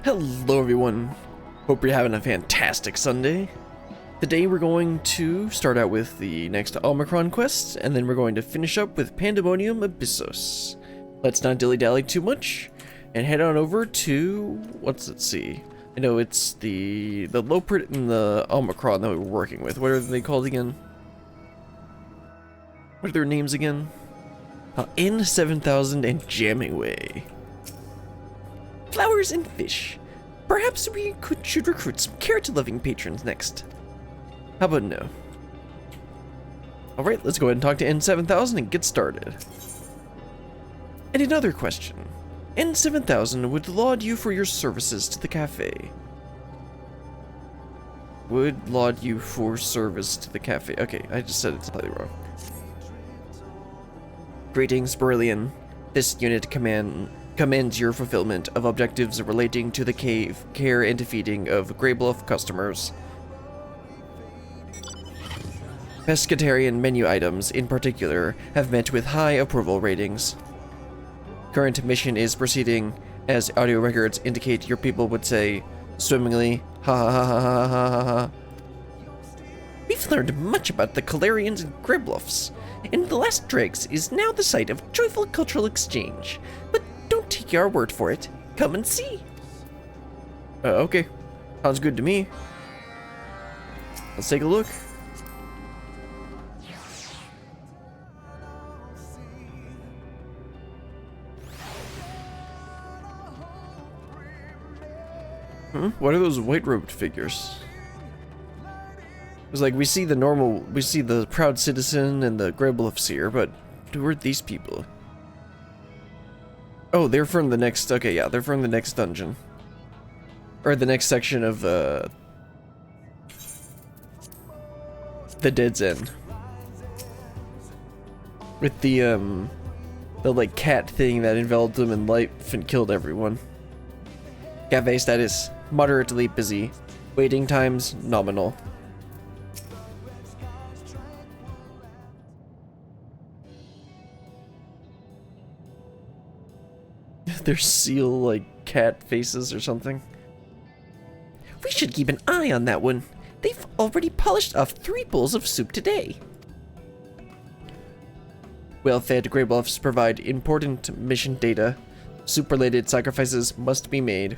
Hello everyone, hope you're having a fantastic Sunday. Today we're going to start out with the next Omicron Quest, and then we're going to finish up with Pandæmonium Abyssos. Let's not dilly-dally too much, and head on over to, let's see. I know it's the Loprit and the Omicron that we're working with. What are they called again? What are their names again? N7000 and Jamming Way. Flowers and fish. Perhaps we should recruit some carrot-loving patrons next. How about no? Alright, let's go ahead and talk to N7000 and get started. And another question. N7000 would laud you for your services to the cafe. Would laud you for service to the cafe. Okay, I just said it slightly wrong. Greetings, Beryllian. This unit commends your fulfillment of objectives relating to the cave, care and defeating of Greybluff customers. Pescatarian menu items, in particular, have met with high approval ratings. Current mission is proceeding, as audio records indicate your people would say, swimmingly, ha ha ha ha ha ha ha. We've learned much about the Calarians and Greybluffs, and the Last Dregs is now the site of joyful cultural exchange, but don't take our word for it. Come and see. Okay. Sounds good to me. Let's take a look. What are those white-robed figures? It's like we see the proud citizen and the Greybluffs here, but who are these people? Oh, they're from the next, okay, yeah, they're from the next dungeon. Or the next section of, the Dead's End. With the like, cat thing that enveloped them in light and killed everyone. Cafe status, moderately busy. Waiting times, nominal. They're seal, like, cat faces or something. We should keep an eye on that one. They've already polished off 3 bowls of soup today. Well-fed Greybluffs provide important mission data. Soup-related sacrifices must be made.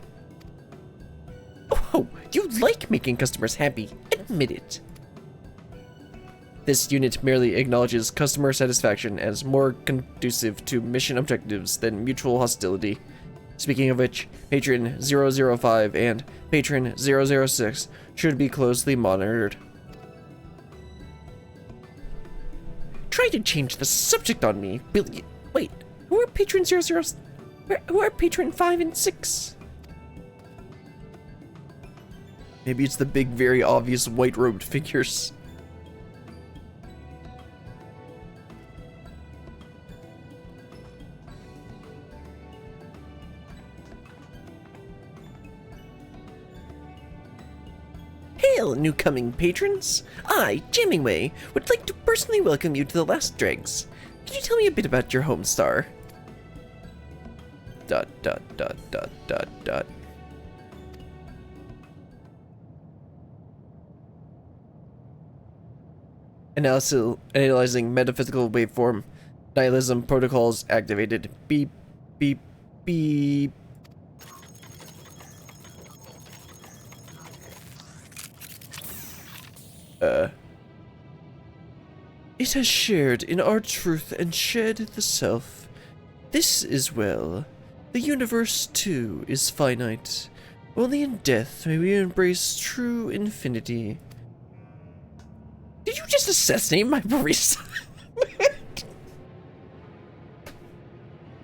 Oh, you like making customers happy. Admit it. This unit merely acknowledges customer satisfaction as more conducive to mission objectives than mutual hostility. Speaking of which, Patron 005 and Patron 006 should be closely monitored. Try to change the subject on me, Billy. Wait, who are Patron 00? Who are Patron 5 and 6? Maybe it's the big, very obvious white-robed figures. Hail, new-coming patrons! I, Jamming Way, would like to personally welcome you to the Last Dregs. Can you tell me a bit about your home star? ... Analyzing metaphysical waveform. Nihilism protocols activated. Beep, beep, beep. It has shared in our truth and shed the self. This is well. The universe, too, is finite. Only in death may we embrace true infinity. Did you just assassinate my barista?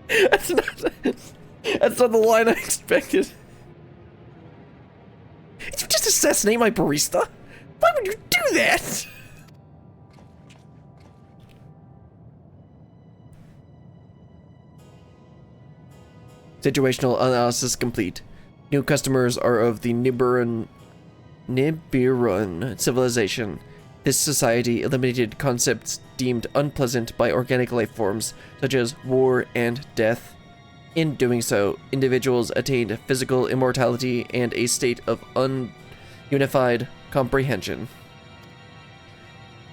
That's not the line I expected. Did you just assassinate my barista? Why would you do that? Situational analysis complete. New customers are of the Nibiran civilization. This society eliminated concepts deemed unpleasant by organic life forms, such as war and death. In doing so, individuals attained physical immortality and a state of ununified comprehension.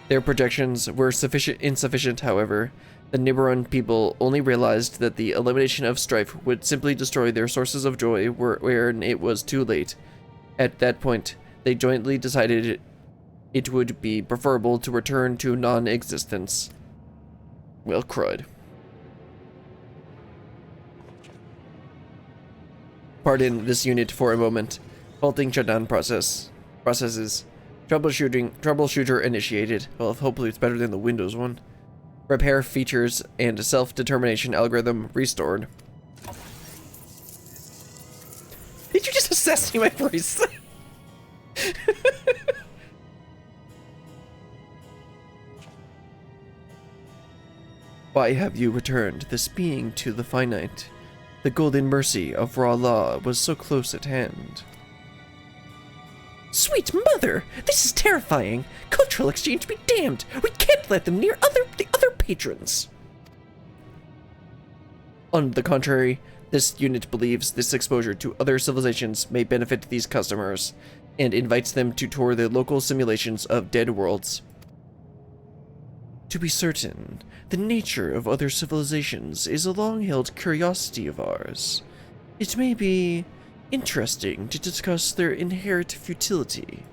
Their projections were insufficient, however. The Nibiron people only realized that the elimination of strife would simply destroy their sources of joy when it was too late. At that point, they jointly decided it would be preferable to return to non-existence. Well, crud. Pardon this unit for a moment. Halting shutdown processes. Troubleshooter initiated. Well, hopefully it's better than the Windows one. Repair features and self-determination algorithm restored. Did you just assess me my voice? Why have you returned this being to the finite? The golden mercy of raw law was so close at hand. Sweet mother! This is terrifying! Cultural exchange be damned! We can't let them near the other patrons! On the contrary, this unit believes this exposure to other civilizations may benefit these customers, and invites them to tour the local simulations of dead worlds. To be certain, the nature of other civilizations is a long-held curiosity of ours. It may be interesting to discuss their inherent futility.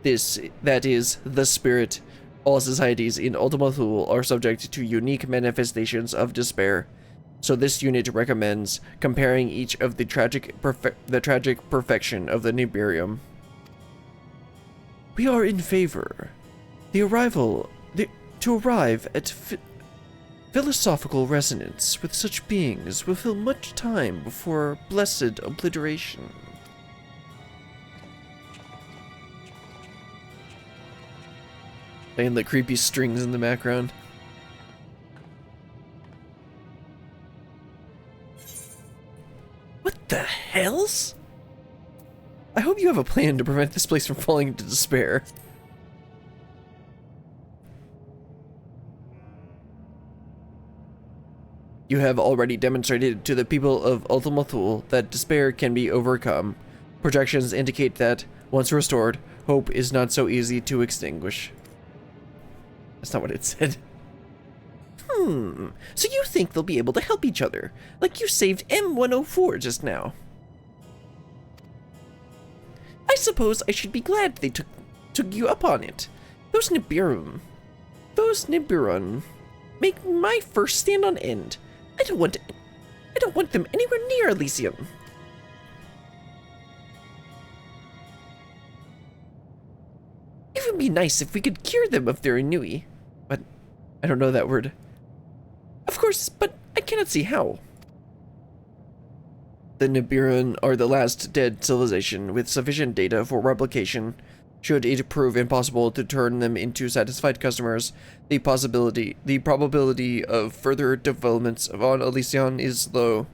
That is, the spirit. All societies in Ultima Thule are subject to unique manifestations of despair, so this unit recommends comparing each of the tragic perfection of the Nibirium. We are in favor. To arrive at philosophical resonance with such beings will fill much time before blessed obliteration. Playing the creepy strings in the background. What the hells? I hope you have a plan to prevent this place from falling into despair. You have already demonstrated to the people of Ultima Thule that despair can be overcome. Projections indicate that, once restored, hope is not so easy to extinguish. That's not what it said. So you think they'll be able to help each other, like you saved M104 just now? I suppose I should be glad they took you up on it. Those Nibiron make my first stand on end. I don't want them anywhere near Elysium. It would be nice if we could cure them of their ennui, but I don't know that word. Of course, but I cannot see how. The Nibiran are the last dead civilization with sufficient data for replication. Should it prove impossible to turn them into satisfied customers, the probability of further developments on Elysion is low.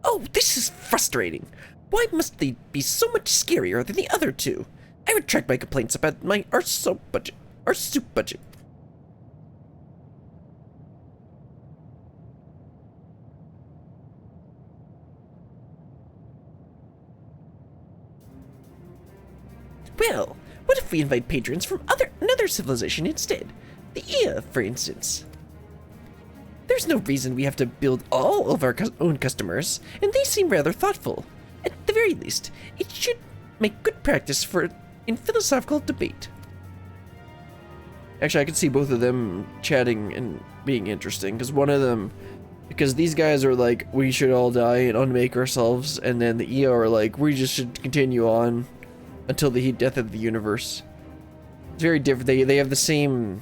Oh, this is frustrating. Why must they be so much scarier than the other two? I retract my complaints about our soup budget. Well, what if we invite patrons from another civilization instead? The Ea, for instance. There's no reason we have to build all of our own customers, and they seem rather thoughtful. At the very least, it should make good practice in philosophical debate. Actually, I could see both of them chatting and being interesting, because these guys are like, we should all die and unmake ourselves, and then the Ea are like, we just should continue on until the death of the universe. It's very different. They have the same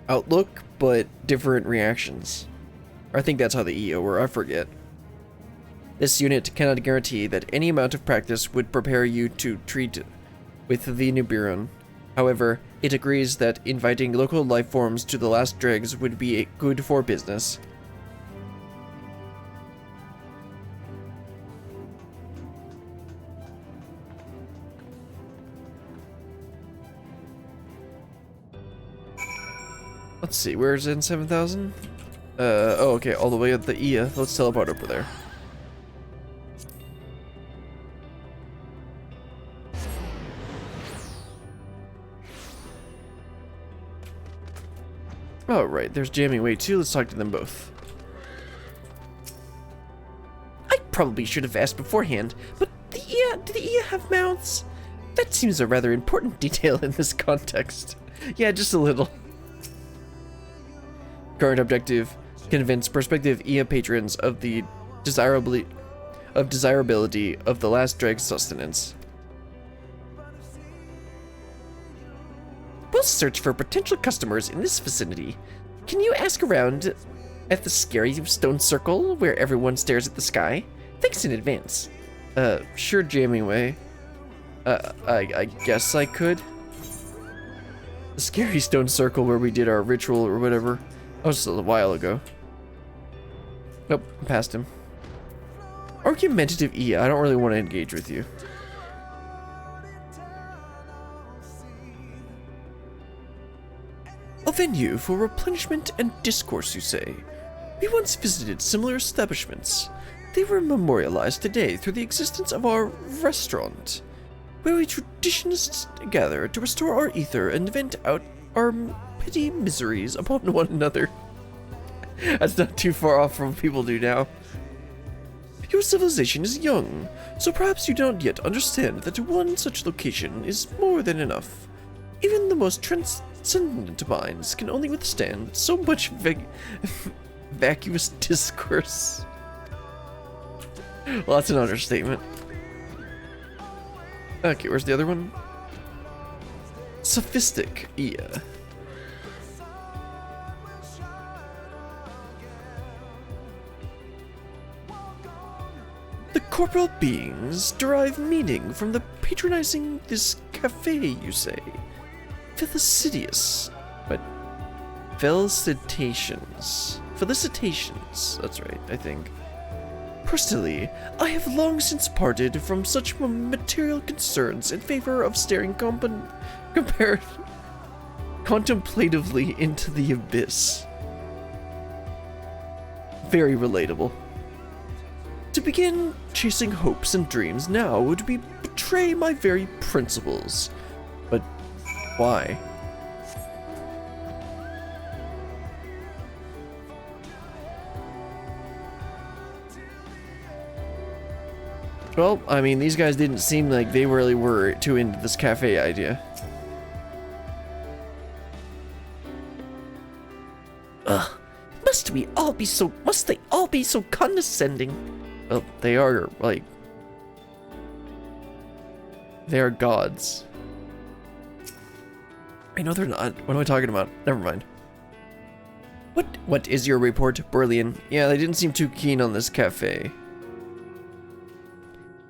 outlook, but different reactions. Or I think that's how the Ea were, I forget. This unit cannot guarantee that any amount of practice would prepare you to treat with the Nibiran. However, it agrees that inviting local life forms to the last dregs would be good for business. Let's see, where's in 7,000? Oh, okay, all the way at the Ia. Let's teleport over there. Oh, right, there's Jamming Way too. Let's talk to them both. I probably should have asked beforehand, but do the Ia have mouths? That seems a rather important detail in this context. Yeah, just a little. Current objective: convince prospective Ia patrons of the desirability of the last drag's sustenance. We'll search for potential customers in this vicinity. Can you ask around at the scary stone circle where everyone stares at the sky? Thanks in advance. Sure, Jamming Way. I guess I could. The scary stone circle where we did our ritual or whatever. That was a while ago. Nope, past him. Argumentative Ia, I don't really want to engage with you. A venue for replenishment and discourse, you say? We once visited similar establishments. They were memorialized today through the existence of our restaurant, where we traditionists gather to restore our ether and vent out our petty miseries upon one another. That's not too far off from what people do now. Your civilization is young, so perhaps you don't yet understand that one such location is more than enough. Even the most transcendent minds can only withstand so much vacuous discourse. Well, that's an understatement. Okay, where's the other one? Sophistic Ia. The corporeal beings derive meaning from the patronizing this cafe, you say? Felicitious, but felicitations. Felicitations, that's right, I think. Personally, I have long since parted from such material concerns in favor of staring contemplatively into the abyss. Very relatable. To begin chasing hopes and dreams now would be betray my very principles. But why? Well, I mean, these guys didn't seem like they really were too into this cafe idea. Ugh, must they all be so condescending? Well, they are, like, they are gods. I know they're not. What am I talking about? Never mind. What is your report, Berlian? Yeah, they didn't seem too keen on this cafe.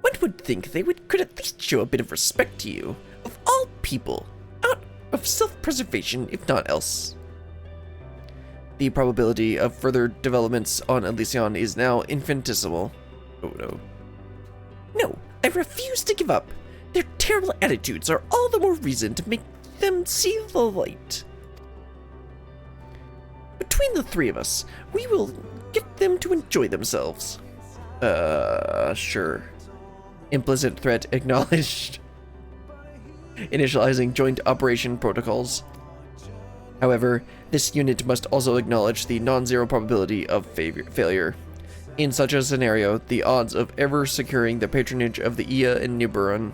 One would think they could at least show a bit of respect to you, of all people, out of self-preservation, if not else. The probability of further developments on Elysion is now infinitesimal. Oh no. No, I refuse to give up. Their terrible attitudes are all the more reason to make them see the light. Between the three of us, we will get them to enjoy themselves. Sure. Implicit threat acknowledged. Initializing joint operation protocols. However, this unit must also acknowledge the non-zero probability of failure. In such a scenario, the odds of ever securing the patronage of the Ia and Nibiron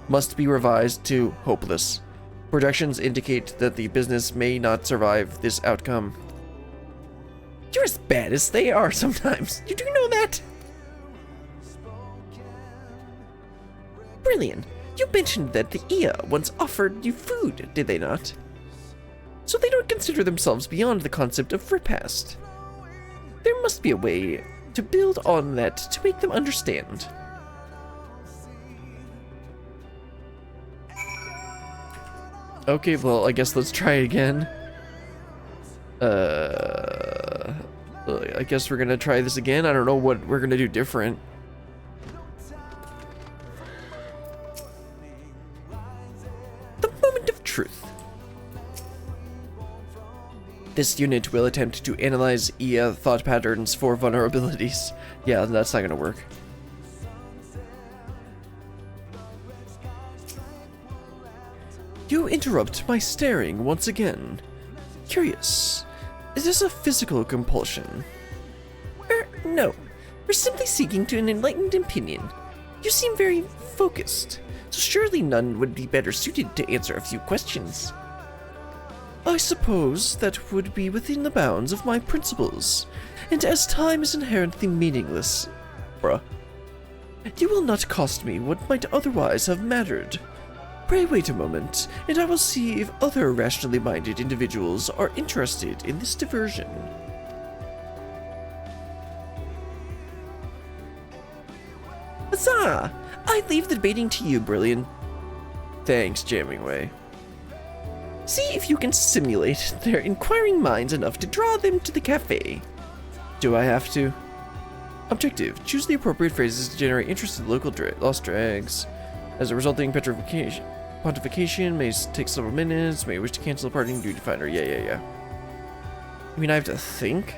must be revised to hopeless. Projections indicate that the business may not survive this outcome. You're as bad as they are sometimes. You do know that? Brilliant. You mentioned that the Ia once offered you food, did they not? So they don't consider themselves beyond the concept of repast. There must be a way to build on that to make them understand. Okay, well, I guess let's try again. I guess we're gonna try this again. I don't know what we're gonna do different. The moment of truth. This unit will attempt to analyze EA thought patterns for vulnerabilities. Yeah, that's not gonna work. You interrupt my staring once again. Curious. Is this a physical compulsion? No. We're simply seeking to an enlightened opinion. You seem very focused, so surely none would be better suited to answer a few questions. I suppose that would be within the bounds of my principles, and as time is inherently meaningless, you will not cost me what might otherwise have mattered. Pray wait a moment, and I will see if other rationally minded individuals are interested in this diversion. Huzzah! I leave the debating to you, Brilliant. Thanks, Jammingway. See if you can simulate their inquiring minds enough to draw them to the cafe. Do I have to? Objective. Choose the appropriate phrases to generate interested local lost drags. As a resulting pontification may take several minutes, may wish to cancel the parting duty finder. Yeah. I mean, I have to think?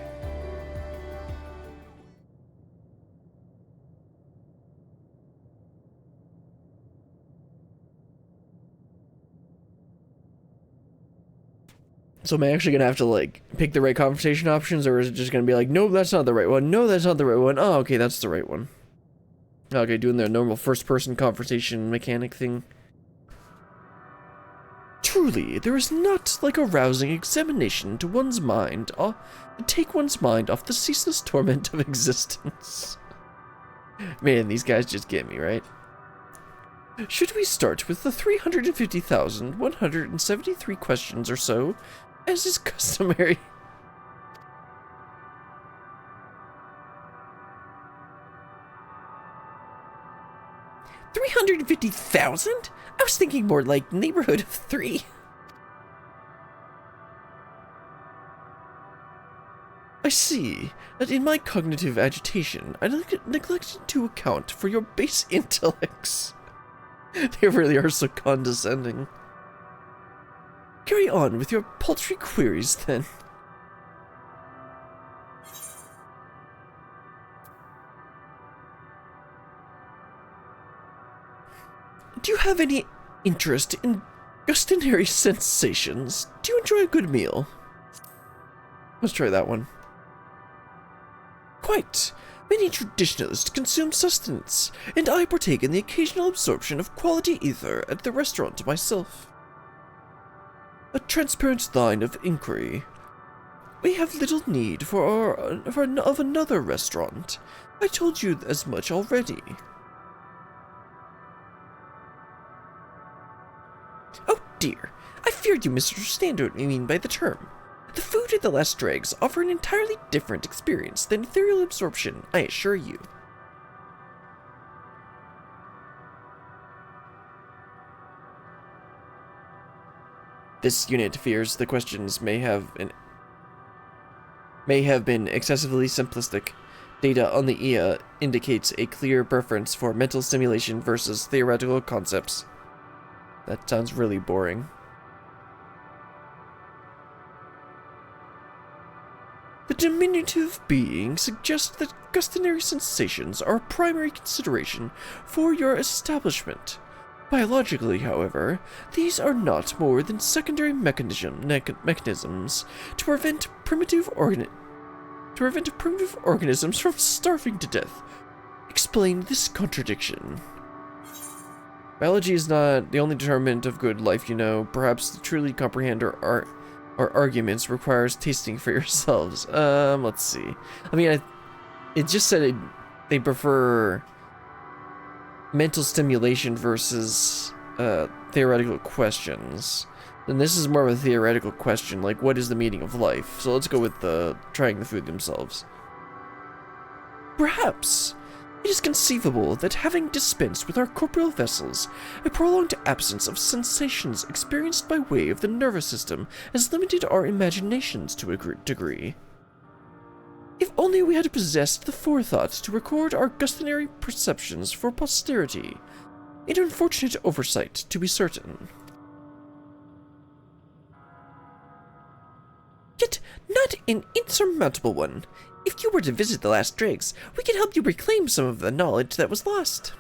So am I actually gonna have to, like, pick the right conversation options, or is it just gonna be like, no, that's not the right one, no, that's not the right one, oh, okay, that's the right one. Okay, doing the normal first-person conversation mechanic thing. Truly, there is not like a rousing examination to one's mind, to take one's mind off the ceaseless torment of existence. Man, these guys just get me, right? Should we start with the 350,173 questions or so, as is customary? $350,000? I was thinking more like neighborhood of 3. I see that in my cognitive agitation, I neglected to account for your base intellects. They really are so condescending. Carry on with your paltry queries, then. Do you have any interest in gustinary sensations? Do you enjoy a good meal? Let's try that one. Quite. Many traditionalists consume sustenance, and I partake in the occasional absorption of quality ether at the restaurant myself. A transparent line of inquiry. We have little need of another restaurant. I told you as much already. Oh dear, I feared you misunderstand what we mean by the term. The food at the last dregs offer an entirely different experience than ethereal absorption, I assure you. This unit fears the questions may have been excessively simplistic. Data on the EA indicates a clear preference for mental stimulation versus theoretical concepts. That sounds really boring. The diminutive being suggests that gustinary sensations are a primary consideration for your establishment. Biologically, however, these are not more than secondary mechanisms to prevent primitive organisms from starving to death. Explain this contradiction. Biology is not the only determinant of good life, you know. Perhaps to truly comprehend our arguments requires tasting for yourselves. Let's see. I mean, it just said they prefer mental stimulation versus theoretical questions. And this is more of a theoretical question, like what is the meaning of life? So let's go with trying the food themselves. Perhaps it is conceivable that having dispensed with our corporeal vessels, a prolonged absence of sensations experienced by way of the nervous system has limited our imaginations to a degree. If only we had possessed the forethought to record our gustinary perceptions for posterity. An unfortunate oversight, to be certain. Yet, an insurmountable one. If you were to visit the last dregs, we could help you reclaim some of the knowledge that was lost.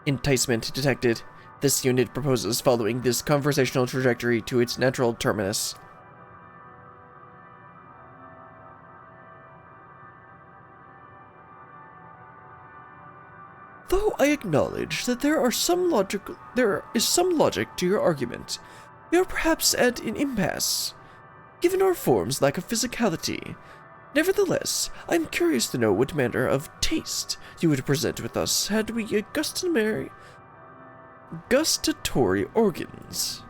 Enticement detected. This unit proposes following this conversational trajectory to its natural terminus. Though I acknowledge that there is some logic to your argument, we are perhaps at an impasse, given our form's lack of physicality. Nevertheless, I am curious to know what manner of taste you would present with us had we a gustatory organs.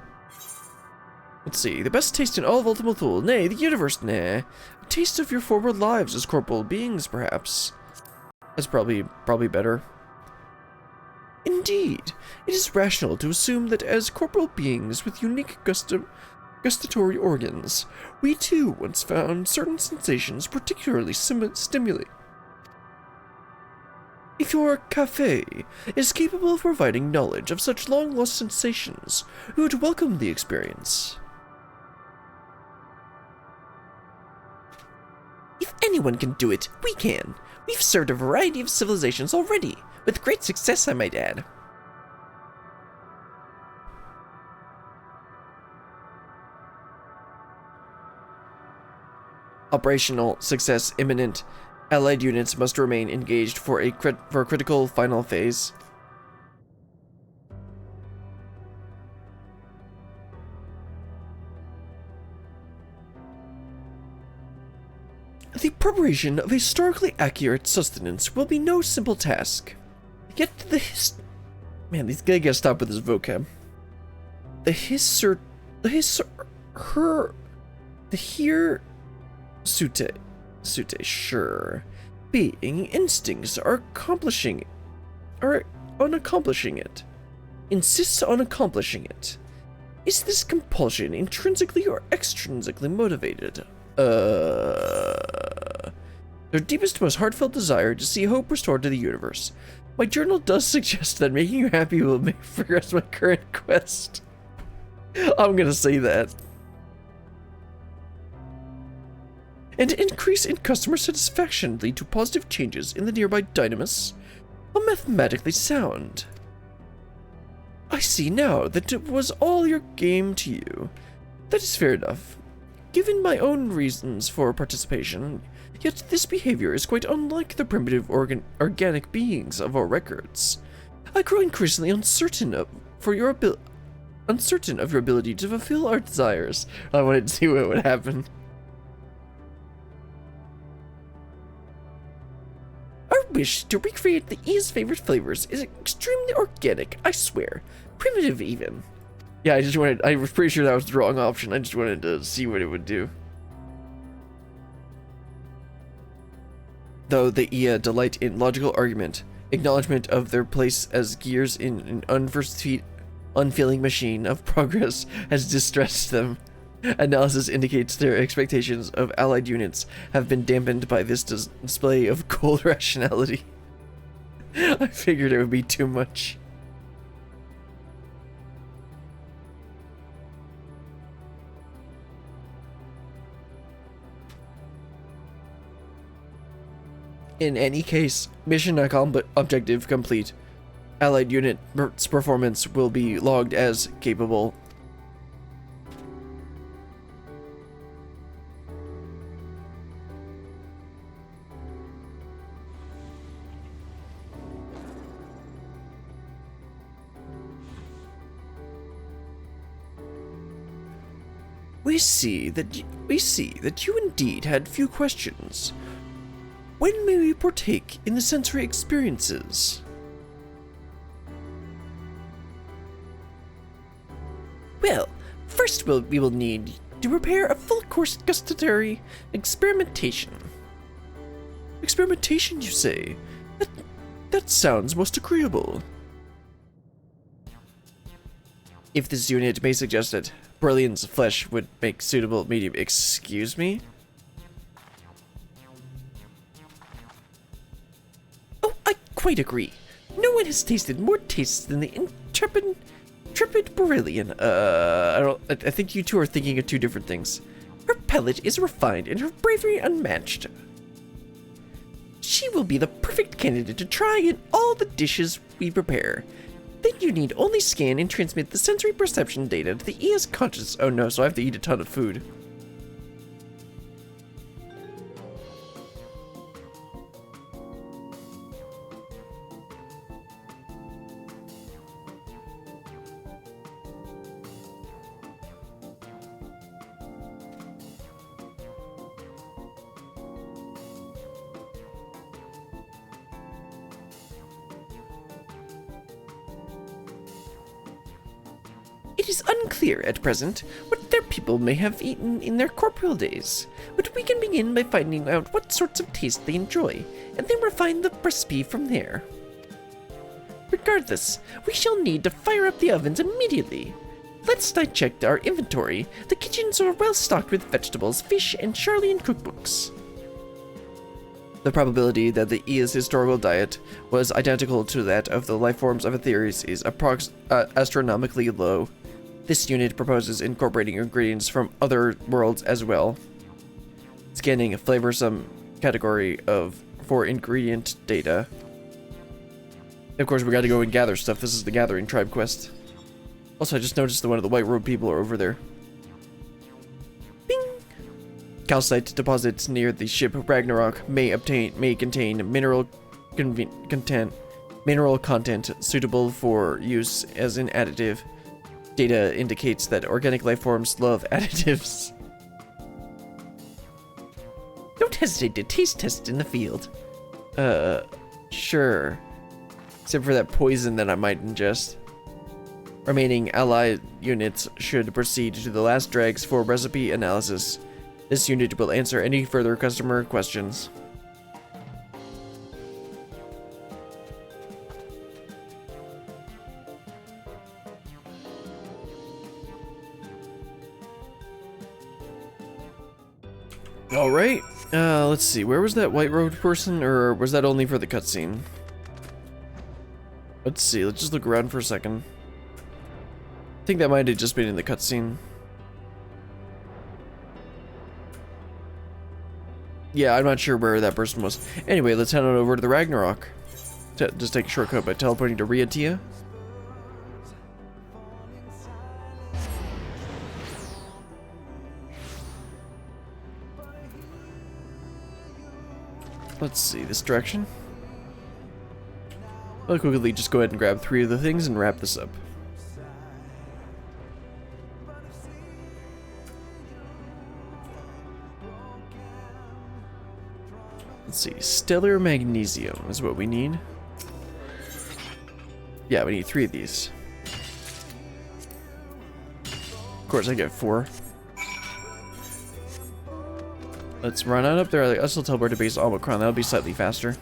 Let's see, the best taste in all of Ultima Thule, nay, the universe, nah. A taste of your former lives as corporal beings, perhaps. That's probably better. Indeed, it is rational to assume that as corporal beings with unique gustatory organs, we too once found certain sensations particularly stimulating. If your café is capable of providing knowledge of such long-lost sensations, we would welcome the experience. If anyone can do it, we can. We've served a variety of civilizations already, with great success, I might add. Operational success imminent. Allied units must remain engaged for a critical final phase. The preparation of historically accurate sustenance will be no simple task. Yet man, these guys gotta stop with this vocab. Sute, sure. Being instincts are on accomplishing it. Insists on accomplishing it. Is this compulsion intrinsically or extrinsically motivated? Their deepest, most heartfelt desire to see hope restored to the universe. My journal does suggest that making you happy will make progress my current quest. I'm gonna say that. An increase in customer satisfaction lead to positive changes in the nearby dynamis. How mathematically sound. I see now that it was all your game to you. That is fair enough. Given my own reasons for participation, yet this behavior is quite unlike the primitive organic beings of our records. I grow increasingly uncertain of your ability to fulfill our desires. I wanted to see what would happen. Our wish to recreate the E's favorite flavors is extremely organic, I swear. Primitive even. Yeah, I was pretty sure that was the wrong option. I just wanted to see what it would do. Though the Ea delight in logical argument, acknowledgement of their place as gears in an unfeeling machine of progress has distressed them. Analysis indicates their expectations of allied units have been dampened by this display of cold rationality. I figured it would be too much. In any case, mission objective complete. Allied unit's performance will be logged as capable. We see that you indeed had few questions. When may we partake in the sensory experiences? Well, first we will need to prepare a full-course gustatory experimentation. Experimentation, you say? That sounds most agreeable. If this unit may suggest it, Brilliant's flesh would make suitable medium. Excuse me? Oh, I quite agree. No one has tasted more tastes than the intrepid Brillian. I think you two are thinking of two different things. Her palate is refined and her bravery unmatched. She will be the perfect candidate to try in all the dishes we prepare. Then you need only scan and transmit the sensory perception data to the EA's conscious. Oh no, so I have to eat a ton of food. It is unclear at present what their people may have eaten in their corporeal days, but we can begin by finding out what sorts of taste they enjoy, and then refine the recipe from there. Regardless, we shall need to fire up the ovens immediately. Let's dissect our inventory. The kitchens are well stocked with vegetables, fish, and Charlian cookbooks. The probability that the EA's historical diet was identical to that of the lifeforms of Aetheres is astronomically low. This unit proposes incorporating ingredients from other worlds as well. Scanning a flavorsome category for ingredient data. Of course, we gotta go and gather stuff. This is the Gathering Tribe quest. Also, I just noticed that one of the White Robe people are over there. Bing! Calcite deposits near the ship Ragnarok may contain mineral content suitable for use as an additive. Data indicates that organic life forms love additives. Don't hesitate to taste test in the field. Sure. Except for that poison that I might ingest. Remaining allied units should proceed to the last dregs for recipe analysis. This unit will answer any further customer questions. Alright, let's see, where was that white robed person, or was that only for the cutscene? Let's see, let's just look around for a second. I think that might have just been in the cutscene. Yeah, I'm not sure where that person was. Anyway, let's head on over to the Ragnarok. Just take a shortcut by teleporting to Riatia. Let's see, this direction. I'll quickly just go ahead and grab 3 of the things and wrap this up. Let's see, stellar magnesium is what we need. Yeah, we need 3 of these. Of course, I get 4. Let's run on up there. I'll still teleport to base Omicron. That'll be slightly faster.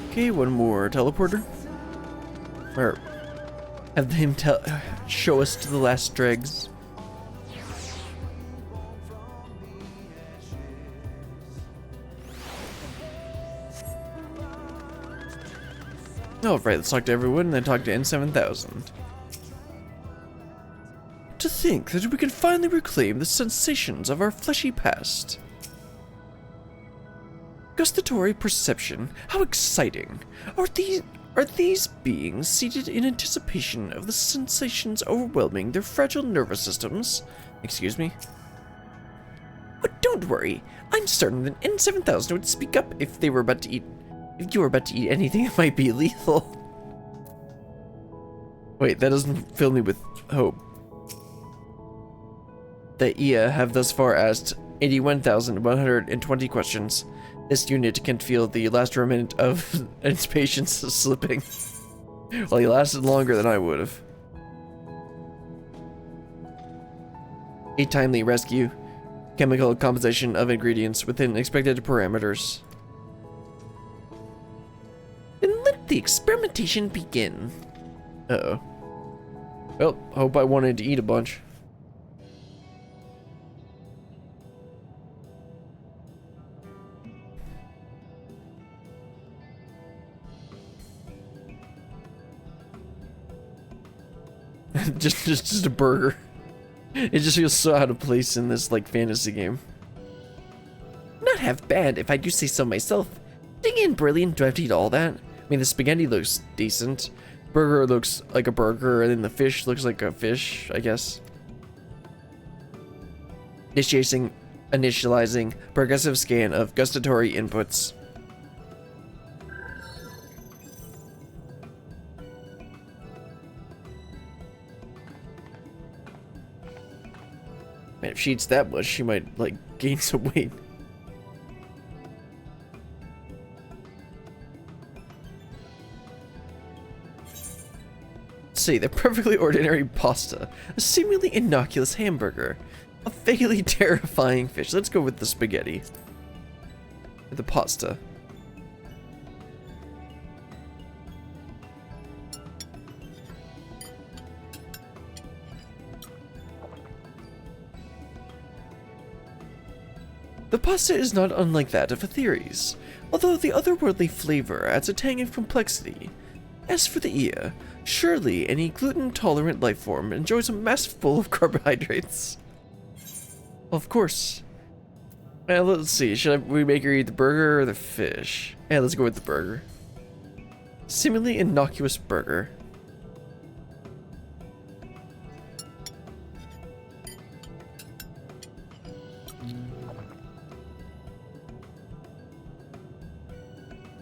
Okay, one more teleporter. Or have them show us to the last dregs. Oh, right, let's talk to everyone and then talk to N7000. To think that we can finally reclaim the sensations of our fleshy past. Gustatory perception, how exciting. Are these beings seated in anticipation of the sensations overwhelming their fragile nervous systems? Excuse me? But don't worry, I'm certain that N7000 would speak up if you were about to eat anything that might be lethal. Wait, that doesn't fill me with hope. The EA have thus far asked 81,120 questions. This unit can feel the last remnant of its patience slipping. Well, he lasted longer than I would have. A timely rescue chemical composition of ingredients within expected parameters. Then let the experimentation begin. Uh-oh. Well, hope I wanted to eat a bunch. just a burger. It just feels so out of place in this, like, fantasy game. Not half bad, if I do say so myself. Dig in, Brilliant. Do I have to eat all that? I mean, the spaghetti looks decent. Burger looks like a burger, and then the fish looks like a fish, I guess. Initializing progressive scan of gustatory inputs. Man, if she eats that much, she might, like, gain some weight. See, the perfectly ordinary pasta, a seemingly innocuous hamburger, a vaguely terrifying fish. Let's go with the spaghetti. The pasta. The pasta is not unlike that of Aetheri's, although the otherworldly flavor adds a tang of complexity. As for the ear, surely any gluten-tolerant life form enjoys a mouthful of carbohydrates. Of course. Let's see, should we make her eat the burger or the fish? Yeah, let's go with the burger. Seemingly innocuous burger.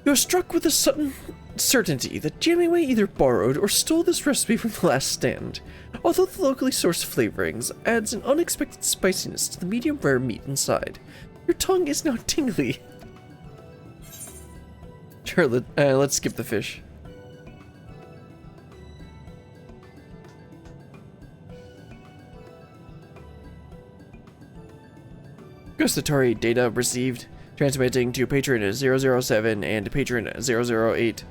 You're struck with a sudden certainty that Janeway either borrowed or stole this recipe from The Last Stand. Although the locally sourced flavorings adds an unexpected spiciness to the medium rare meat inside, your tongue is now tingly. Sure, let's skip the fish. Gustatory data received. Transmitting to patron 007 and patron 008.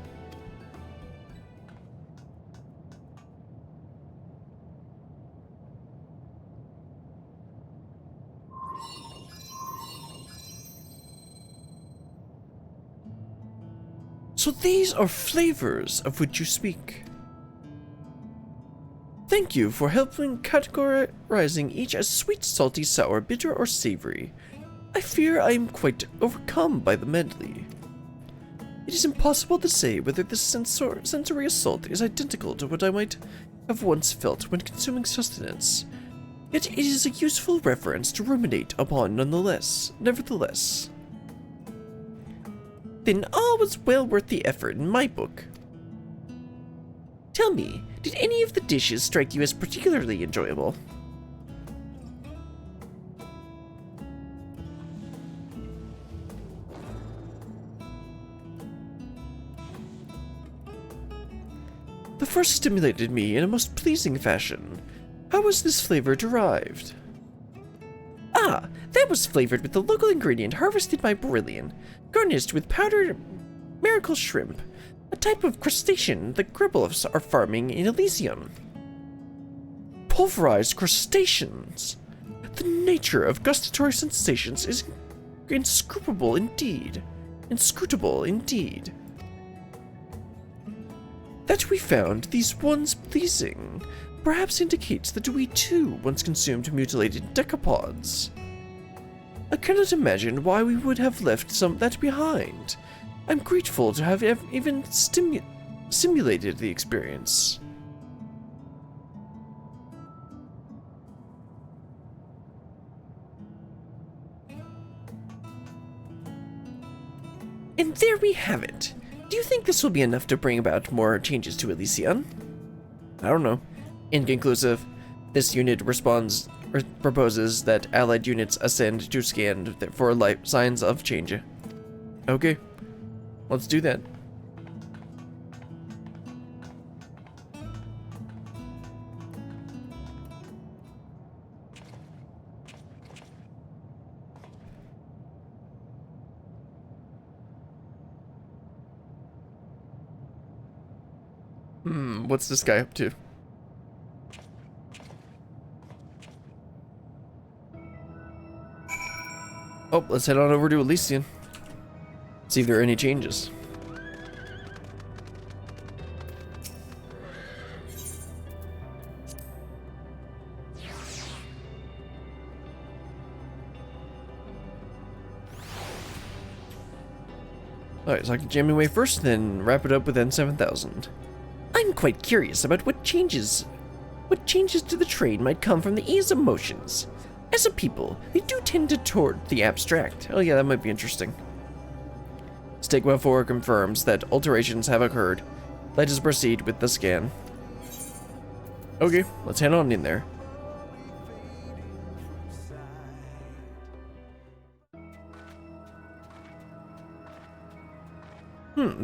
So these are flavors of which you speak. Thank you for helping categorizing each as sweet, salty, sour, bitter, or savory. I fear I am quite overcome by the medley. It is impossible to say whether this sensory assault is identical to what I might have once felt when consuming sustenance, yet it is a useful reference to ruminate upon nevertheless. Then all was well worth the effort in my book. Tell me, did any of the dishes strike you as particularly enjoyable? The first stimulated me in a most pleasing fashion. How was this flavor derived? Ah, that was flavored with the local ingredient harvested by Brilliant, garnished with powdered miracle shrimp, a type of crustacean the Gribbles are farming in Elysium. Pulverized crustaceans! The nature of gustatory sensations is inscrutable indeed. That we found these ones pleasing perhaps indicates that we too once consumed mutilated decapods. I cannot imagine why we would have left that behind. I'm grateful to have even simulated the experience. And there we have it. Do you think this will be enough to bring about more changes to Elysium? I don't know. Inconclusive. This unit proposes that allied units ascend to scan for signs of change. Okay, let's do that. What's this guy up to? Oh, let's head on over to Elysian. See if there are any changes. Alright, so I can jam away first, then wrap it up with N7000. I'm quite curious about what changes to the train might come from the ease of motions. As a people, they do tend toward the abstract. Oh yeah, that might be interesting. Stigma 4 confirms that alterations have occurred. Let us proceed with the scan. Okay, let's head on in there.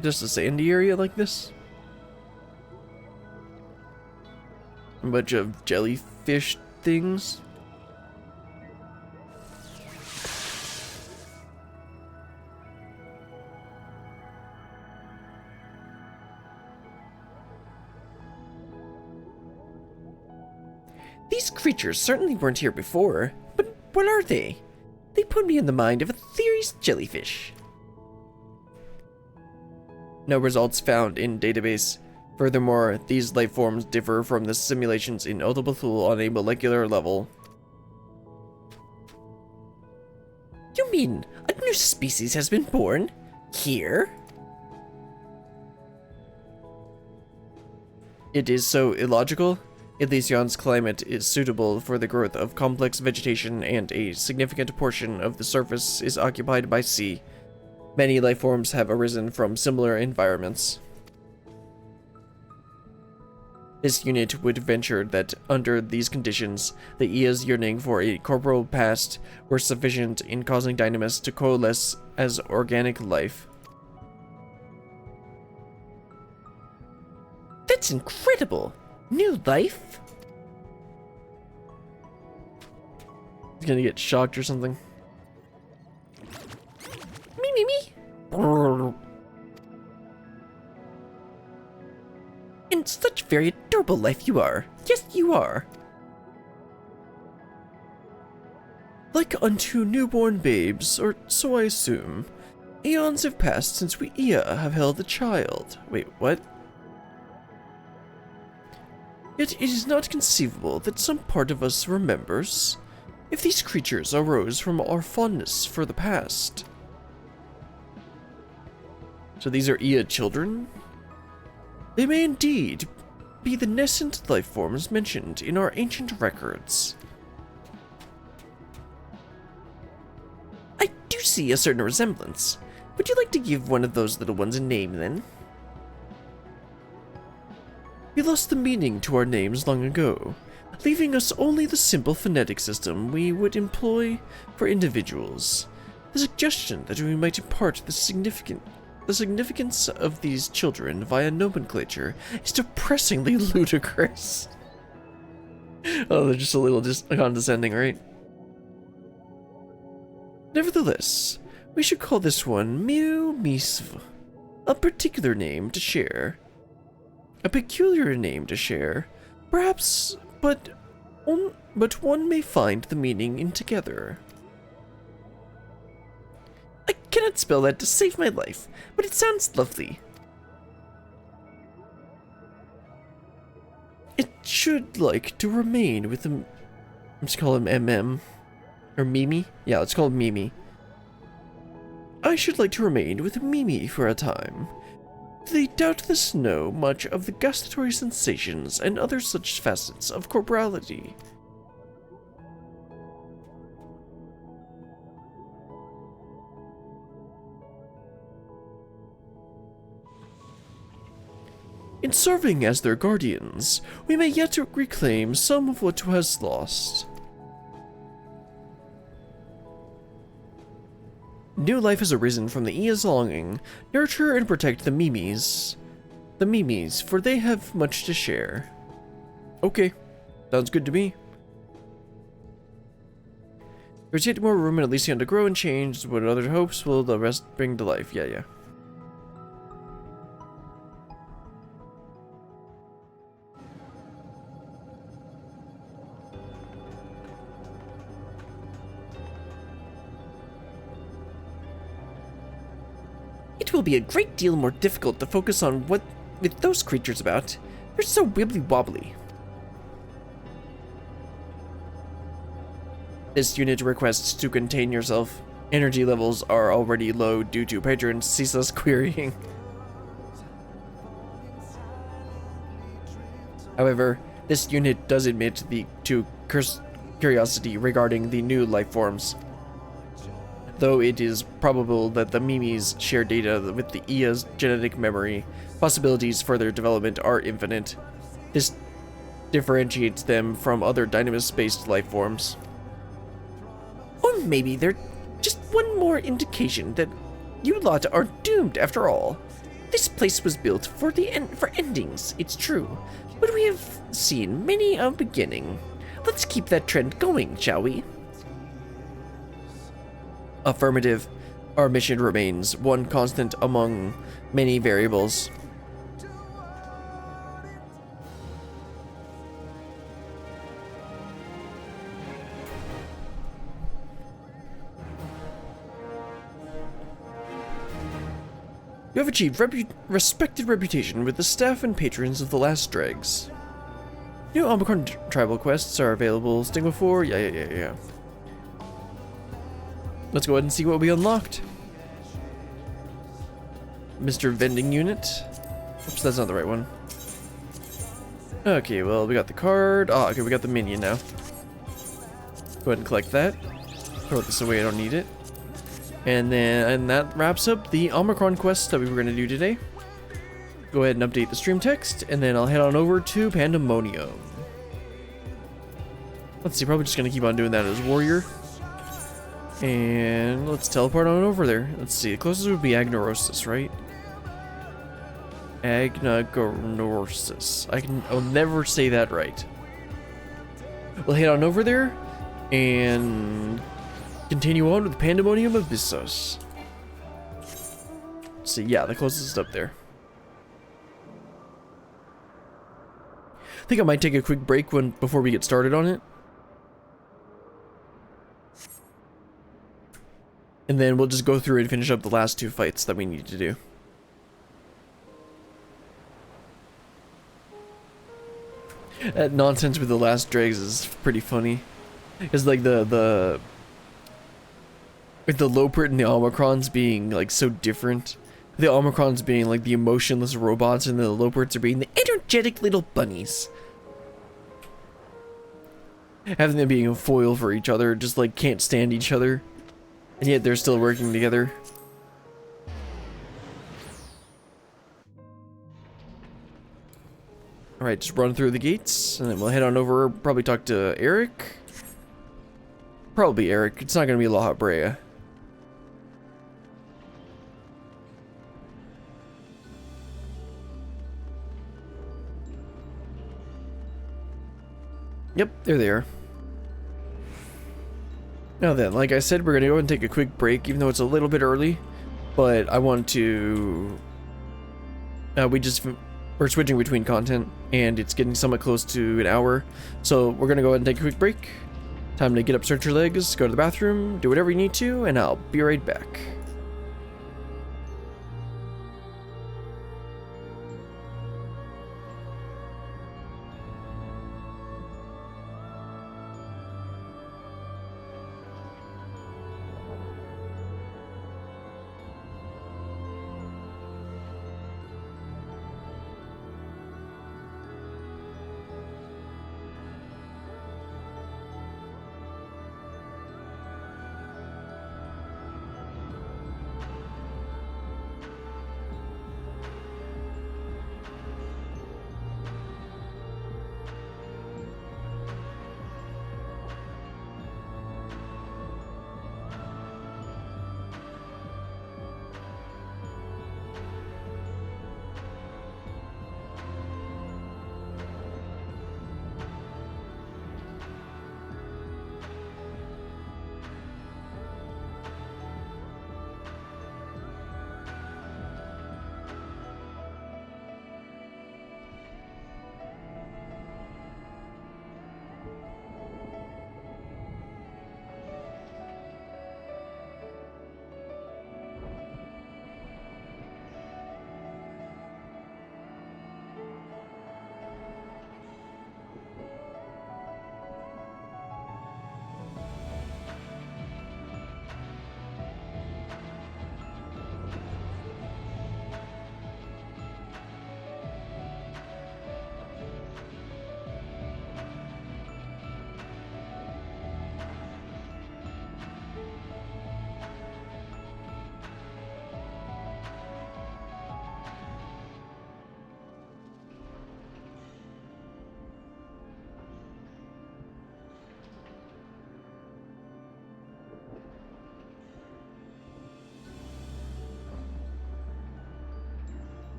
Just a sandy area like this? A bunch of jellyfish things? These creatures certainly weren't here before, but what are they? They put me in the mind of a theory's jellyfish. No results found in database. Furthermore, these life forms differ from the simulations in Otobathul on a molecular level. You mean a new species has been born? Here? It is so illogical. Elysion's climate is suitable for the growth of complex vegetation, and a significant portion of the surface is occupied by sea. Many life forms have arisen from similar environments. This unit would venture that under these conditions, the Ia's yearning for a corporal past were sufficient in causing Dynamis to coalesce as organic life. That's incredible! New life? He's gonna get shocked or something. Me. And such very adorable life you are. Yes, you are. Like unto newborn babes, or so I assume. Aeons have passed since we Ia have held a child. Wait, what? Yet it is not conceivable that some part of us remembers. If these creatures arose from our fondness for the past. So these are Ia children? They may indeed be the nascent life forms mentioned in our ancient records. I do see a certain resemblance. Would you like to give one of those little ones a name, then? We lost the meaning to our names long ago, leaving us only the simple phonetic system we would employ for individuals. The suggestion that we might impart the significance of these children via nomenclature is depressingly ludicrous. Oh, they're just a little condescending, right? Nevertheless, we should call this one Miu Misv, a particular name to share. A peculiar name to share, perhaps, but one may find the meaning in together. I cannot spell that to save my life, but it sounds lovely. It should like to remain with him. Let's call him MM. Or Mimi? Yeah, let's call him Mimi. I should like to remain with Mimi for a time. They doubtless know much of the gustatory sensations and other such facets of corporality. In serving as their guardians, we may yet reclaim some of what was lost. New life has arisen from the Ia's longing. Nurture and protect the Mimis. For they have much to share. Okay, sounds good to me. There's yet more room in Elysian to grow and change. What other hopes will the rest bring to life? Yeah. it will be a great deal more difficult to focus on what with those creatures about. They're so wibbly-wobbly. This unit requests to contain yourself. Energy levels are already low due to patrons' ceaseless querying. However, this unit does admit to curiosity regarding the new life forms. Though it is probable that the Mimis share data with the Ia's genetic memory, possibilities for their development are infinite. This differentiates them from other Dynamis-based life forms. Or maybe they're just one more indication that you lot are doomed after all. This place was built for endings, it's true, but we have seen many a beginning. Let's keep that trend going, shall we? Affirmative. Our mission remains one constant among many variables. You have achieved respected reputation with the staff and patrons of the Last Dregs. New Omicron tribal quests are available. Stigma 4, yeah. Let's go ahead and see what we unlocked. Mr. Vending Unit. Oops, that's not the right one. Okay, well, we got the card. Oh, okay, we got the minion now. Go ahead and collect that. Throw this away, I don't need it. And that wraps up the Omicron Quest that we were going to do today. Go ahead and update the stream text, and then I'll head on over to Pandæmonium. Let's see, probably just going to keep on doing that as Warrior. And let's teleport on over there. Let's see, the closest would be Agnorosis, right? Agnorosis. I'll never say that right. We'll head on over there and continue on with Pandæmonium of Abyssos. So yeah, the closest up there. I think I might take a quick break before we get started on it. And then we'll just go through and finish up the last two fights that we need to do. That nonsense with the Last Dregs is pretty funny. It's like with the Lopert and the Omicrons being like so different. The Omicrons being like the emotionless robots, and the Loperts are being the energetic little bunnies. Having them being a foil for each other, just like can't stand each other. And yet they're still working together. Alright, just run through the gates, and then we'll head on over, probably talk to Eric. Probably Eric, it's not going to be La Brea. Yep, there they are. Now then, like I said, we're going to go and take a quick break, even though it's a little bit early. But I want to... we're switching between content, and it's getting somewhat close to an hour. So we're going to go ahead and take a quick break. Time to get up, stretch your legs, go to the bathroom, do whatever you need to, and I'll be right back.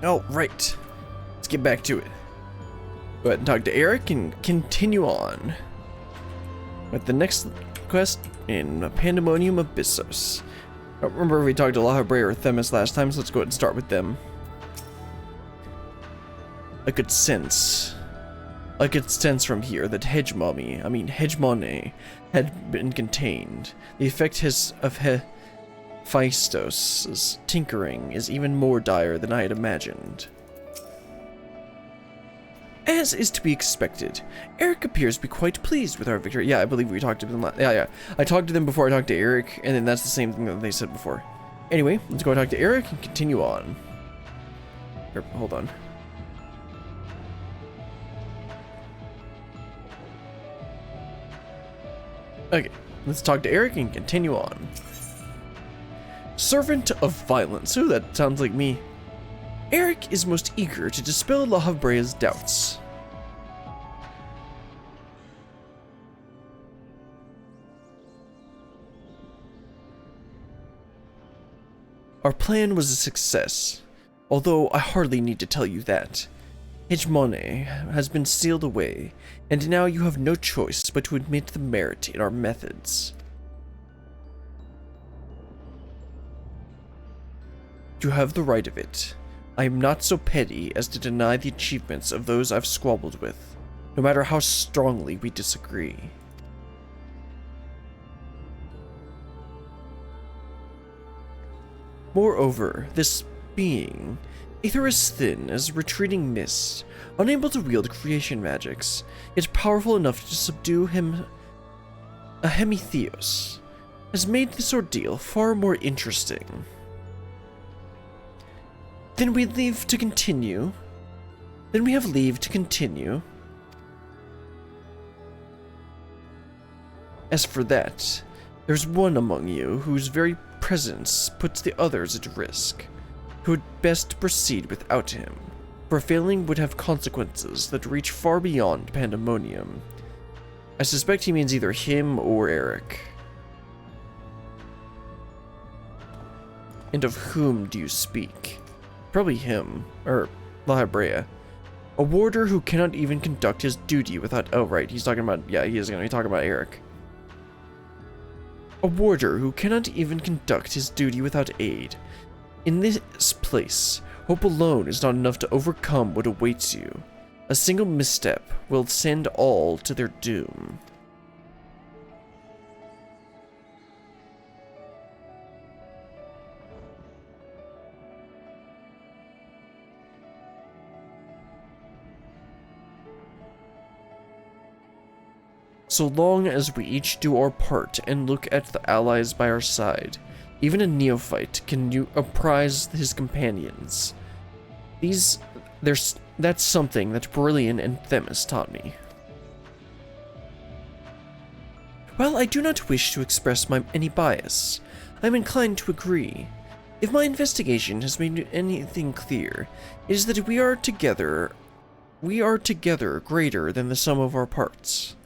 Oh, right. Let's get back to it. Go ahead and talk to Eric and continue on with the next quest in Pandæmonium Abyssos. I don't remember if we talked to La Habrea or Themis last time, so let's go ahead and start with them. I could sense from here that Hegemony had been contained. The effect of Hephaestus' tinkering is even more dire than I had imagined. As is to be expected, Eric appears to be quite pleased with our victory. Yeah, I believe we talked to them yeah. I talked to them before I talked to Eric, and then that's the same thing that they said before. Anyway, let's go and talk to Eric and continue on. Here, hold on. Okay, let's talk to Eric and continue on. Servant of Violence. Ooh, that sounds like me. Eric is most eager to dispel La Habrea's doubts. Our plan was a success, although I hardly need to tell you that. Hegemony has been sealed away, and now you have no choice but to admit the merit in our methods. You have the right of it. I am not so petty as to deny the achievements of those I've squabbled with, no matter how strongly we disagree. Moreover, this being, ether as thin as retreating mist, unable to wield creation magics, yet powerful enough to subdue him, a Hemitheos, has made this ordeal far more interesting. Then we have leave to continue. As for that, there's one among you whose very presence puts the others at risk, who would best proceed without him, for failing would have consequences that reach far beyond Pandæmonium. I suspect he means either him or Eric. And of whom do you speak? Probably him, or La Habrea. A warder who cannot even conduct his duty without— oh right, he's talking about— yeah, he is going to be talking about Eric. A warder who cannot even conduct his duty without aid. In this place, hope alone is not enough to overcome what awaits you. A single misstep will send all to their doom. So long as we each do our part and look at the allies by our side, even a neophyte can apprise his companions. That's something that Brilliant and Themis taught me. While I do not wish to express any bias, I am inclined to agree. If my investigation has made anything clear, it is that we are together greater than the sum of our parts.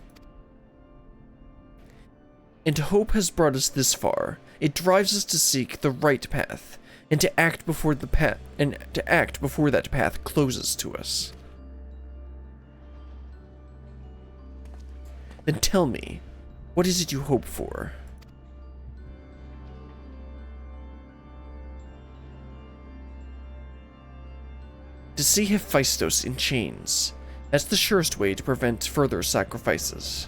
And hope has brought us this far. It drives us to seek the right path, and to act before that path closes to us. Then tell me, what is it you hope for? To see Hephaestus in chains. That's the surest way to prevent further sacrifices.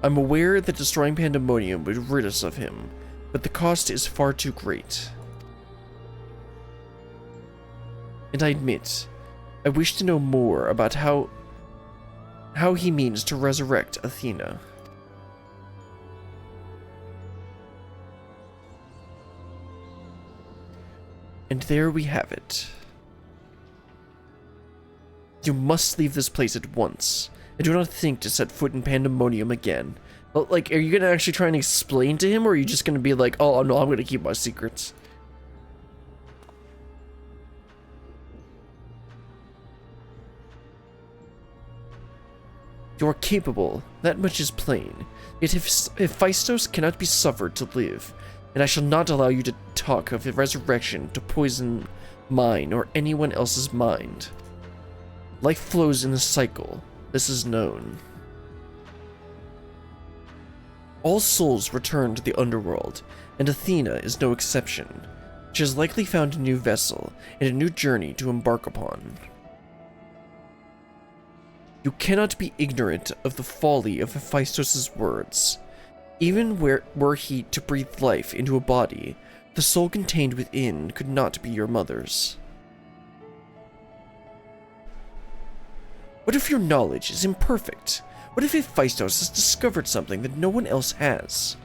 I'm aware that destroying Pandæmonium would rid us of him, but the cost is far too great. And I admit, I wish to know more about how he means to resurrect Athena. And there we have it. You must leave this place at once. I do not think to set foot in Pandæmonium again. But, like, are you gonna actually try and explain to him, or are you just gonna be like, oh no, I'm gonna keep my secrets? You are capable, that much is plain. Yet if Hephaestus cannot be suffered to live, and I shall not allow you to talk of resurrection to poison mine or anyone else's mind. Life flows in a cycle. This is known. All souls return to the underworld, and Athena is no exception. She has likely found a new vessel and a new journey to embark upon. You cannot be ignorant of the folly of Hephaestus' words. Even were he to breathe life into a body, the soul contained within could not be your mother's. What if your knowledge is imperfect? What if Hephaestus has discovered something that no one else has?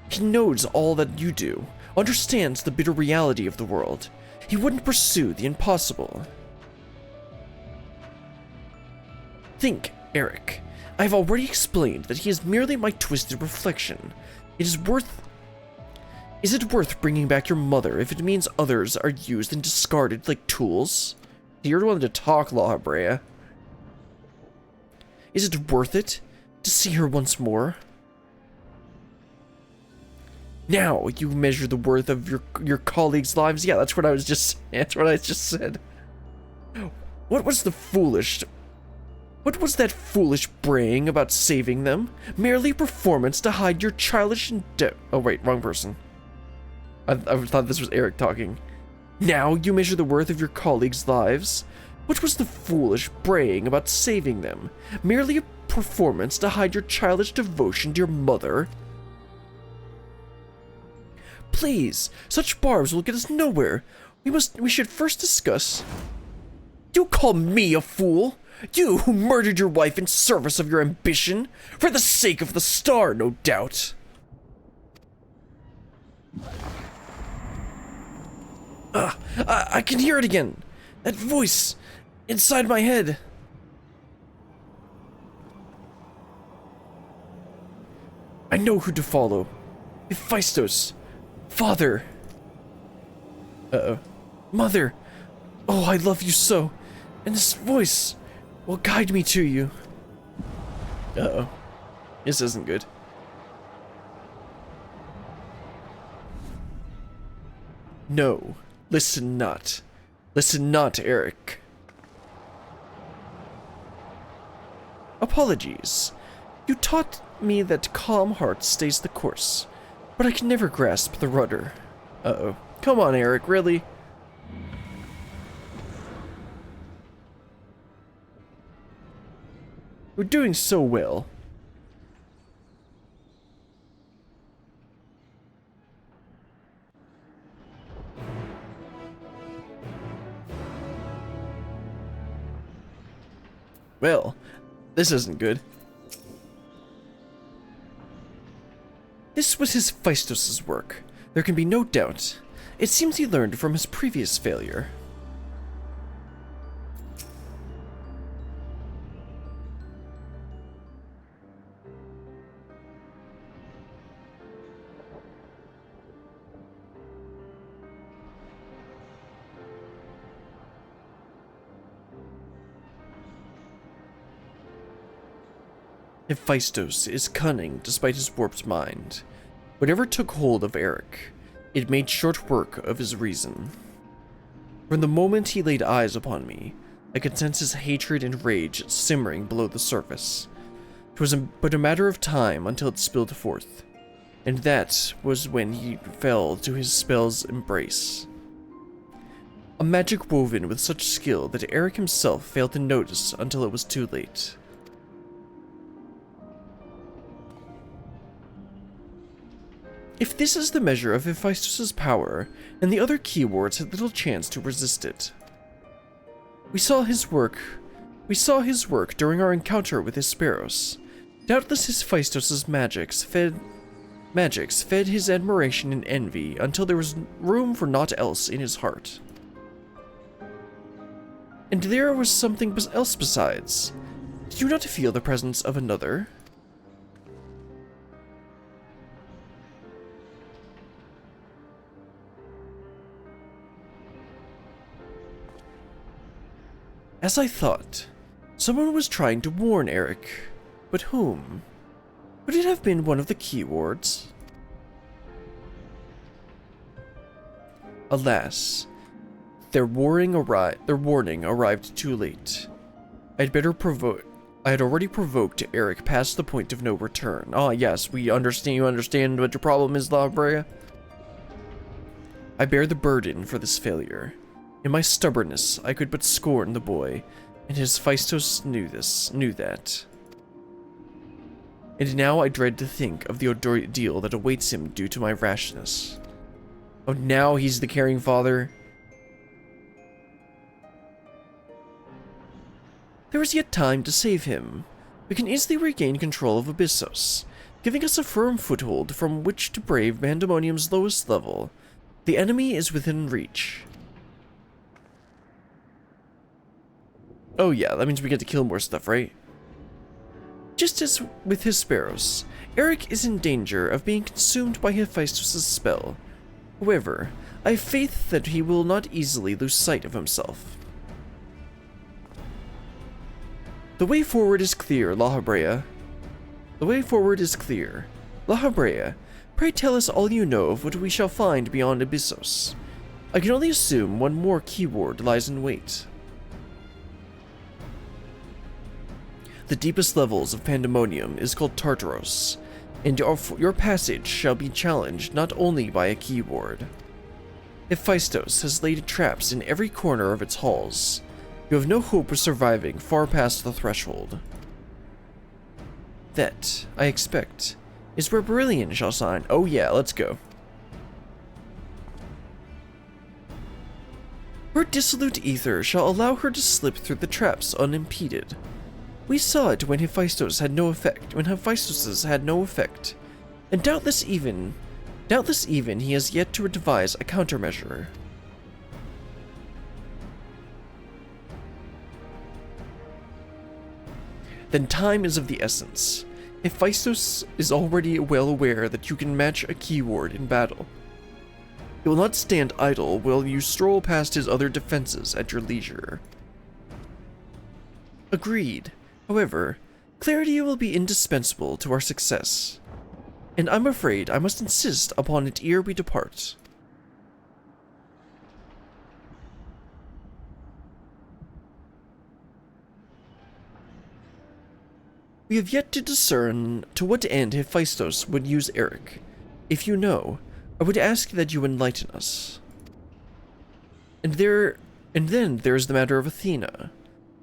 He knows all that you do, understands the bitter reality of the world. He wouldn't pursue the impossible. Think, Eric. I have already explained that he is merely my twisted reflection. Is it worth bringing back your mother if it means others are used and discarded like tools? You're the one to talk, La Habrea. Is it worth it to see her once more? Now you measure the worth of your colleagues' lives. Yeah, that's what I just said. What was that foolish braying about saving them? Merely performance to hide your childish oh wait, wrong person. I thought this was Eric talking. Now you measure the worth of your colleagues' lives? What was the foolish braying about saving them? Merely a performance to hide your childish devotion to your mother? Please, such barbs will get us nowhere. We should first discuss. You call me a fool? You who murdered your wife in service of your ambition? For the sake of the star, no doubt. I can hear it again. That voice inside my head. I know who to follow. Hephaestus. Father. Uh-oh. Mother. Oh, I love you so. And this voice will guide me to you. Uh-oh. This isn't good. No. Listen not. Listen not, Eric. Apologies. You taught me that calm heart stays the course, but I can never grasp the rudder. Uh-oh. Come on, Eric, really? We're doing so well. Well, this isn't good. This was Hephaestus' work. There can be no doubt. It seems he learned from his previous failure. Hephaestus is cunning despite his warped mind. Whatever took hold of Eric, it made short work of his reason. From the moment he laid eyes upon me, I could sense his hatred and rage simmering below the surface. It was but a matter of time until it spilled forth, and that was when he fell to his spell's embrace. A magic woven with such skill that Eric himself failed to notice until it was too late. If this is the measure of Hephaestus' power, then the other keywords had little chance to resist it. We saw his work during our encounter with Hesperos. Doubtless Hephaestus' magics fed his admiration and envy until there was room for naught else in his heart. And there was something else besides. Did you not feel the presence of another? As I thought, someone was trying to warn Eric. But whom? Would it have been one of the keywords? Alas, Their warning arrived too late. I had already provoked Eric past the point of no return. Ah, yes, you understand what your problem is, La Brea. I bear the burden for this failure. In my stubbornness, I could but scorn the boy, and his Hephaestus knew that. And now I dread to think of the ordeal that awaits him due to my rashness. Oh, now he's the caring father. There is yet time to save him. We can easily regain control of Abyssos, giving us a firm foothold from which to brave Pandæmonium's lowest level. The enemy is within reach. Oh yeah, that means we get to kill more stuff, right? Just as with Hesperos, Eric is in danger of being consumed by Hephaestus' spell. However, I have faith that he will not easily lose sight of himself. The way forward is clear, La Brea. The way forward is clear. La Brea, pray tell us all you know of what we shall find beyond Abyssos. I can only assume one more keyword lies in wait. The deepest levels of Pandæmonium is called Tartaros, and your passage shall be challenged not only by a keyword. Hephaestus has laid traps in every corner of its halls. You have no hope of surviving far past the threshold. That, I expect, is where Brilliant shall sign. Oh yeah, let's go. Her dissolute ether shall allow her to slip through the traps unimpeded. We saw it when Hephaestus had no effect, and doubtless even he has yet to devise a countermeasure. Then time is of the essence. Hephaestus is already well aware that you can match a keyword in battle. He will not stand idle while you stroll past his other defenses at your leisure. Agreed. However, clarity will be indispensable to our success, and I'm afraid I must insist upon it ere we depart. We have yet to discern to what end Hephaestus would use Eric. If you know, I would ask that you enlighten us. And then there is the matter of Athena.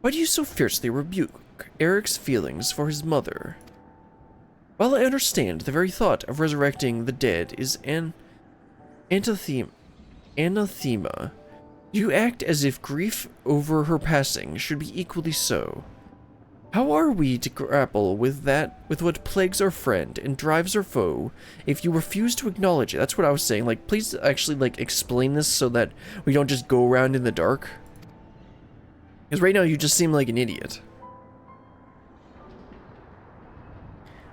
Why do you so fiercely rebuke Eric's feelings for his mother? While I understand the very thought of resurrecting the dead is anathema, you act as if grief over her passing should be equally so. How are we to grapple with what plagues our friend and drives our foe, if you refuse to acknowledge it? That's what I was saying. Like, please actually, like, explain this so that we don't just go around in the dark. Because right now you just seem like an idiot.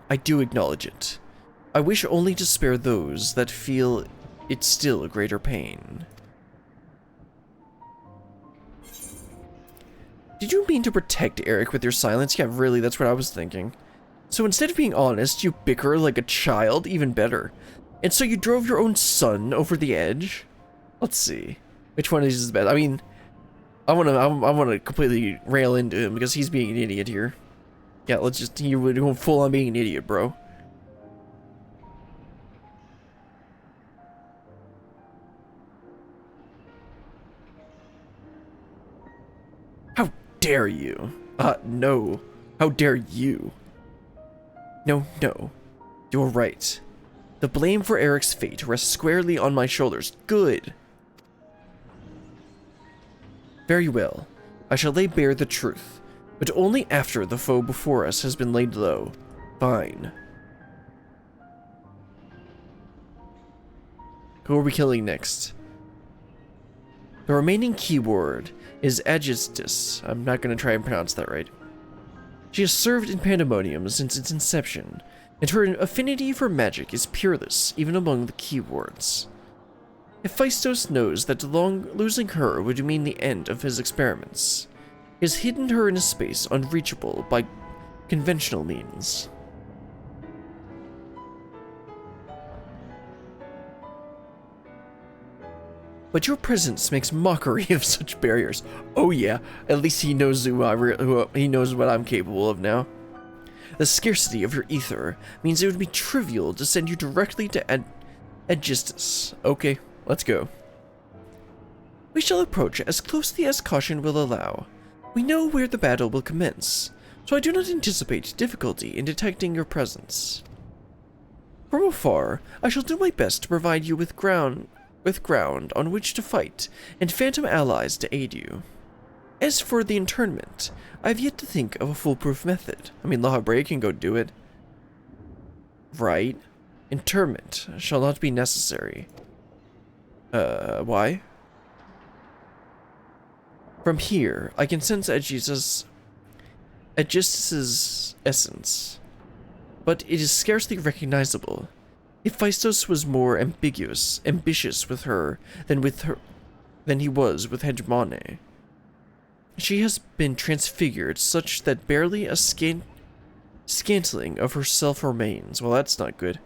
I do acknowledge it. I wish only to spare those that feel it still a greater pain. Did you mean to protect Eric with your silence? Yeah, really, that's what I was thinking. So instead of being honest, you bicker like a child? Even better. And so you drove your own son over the edge? Let's see. Which one is best? I mean, I wanna completely rail into him because he's being an idiot here. Yeah, let's just, you're going full on being an idiot, bro. How dare you? No. How dare you? No. You're right. The blame for Eric's fate rests squarely on my shoulders. Good. Very well. I shall lay bare the truth, but only after the foe before us has been laid low. Fine. Who are we killing next? The remaining keyword is Abyssos. I'm not going to try and pronounce that right. She has served in Pandæmonium since its inception, and her affinity for magic is peerless even among the keywords. Hephaestus knows that losing her would mean the end of his experiments. He has hidden her in a space unreachable by conventional means. but your presence makes mockery of such barriers. Oh yeah, at least he knows he knows what I'm capable of now. The scarcity of your ether means it would be trivial to send you directly to Abyssos. Okay, let's go. We shall approach as closely as caution will allow. We know where the battle will commence, so I do not anticipate difficulty in detecting your presence. From afar, I shall do my best to provide you with ground on which to fight, and phantom allies to aid you. As for the internment, I have yet to think of a foolproof method. I mean, La Habrea can go do it. Right? Internment shall not be necessary. Why? From here, I can sense Abyssos' essence, but it is scarcely recognizable. Hephaestus was more ambitious with her than he was with Hegemone. She has been transfigured such that barely a scantling of herself remains. Well, that's not good.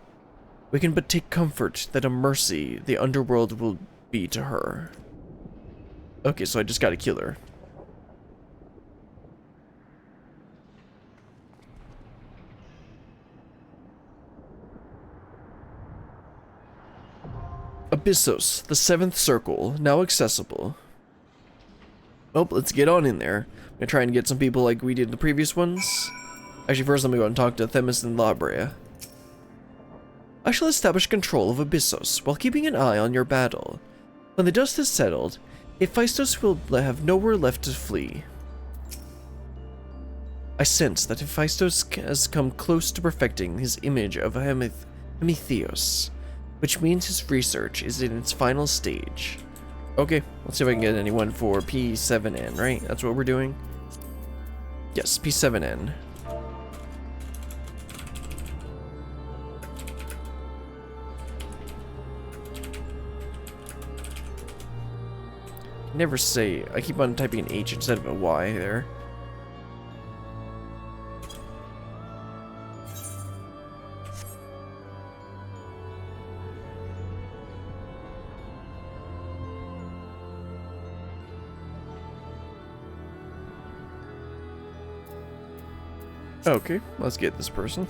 We can but take comfort that a mercy the underworld will be to her. Okay, so I just gotta kill her. Abyssos, the 7th circle, now accessible. Well, let's get on in there. I'm gonna try and get some people like we did in the previous ones. Actually, first let me go and talk to Themis and La Habrea. I shall establish control of Abyssos while keeping an eye on your battle. When the dust has settled, Hephaestus will have nowhere left to flee. I sense that Hephaestus has come close to perfecting his image of Prometheus, which means his research is in its final stage. Okay, let's see if I can get anyone for P7N, right? That's what we're doing? Yes, P7N. Never say. I keep on typing an H instead of a Y there. Okay, let's get this person.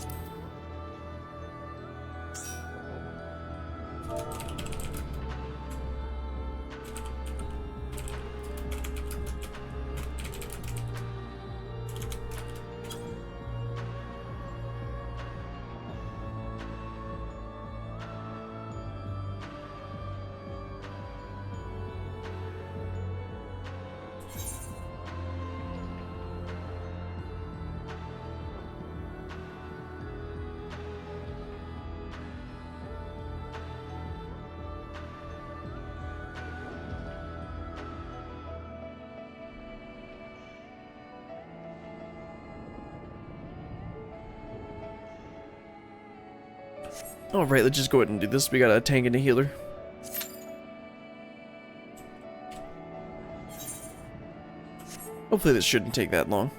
Alright, let's just go ahead and do this. We got a tank and a healer. Hopefully this shouldn't take that long.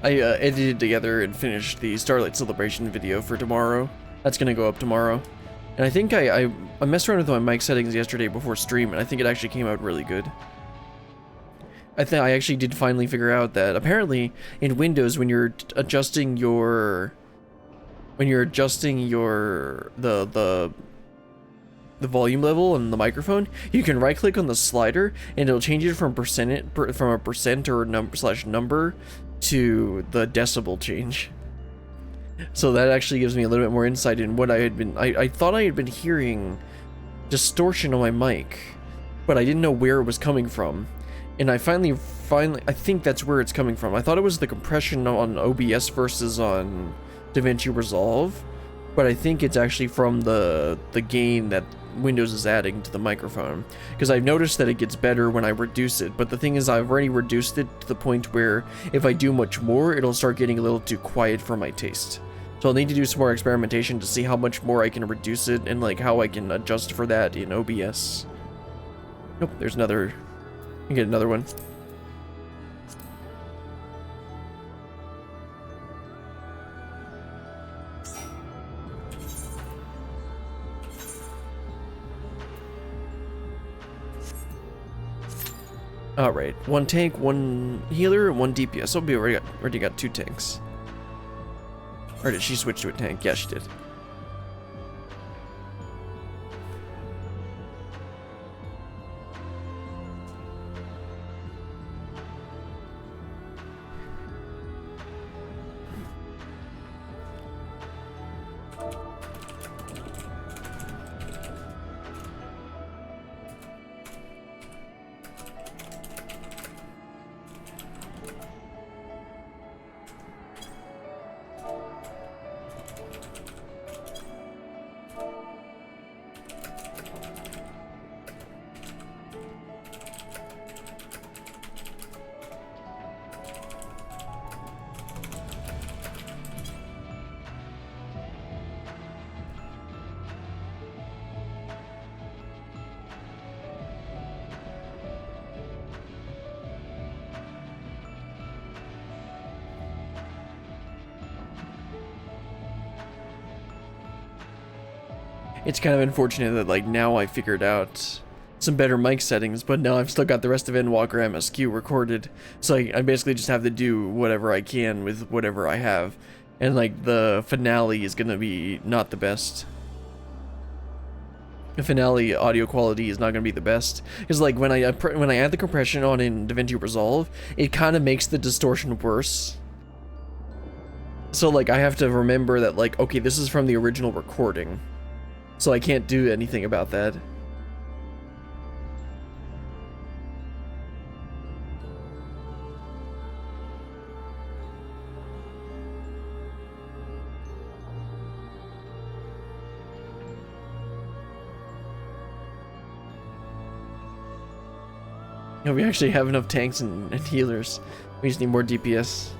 I edited together and finished the Starlight Celebration video for tomorrow. That's gonna go up tomorrow. And I think I messed around with my mic settings yesterday before stream, and I think it actually came out really good. I actually did finally figure out that apparently in Windows, when you're adjusting the volume level on the microphone, you can right click on the slider and it'll change it from a percent or number to the decibel change. So that actually gives me a little bit more insight in what I had been. I thought I had been hearing distortion on my mic, but I didn't know where it was coming from. And I finally, I think that's where it's coming from. I thought it was the compression on OBS versus on DaVinci Resolve, but I think it's actually from the gain that Windows is adding to the microphone. Because I've noticed that it gets better when I reduce it, but the thing is I've already reduced it to the point where if I do much more, it'll start getting a little too quiet for my taste. So I'll need to do some more experimentation to see how much more I can reduce it and like how I can adjust for that in OBS. Nope, there's another. You get another one. Alright, one tank, one healer, and one DPS. So we already got 2 tanks. Or did she switch to a tank? Yeah, she did. It's kind of unfortunate that, like, now I figured out some better mic settings, but now I've still got the rest of Endwalker MSQ recorded, so I basically just have to do whatever I can with whatever I have, and, like, the finale is gonna be not the best. The finale audio quality is not gonna be the best, because, like, when I add the compression on in DaVinci Resolve, it kind of makes the distortion worse. So, like, I have to remember that, like, okay, this is from the original recording. So I can't do anything about that. Yeah, we actually have enough tanks and healers. We just need more DPS.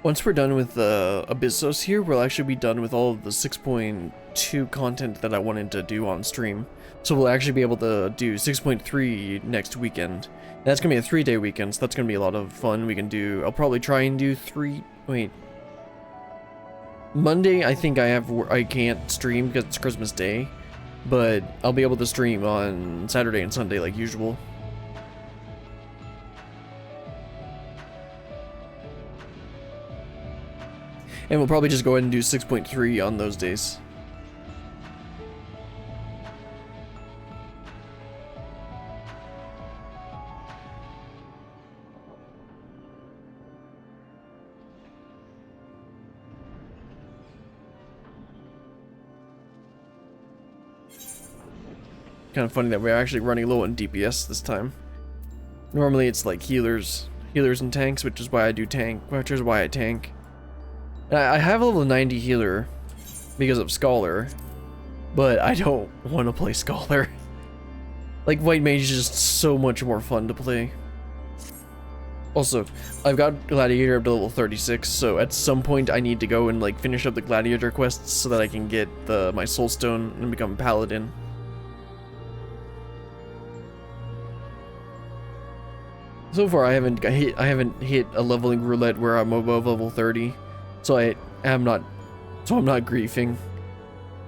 Once we're done with Abyssos here, we'll actually be done with all of the 6.2 content that I wanted to do on stream. So we'll actually be able to do 6.3 next weekend. And that's going to be a 3-day weekend, so that's going to be a lot of fun. We can do, I'll probably try and do Monday, I think I can't stream because it's Christmas Day. But I'll be able to stream on Saturday and Sunday like usual. And we'll probably just go ahead and do 6.3 on those days. Kind of funny that we're actually running low on DPS this time. Normally it's like healers and tanks, which is why I tank. I have a level 90 healer because of Scholar, but I don't want to play Scholar. Like, White Mage is just so much more fun to play. Also, I've got Gladiator up to level 36, so at some point I need to go and like finish up the Gladiator quests so that I can get my Soulstone and become Paladin. So far I haven't hit a leveling roulette where I'm above level 30. So I'm not griefing,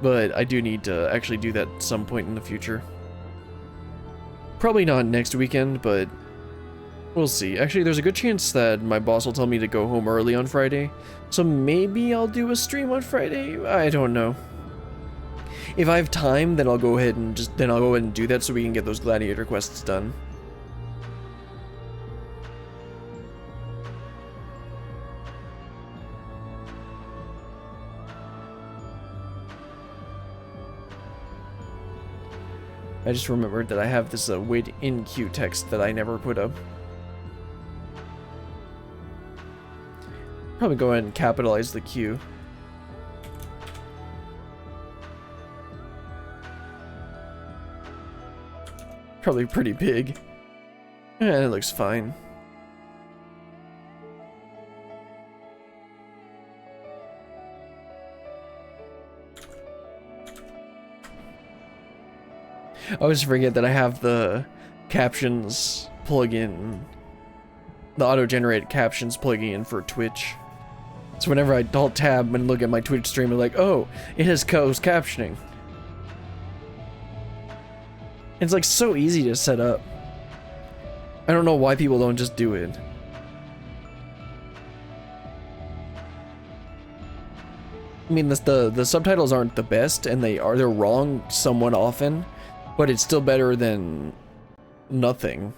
but I do need to actually do that at some point in the future. Probably not next weekend, but We'll see. Actually, there's a good chance that my boss will tell me to go home early on Friday. So maybe I'll do a stream on Friday? I don't know. If I have time, then I'll go ahead and do that so we can get those gladiator quests done. I just remembered that I have this wait in queue text that I never put up. Probably go ahead and capitalize the queue. Probably pretty big. Yeah, it looks fine. I always forget that I have the captions plugin, the auto-generated captions plugin for Twitch. So whenever I alt tab and look at my Twitch stream, I'm like, oh, it has closed captioning. It's like so easy to set up. I don't know why people don't just do it. I mean, the subtitles aren't the best, and they're wrong somewhat often, but it's still better than nothing.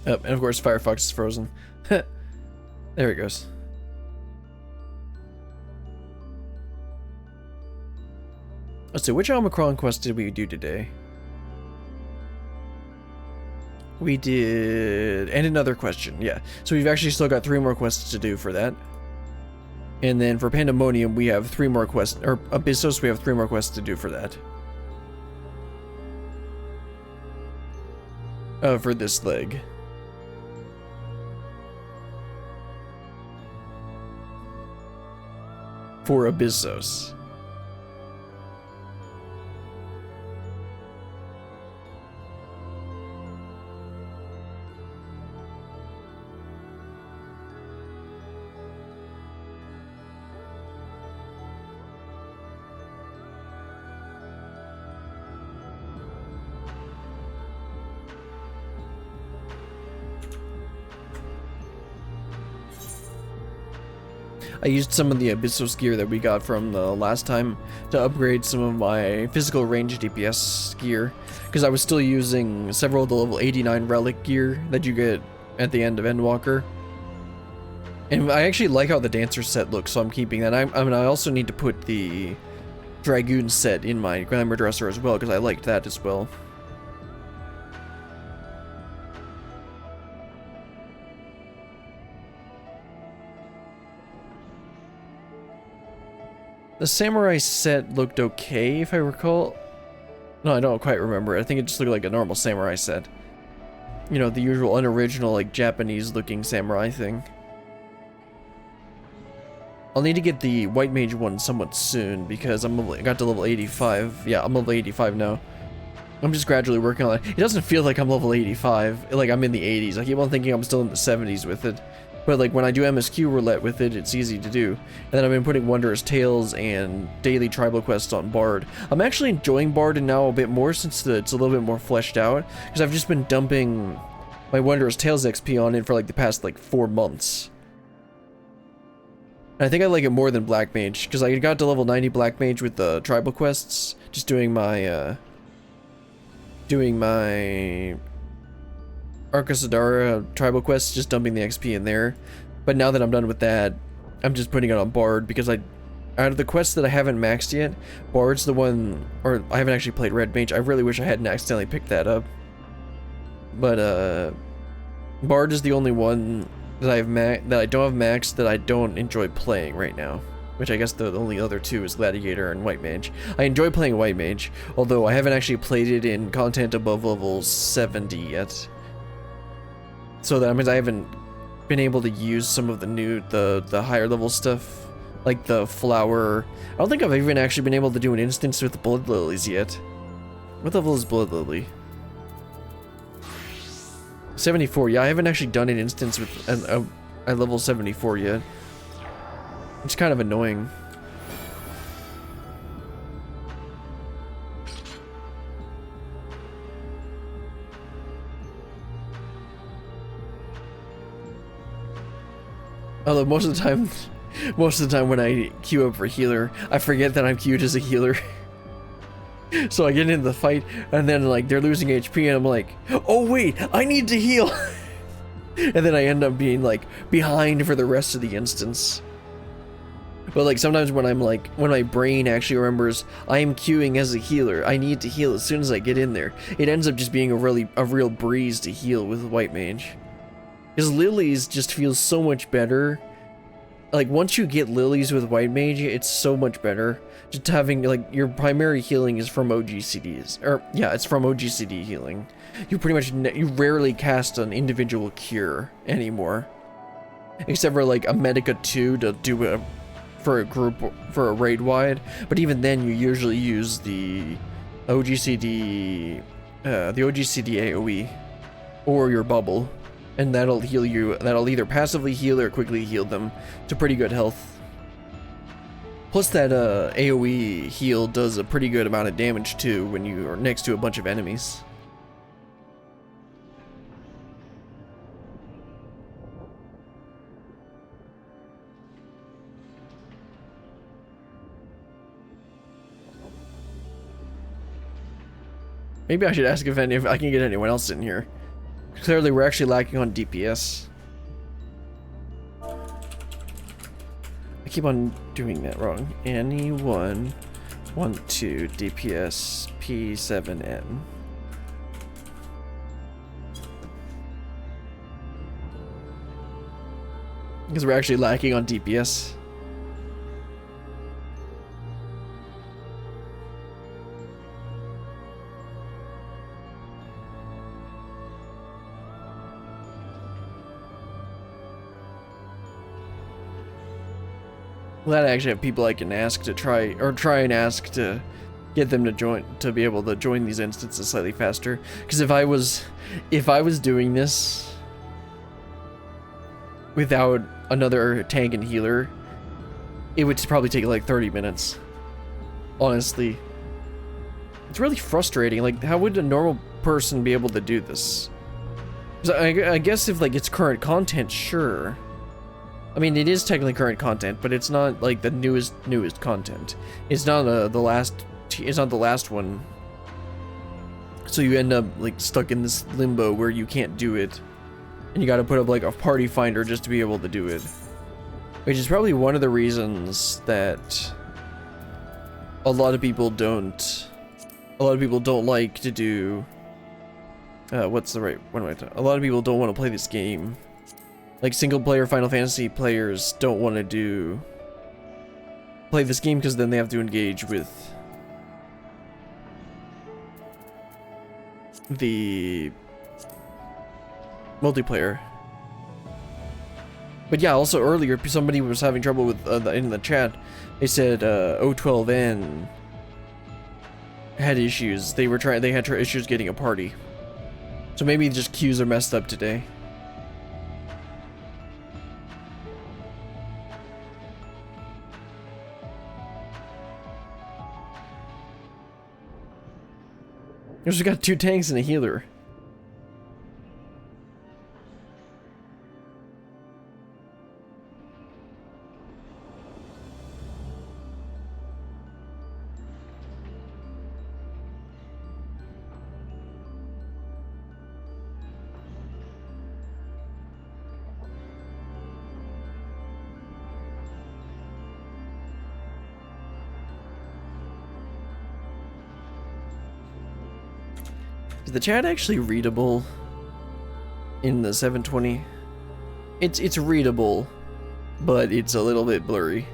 Oh, and of course, Firefox is frozen. There it goes. Let's see, which Omicron Quest did we do today? We did... and another question, yeah. So we've actually still got 3 more quests to do for that. And then for Pandæmonium, we have 3 more quests... or Abyssos, we have 3 more quests to do for that. For this leg. For Abyssos. I used some of the Abyssos gear that we got from the last time to upgrade some of my physical range DPS gear, because I was still using several of the level 89 relic gear that you get at the end of Endwalker. And I actually like how the dancer set looks, so I'm keeping that. I mean, I also need to put the Dragoon set in my Glamour Dresser as well, because I liked that as well. The samurai set looked okay, if I recall. No, I don't quite remember. I think it just looked like a normal samurai set. You know, the usual unoriginal, like, Japanese-looking samurai thing. I'll need to get the White Mage one somewhat soon, because I got to level 85. Yeah, I'm level 85 now. I'm just gradually working on it. It doesn't feel like I'm level 85. Like, I'm in the 80s. I keep on thinking I'm still in the 70s with it. But like when I do MSQ roulette with it, it's easy to do. And then I've been putting Wondrous Tales and daily tribal quests on Bard. I'm actually enjoying Bard now a bit more since it's a little bit more fleshed out, because I've just been dumping my Wondrous Tales XP on it for like the past like 4 months. And I think I like it more than Black Mage, because I got to level 90 Black Mage with the tribal quests, just doing my Arcasadara tribal quests, just dumping the XP in there. But now that I'm done with that, I'm just putting it on Bard, because out of the quests that I haven't maxed yet, Bard's the one, or I haven't actually played Red Mage. I really wish I hadn't accidentally picked that up. But Bard is the only one that I don't have maxed that I don't enjoy playing right now. Which I guess the only other 2 is Gladiator and White Mage. I enjoy playing White Mage, although I haven't actually played it in content above level 70 yet. So that means I haven't been able to use some of the new, the higher level stuff, like the flower. I don't think I've even actually been able to do an instance with the Blood Lilies yet. What level is Blood Lily? 74, yeah, I haven't actually done an instance with a level 74 yet. It's kind of annoying. Although most of the time when I queue up for healer, I forget that I'm queued as a healer. So I get into the fight, and then like they're losing HP, and I'm like, oh wait, I need to heal. And then I end up being like behind for the rest of the instance. But like sometimes when my brain actually remembers I am queuing as a healer, I need to heal as soon as I get in there, it ends up just being a real breeze to heal with White Mage. Because Lilies just feels so much better. Like once you get Lilies with White Mage, it's so much better. Just having like your primary healing is from OGCDs, or yeah, it's from OGCD healing. You pretty much you rarely cast an individual cure anymore, except for like a Medica 2 to do a for a group for a raid wide. But even then, you usually use the OGCD AOE or your bubble, and that'll heal you. That'll either passively heal or quickly heal them to pretty good health. Plus that AoE heal does a pretty good amount of damage too when you are next to a bunch of enemies. Maybe I should ask if I can get anyone else in here. Clearly we're actually lacking on DPS. I keep on doing that wrong. Anyone want to DPS P7N? Because we're actually lacking on DPS. Glad I actually have people I can ask to try and ask to get them to join, to be able to join these instances slightly faster. Because if I was doing this without another tank and healer, it would probably take like 30 minutes. Honestly, it's really frustrating. Like, how would a normal person be able to do this? 'Cause I guess if like it's current content, sure. I mean, it is technically current content, but it's not like the newest content. It's not the last one. So you end up like stuck in this limbo where you can't do it, and you got to put up like a party finder just to be able to do it. Which is probably one of the reasons that a lot of people don't like to do. A lot of people don't want to play this game. Like single player Final Fantasy players don't want to play this game because then they have to engage with the multiplayer. But yeah, also earlier somebody was having trouble with in the chat. They said O12N had issues. They had issues getting a party. So maybe just queues are messed up today. We got 2 tanks and a healer. Is the chat actually readable in the 720? It's readable, but it's a little bit blurry.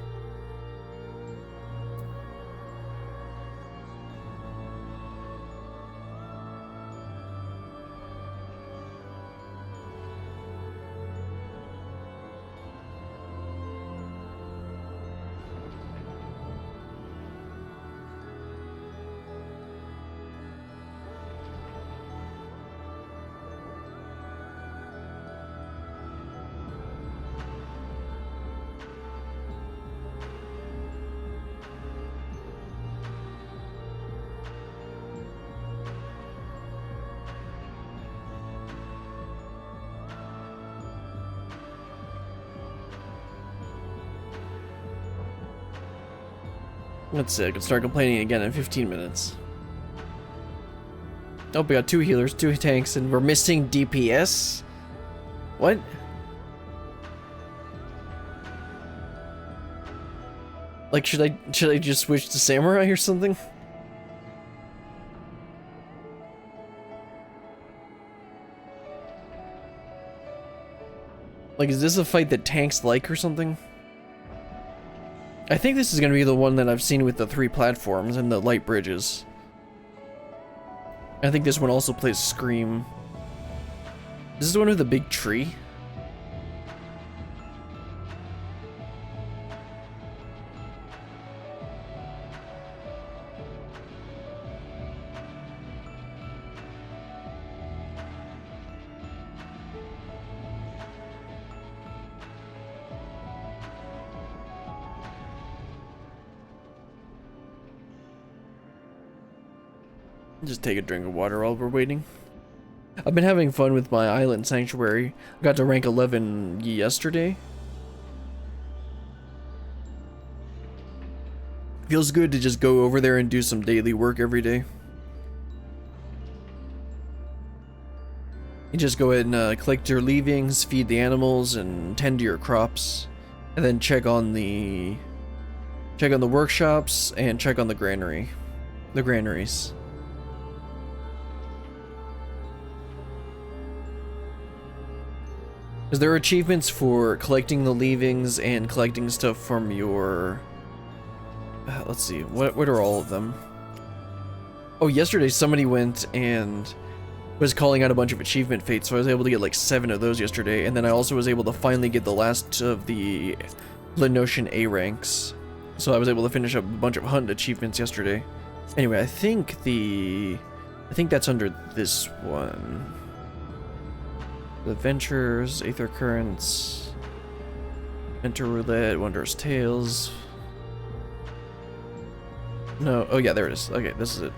Let's see, I can start complaining again in 15 minutes. Oh, we got 2 healers, 2 tanks, and we're missing DPS? What? Like, should I just switch to Samurai or something? Like, is this a fight that tanks like or something? I think this is gonna be the one that I've seen with the 3 platforms and the light bridges. I think this one also plays Scream. This is the one with the big tree. Just take a drink of water while we're waiting. I've been having fun with my island sanctuary. I got to rank 11 yesterday. Feels good to just go over there and do some daily work every day. You just go ahead and collect your leavings, feed the animals, and tend to your crops, and then check on the workshops and check on the granaries. Is there achievements for collecting the leavings and collecting stuff from your... let's see, what are all of them? Oh, yesterday somebody went and was calling out a bunch of achievement fates, so I was able to get like 7 of those yesterday, and then I also was able to finally get the last of the Lenosian A ranks. So I was able to finish up a bunch of hunt achievements yesterday. Anyway, I think that's under this one. The Ventures, Aether Currents, Enter Roulette, Wondrous Tales. No, oh yeah, there it is. Okay, this is it.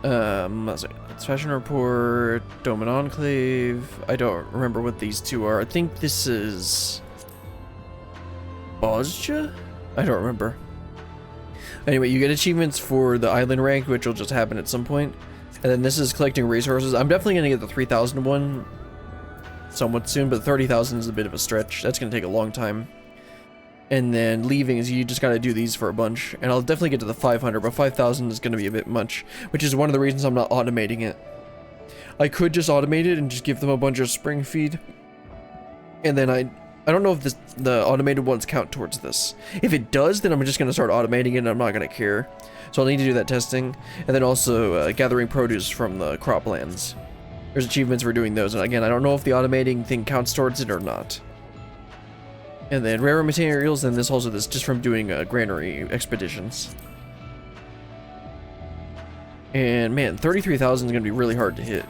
Let's see. It's Fashion Report, Dome and Enclave. I don't remember what these 2 are. I think this is Bozja? I don't remember. Anyway, you get achievements for the island rank, which will just happen at some point. And then this is collecting resources. I'm definitely going to get the 3,000 one somewhat soon, but 30,000 is a bit of a stretch. That's going to take a long time. And then leavings, you just got to do these for a bunch. And I'll definitely get to the 500, but 5,000 is going to be a bit much, which is one of the reasons I'm not automating it. I could just automate it and just give them a bunch of spring feed. And then I don't know if the automated ones count towards this. If it does, then I'm just going to start automating it and I'm not going to care. So I'll need to do that testing. And then also gathering produce from the croplands. There's achievements for doing those. And again, I don't know if the automating thing counts towards it or not. And then rare materials, and this just from doing granary expeditions. And man, 33,000 is going to be really hard to hit.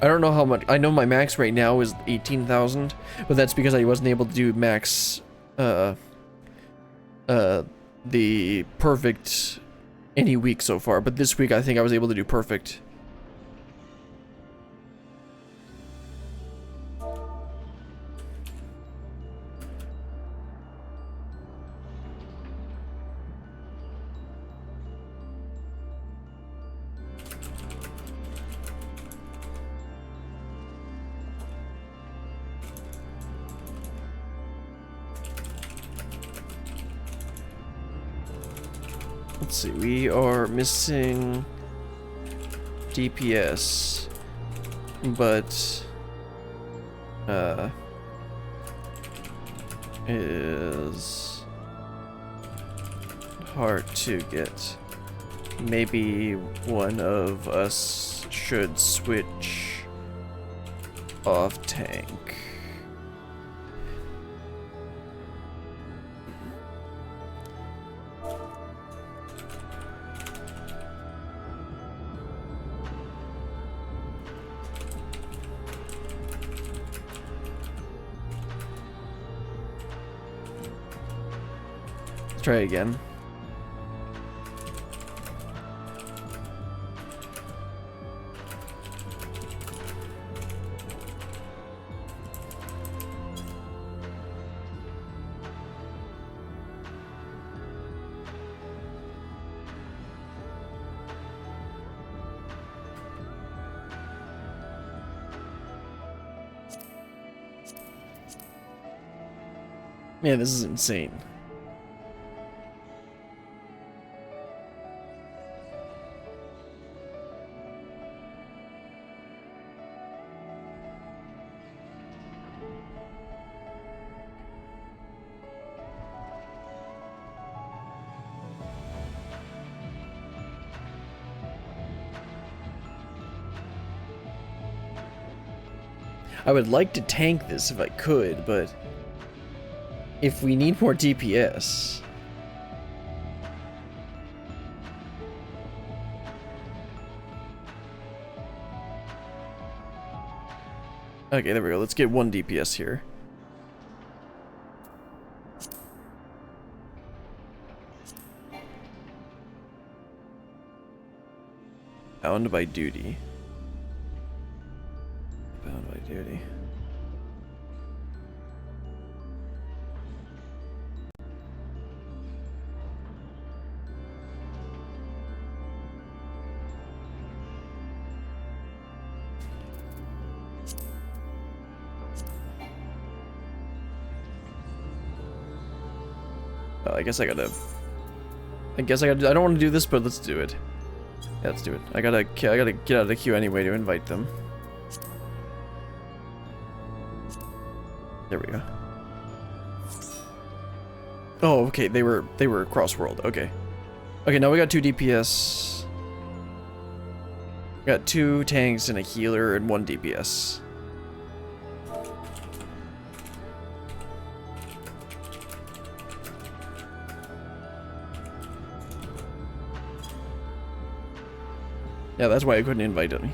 I don't know how much. I know my max right now is 18,000, but that's because I wasn't able to do max the perfect any week so far. But this week I think I was able to do perfect. Let's see, we are missing DPS, but is hard to get. Maybe one of us should switch off tank. Try again. Man, this is insane. I would like to tank this if I could, but if we need more DPS... Okay, there we go. Let's get 1 DPS here. Bound by duty. Bound by duty. I guess I gotta. I don't want to do this, but let's do it. Yeah, let's do it. I gotta get out of the queue anyway to invite them. There we go. Oh, okay. They were cross world. Okay. Okay, now we got 2 DPS. We got 2 tanks and a healer and 1 DPS. Yeah, that's why I couldn't invite any.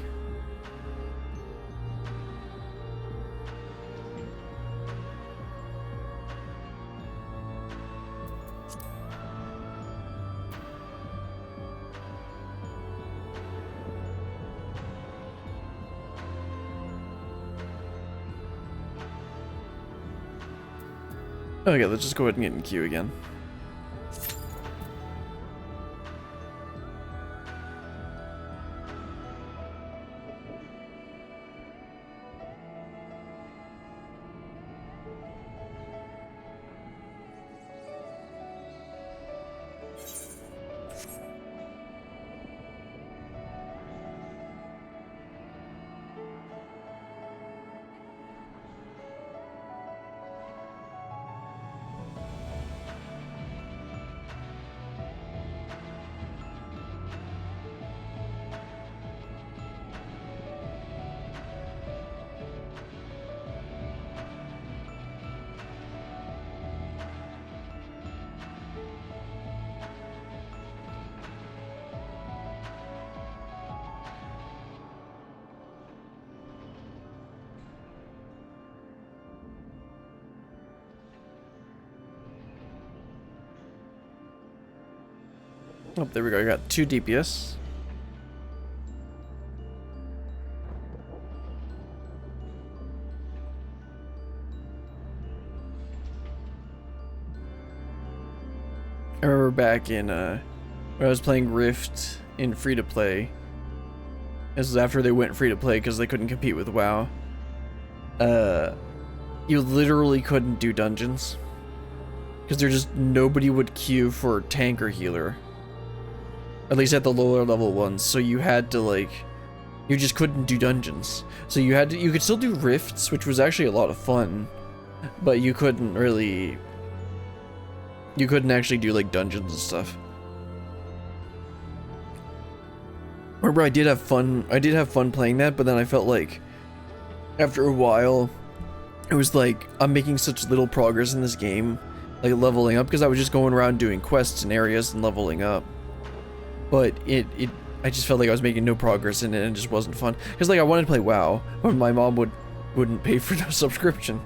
Okay, let's just go ahead and get in queue again. Oh, there we go. I got 2 DPS. I remember back in when I was playing Rift in free-to-play. This is after they went free-to-play because they couldn't compete with WoW. You literally couldn't do dungeons because there just nobody would queue for tank or healer. At least at the lower level ones, so you had to like, you just couldn't do dungeons. So you could still do rifts, which was actually a lot of fun, but you couldn't actually do like dungeons and stuff. Remember, I did have fun playing that, but then I felt like after a while, it was like I'm making such little progress in this game, like leveling up, because I was just going around doing quests and areas and leveling up. But I just felt like I was making no progress in it, and it just wasn't fun. Because like I wanted to play WoW, but my mom wouldn't pay for no subscription.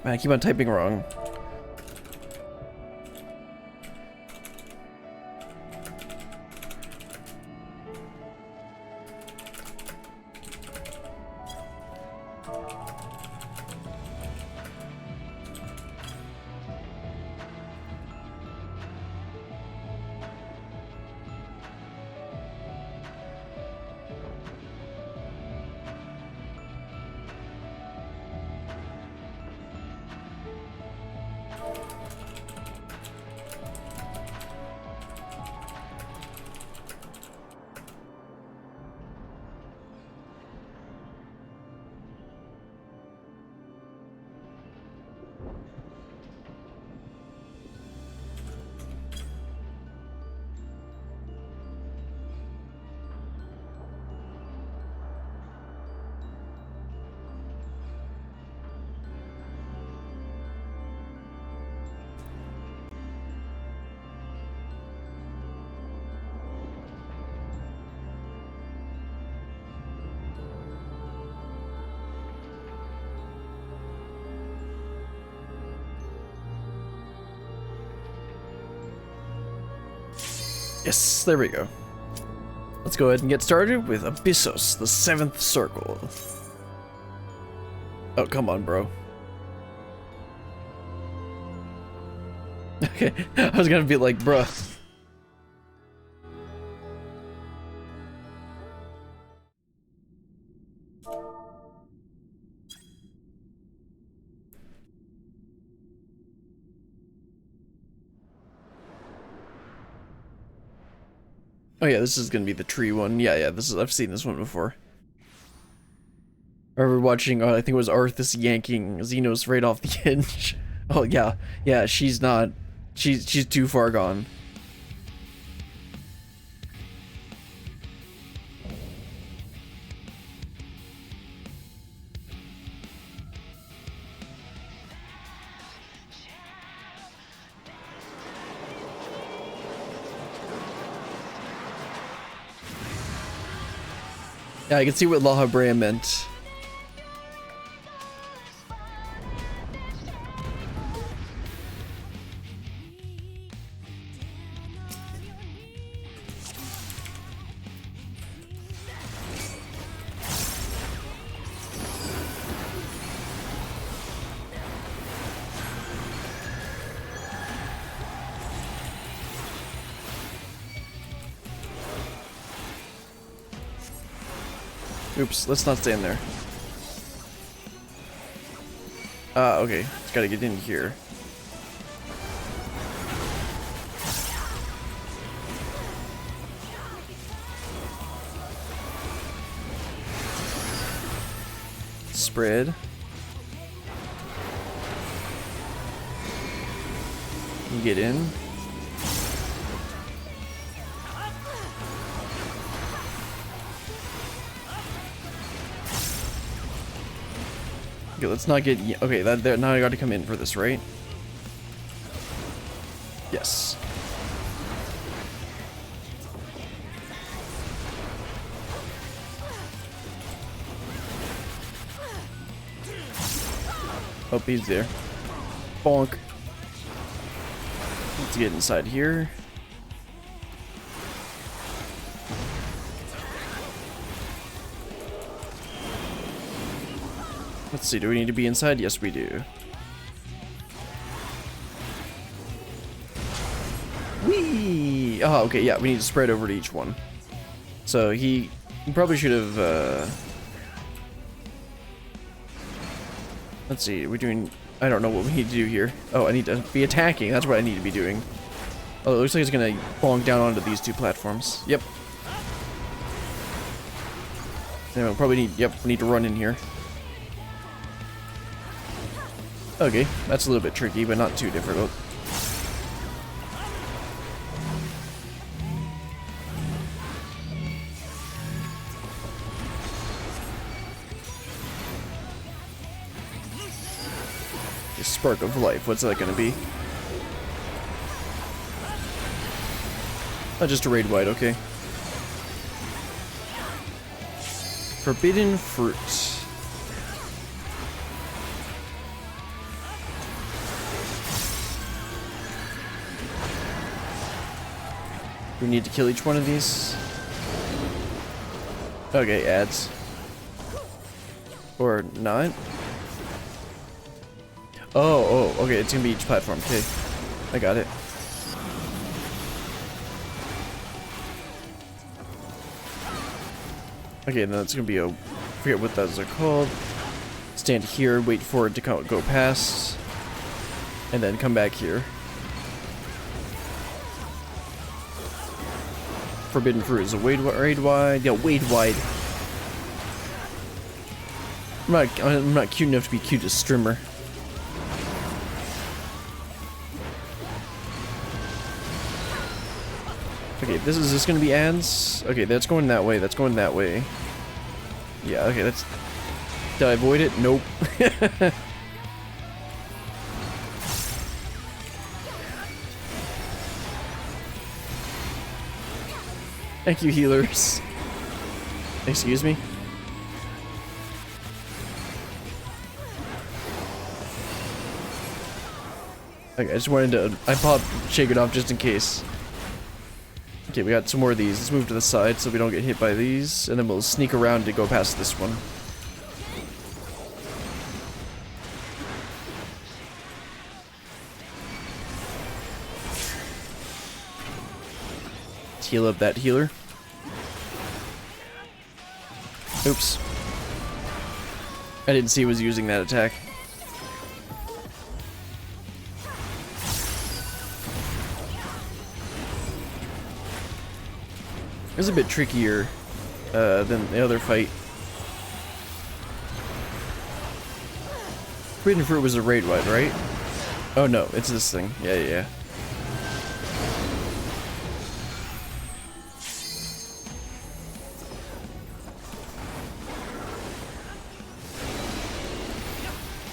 Man, I keep on typing wrong. Yes, there we go. Let's go ahead and get started with Abyssos, the 7th circle. Oh, come on, bro. Okay, I was gonna be like, bruh. Oh yeah, this is gonna be the tree one. Yeah, this is, I've seen this one before. I remember watching, I think it was Arthas yanking Xenos right off the edge. Oh yeah, she's too far gone. Yeah, I can see what La Habrea meant. Oops, let's not stand there. Okay, just gotta get in here. Spread. You get in. Okay, let's not get. Okay, that now I got to come in for this, right? Yes. Oh, he's there. Bonk. Let's get inside here. Let's see, do we need to be inside? Yes, we do. Whee! Oh, okay, yeah, we need to spread over to each one. So he probably should have, let's see, we're doing, I don't know what we need to do here. Oh, I need to be attacking, that's what I need to be doing. Oh, it looks like it's gonna bonk down onto these two platforms. Yep. Then we'll probably need, we need to run in here. Okay, that's a little bit tricky, but not too difficult. The spark of life, what's that gonna be? Oh, just a raid wide, okay. Forbidden fruit. We need to kill each one of these. Okay, ads. Or not. Oh, okay, it's gonna be each platform. Okay, I got it. Okay, then it's gonna be a, forget what those are called. Stand here, wait for it to go past, and then come back here. Forbidden fruit is a raid wide. Yeah, wade wide. I'm not cute enough to be cute as Strimmer. Okay, is this gonna be ads? Okay, that's going that way. That's going that way. Yeah. Okay, that's. Did I avoid it? Nope. Thank you, healers. Excuse me? Okay, I just wanted to... shake it off just in case. Okay, we got some more of these. Let's move to the side so we don't get hit by these, and then we'll sneak around to go past this one. Let's heal up that healer. Oops. I didn't see he was using that attack. It was a bit trickier than the other fight. Forbidden Fruit was a raid one, right? Oh no, it's this thing. Yeah.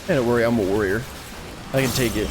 Hey, don't worry, I'm a warrior. I can take it.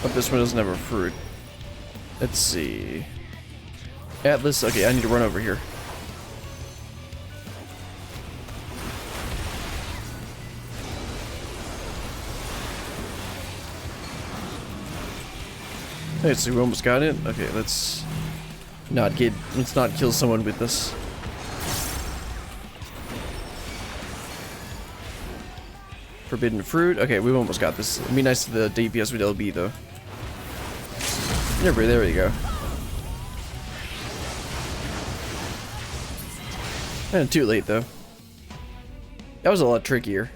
But this one doesn't have a fruit. Let's see. Atlas, okay, I need to run over here. Okay, so we almost got it. Okay, let's not kill someone with this. Forbidden Fruit. Okay, we almost got this. It'd be nice to the DPS with LB though. There we go. And too late though. That was a lot trickier.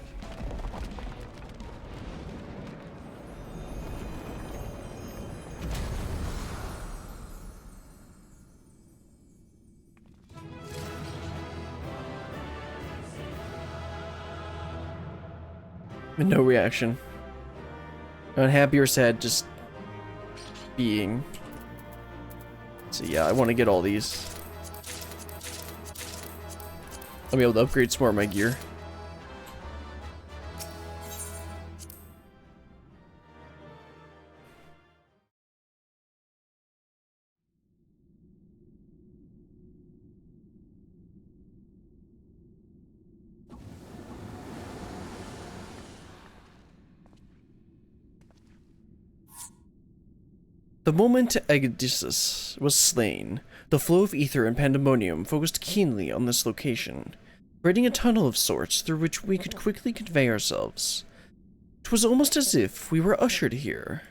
And no reaction. Unhappy or sad, just being. So yeah, I want to get all these. I'll be able to upgrade some more of my gear. The moment Abyssos was slain, the flow of ether and Pandæmonium focused keenly on this location, creating a tunnel of sorts through which we could quickly convey ourselves. It was almost as if we were ushered here.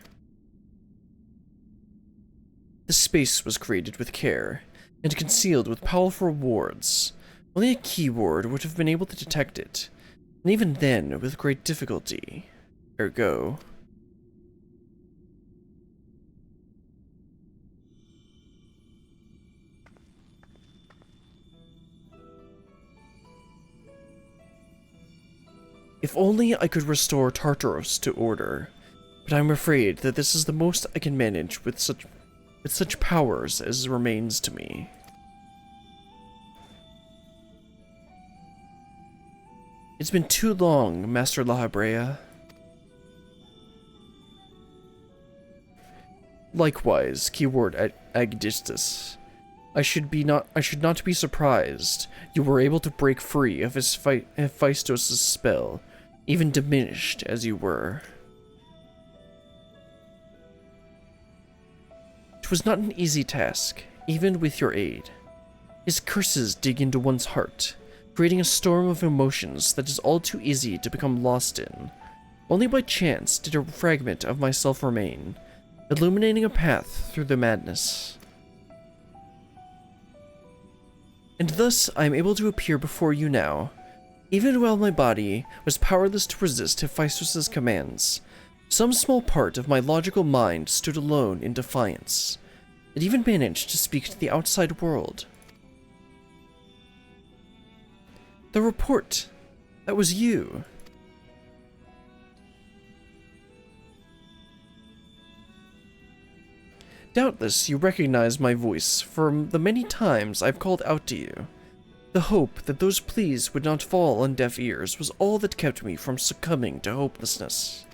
The space was created with care, and concealed with powerful wards. Only a key ward would have been able to detect it, and even then with great difficulty. Ergo. If only I could restore Tartaros to order, but I'm afraid that this is the most I can manage with such powers as remains to me. It's been too long, Master La Habrea. Likewise, keyword Abyssos. I should not be surprised you were able to break free of Hephaestus' spell, even diminished as you were. It was not an easy task, even with your aid. His curses dig into one's heart, creating a storm of emotions that is all too easy to become lost in. Only by chance did a fragment of myself remain, illuminating a path through the madness. And thus I am able to appear before you now, even while my body was powerless to resist Hephaestus' commands. Some small part of my logical mind stood alone in defiance. It even managed to speak to the outside world. The report, that was you. Doubtless you recognize my voice from the many times I've called out to you. The hope that those pleas would not fall on deaf ears was all that kept me from succumbing to hopelessness.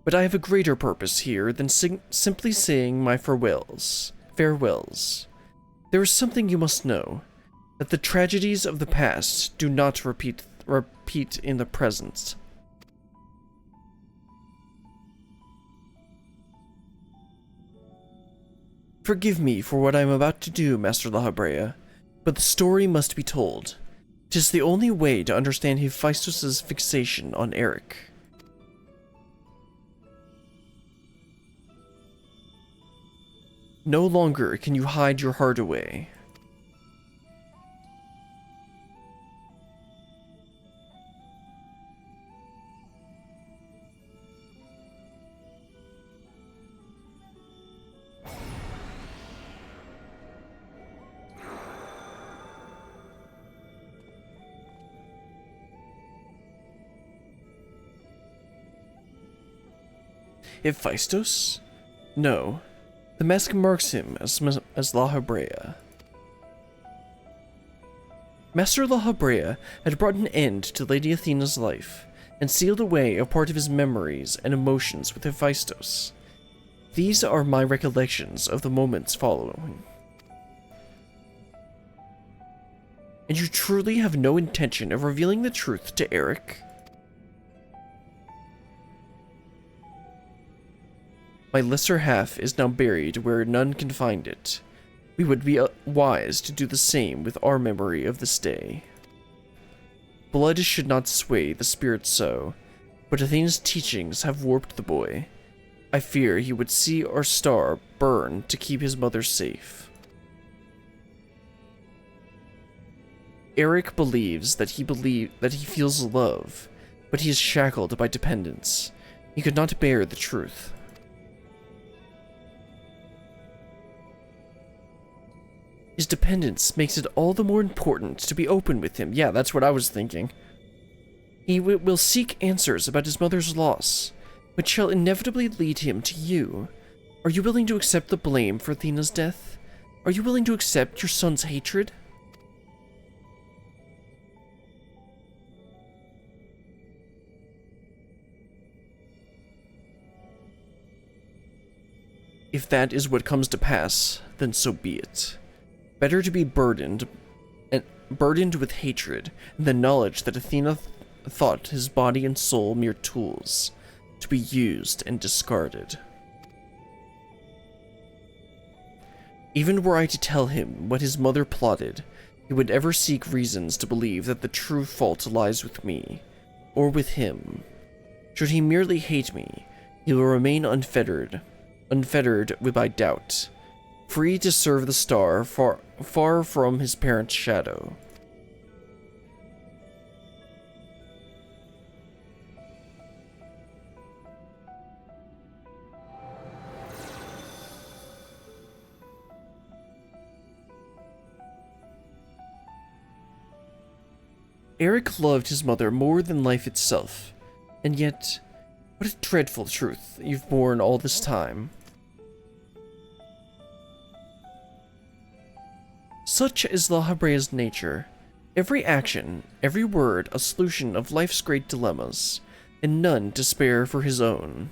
But I have a greater purpose here than simply saying my farewells. There is something you must know, that the tragedies of the past do not repeat in the present. Forgive me for what I am about to do, Master La Habrea, but the story must be told. 'Tis the only way to understand Hephaestus' fixation on Eric. No longer can you hide your heart away. Hephaestus? No. The mask marks him as La Habrea. Master La Habrea had brought an end to Lady Athena's life, and sealed away a part of his memories and emotions with Hephaestus. These are my recollections of the moments following. And you truly have no intention of revealing the truth to Eric? My lesser half is now buried where none can find it. We would be wise to do the same with our memory of this day. Blood should not sway the spirit so, but Athena's teachings have warped the boy. I fear he would see our star burn to keep his mother safe. Eric believes that he feels love, but he is shackled by dependence. He could not bear the truth. His dependence makes it all the more important to be open with him. Yeah, that's what I was thinking. He will seek answers about his mother's loss, which shall inevitably lead him to you. Are you willing to accept the blame for Athena's death? Are you willing to accept your son's hatred? If that is what comes to pass, then so be it. Better to be burdened with hatred and the knowledge that Athena thought his body and soul mere tools to be used and discarded. Even were I to tell him what his mother plotted, he would ever seek reasons to believe that the true fault lies with me, or with him. Should he merely hate me, he will remain unfettered by doubt, free to serve the star far from his parent's shadow. Eric loved his mother more than life itself, and yet, what a dreadful truth you've borne all this time. Such is La Habrea's nature. Every action, every word, a solution of life's great dilemmas, and none to spare for his own.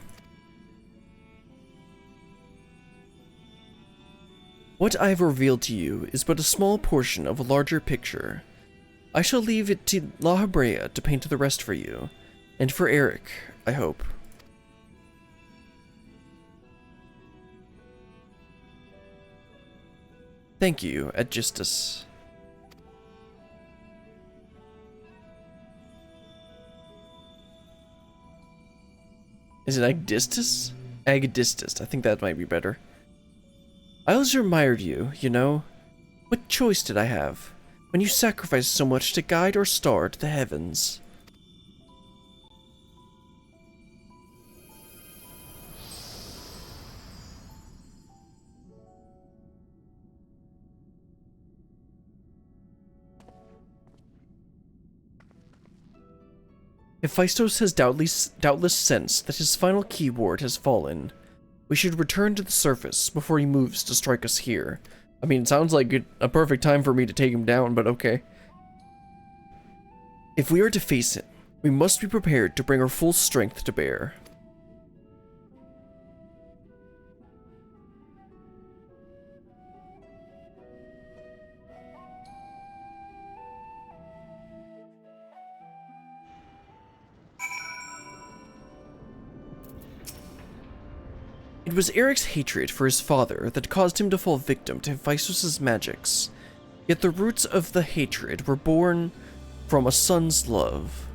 What I have revealed to you is but a small portion of a larger picture. I shall leave it to La Habrea to paint the rest for you, and for Eric, I hope. Thank you, Abyssos. Is it Agdistus? Agdistus, I think that might be better. I always admired you, you know. What choice did I have, when you sacrificed so much to guide our star to the heavens? Hephaestus has doubtless sensed that his final keyword has fallen. We should return to the surface before he moves to strike us here. I mean, it sounds like a perfect time for me to take him down, but okay. If we are to face him, we must be prepared to bring our full strength to bear. It was Eric's hatred for his father that caused him to fall victim to Hephaestus' magics, yet the roots of the hatred were born from a son's love.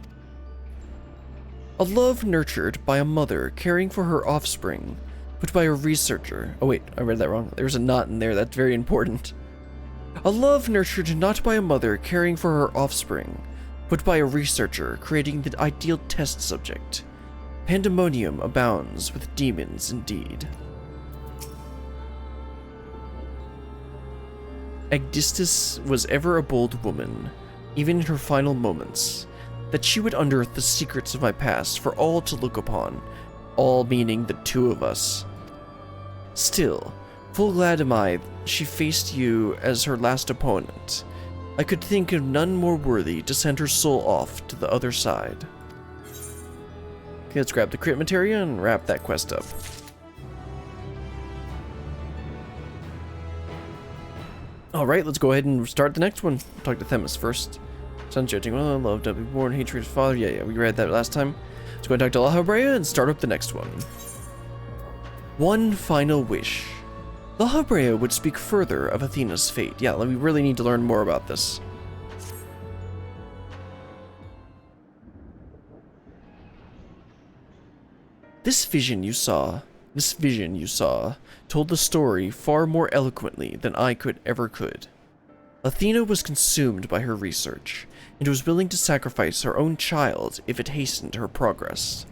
A love nurtured by a mother caring for her offspring, but by a researcher. Oh wait, I read that wrong. There's a not in there, that's very important. A love nurtured not by a mother caring for her offspring, but by a researcher creating the ideal test subject. Pandemonium abounds with demons indeed. Abyssos was ever a bold woman, even in her final moments, that she would unearth the secrets of my past for all to look upon, all meaning the two of us. Still, full glad am I she faced you as her last opponent. I could think of none more worthy to send her soul off to the other side. Okay, let's grab the crit materia and wrap that quest up. Alright, let's go ahead and start the next one. Talk to Themis first. Son judging, well, love to be born, hatred of his father. Yeah, we read that last time. Let's go and talk to La Habrea and start up the next one. One final wish. La Habrea would speak further of Athena's fate. Yeah, we really need to learn more about this. This vision you saw, told the story far more eloquently than I ever could. Athena was consumed by her research, and was willing to sacrifice her own child if it hastened her progress.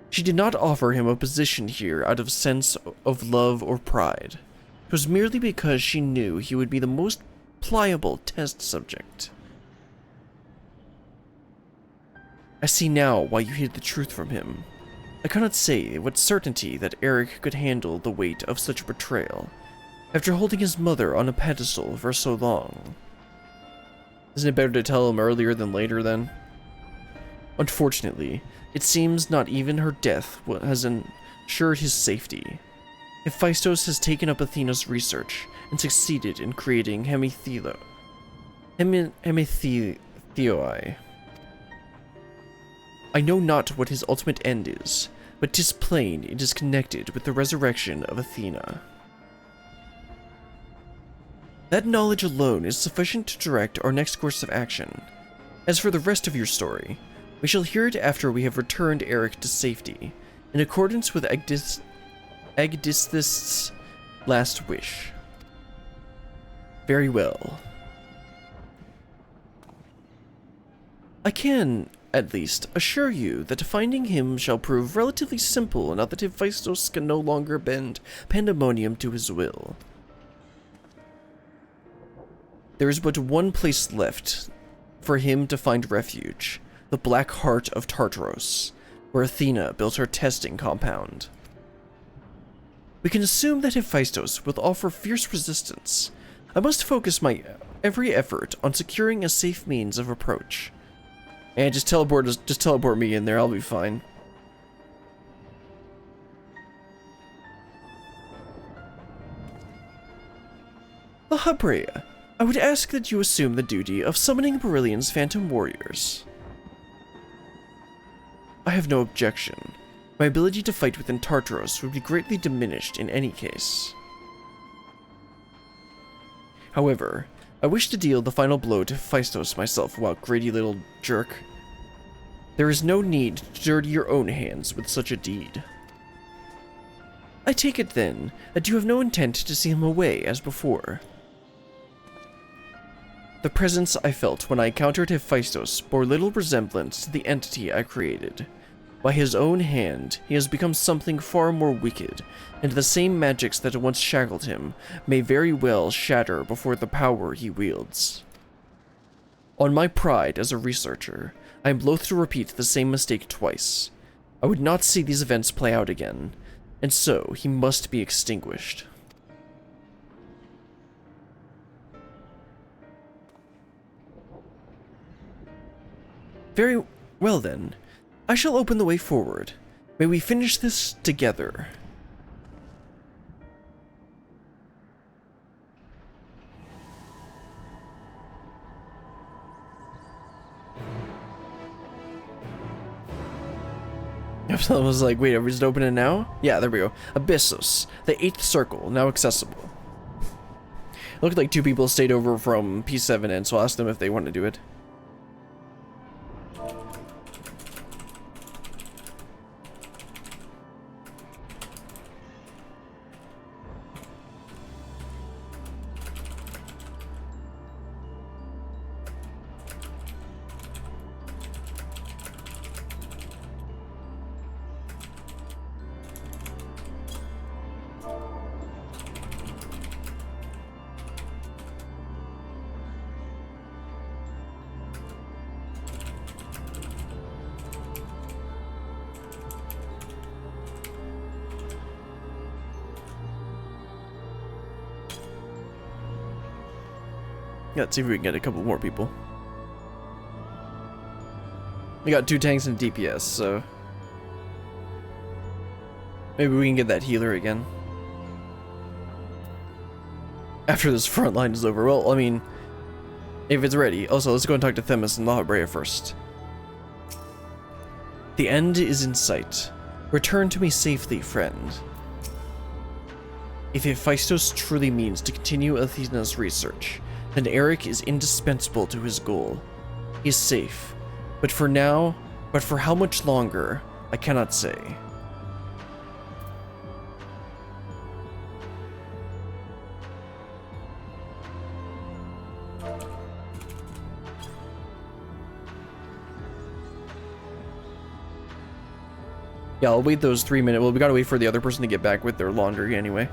She did not offer him a position here out of a sense of love or pride. It was merely because she knew he would be the most pliable test subject. I see now why you hid the truth from him. I cannot say with certainty that Eric could handle the weight of such betrayal, after holding his mother on a pedestal for so long. Isn't it better to tell him earlier than later, then? Unfortunately, it seems not even her death has ensured his safety. Hephaestus has taken up Athena's research and succeeded in creating Hemitheoi. I know not what his ultimate end is, but 'tis plain it is connected with the resurrection of Athena. That knowledge alone is sufficient to direct our next course of action. As for the rest of your story, we shall hear it after we have returned Eric to safety, in accordance with Agdisthus' last wish. Very well. I can, at least, assure you that finding him shall prove relatively simple now that Hephaestus can no longer bend Pandæmonium to his will. There is but one place left for him to find refuge, the Black Heart of Tartaros, where Athena built her testing compound. We can assume that Hephaestus will offer fierce resistance. I must focus my every effort on securing a safe means of approach. And just teleport me in there, I'll be fine. La Habrea, I would ask that you assume the duty of summoning Beryllian's Phantom Warriors. I have no objection. My ability to fight within Tartaros would be greatly diminished in any case. However, I wish to deal the final blow to Hephaestus myself, wow, greedy little jerk. There is no need to dirty your own hands with such a deed. I take it then that you have no intent to see him away as before. The presence I felt when I encountered Hephaestus bore little resemblance to the entity I created. By his own hand, he has become something far more wicked, and the same magics that once shackled him may very well shatter before the power he wields. On my pride as a researcher, I am loath to repeat the same mistake twice. I would not see these events play out again, and so he must be extinguished. Very well then, I shall open the way forward. May we finish this together. I was like, wait, are we just opening now? Yeah, there we go. Abyssos, the 8th circle, now accessible. It looked like 2 people stayed over from P7 and so I asked them if they want to do it. Yeah, let's see if we can get a couple more people. We got 2 tanks and DPS, so maybe we can get that healer again after this front line is over. Well, I mean, if it's ready. Also, let's go and talk to Themis and La Habrea first. The end is in sight. Return to me safely, friend. If Hephaestus truly means to continue Athena's research, then Eric is indispensable to his goal. He's safe, but for now, but for how much longer, I cannot say. Yeah, I'll wait those 3 minutes. Well, we gotta wait for the other person to get back with their laundry anyway.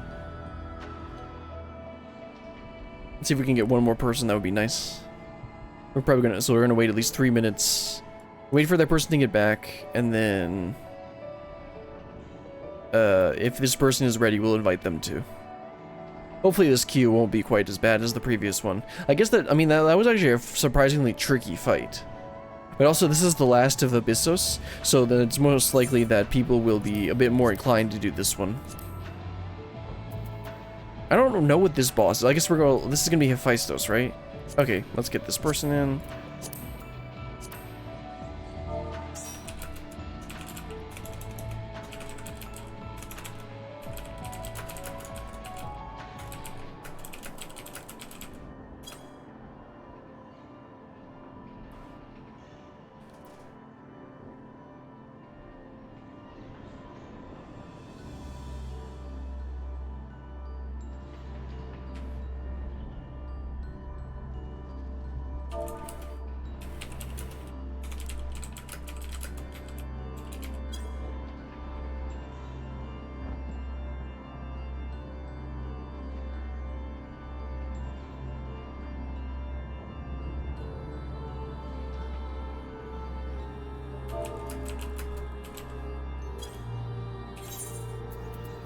Let's see if we can get one more person. That would be nice. We're gonna wait at least 3 minutes. Wait for that person to get back, and then if this person is ready, we'll invite them too. Hopefully this queue won't be quite as bad as the previous one. I guess that, I mean, that was actually a surprisingly tricky fight. But also, this is the last of Abyssos, so then it's most likely that people will be a bit more inclined to do this one. I don't know what this boss is. I guess this is gonna be Hephaestus, right? Okay, let's get this person in.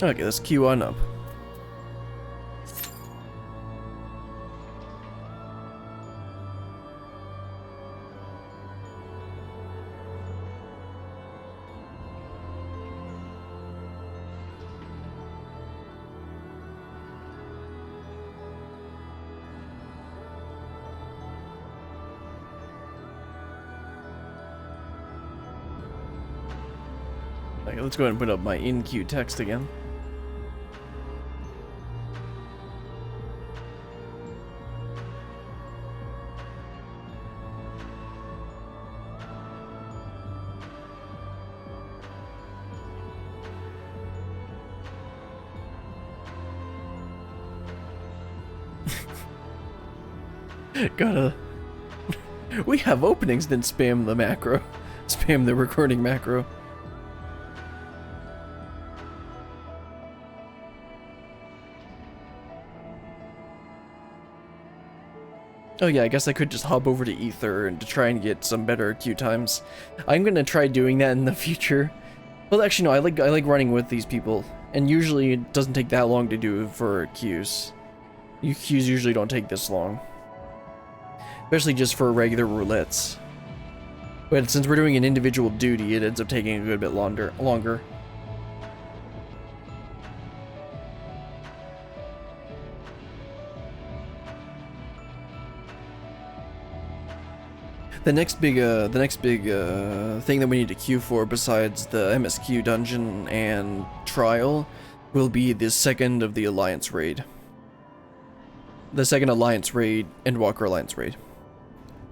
Okay, let's queue on up. Okay, let's go ahead and put up my in-queue text again. Gotta... We have openings, then spam the macro. Spam the recording macro. Oh yeah, I guess I could just hop over to Ether and to try and get some better queue times. I'm gonna try doing that in the future. Well, actually no, I like running with these people, and usually it doesn't take that long to do for queues. Queues usually don't take this long, especially just for regular roulettes. But since we're doing an individual duty, it ends up taking a good bit longer. The next big thing that we need to queue for, besides the MSQ dungeon and trial, will be the second of the Alliance raid. The second Alliance raid and Walker Alliance raid.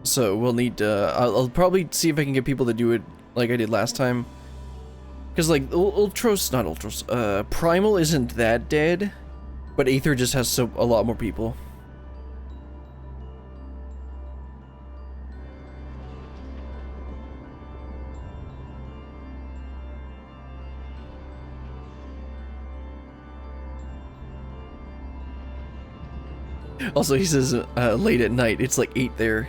So we'll need I'll probably see if I can get people to do it like I did last time. Because like Primal isn't that dead, but Aether just has a lot more people. Also, he says late at night. It's like 8 there.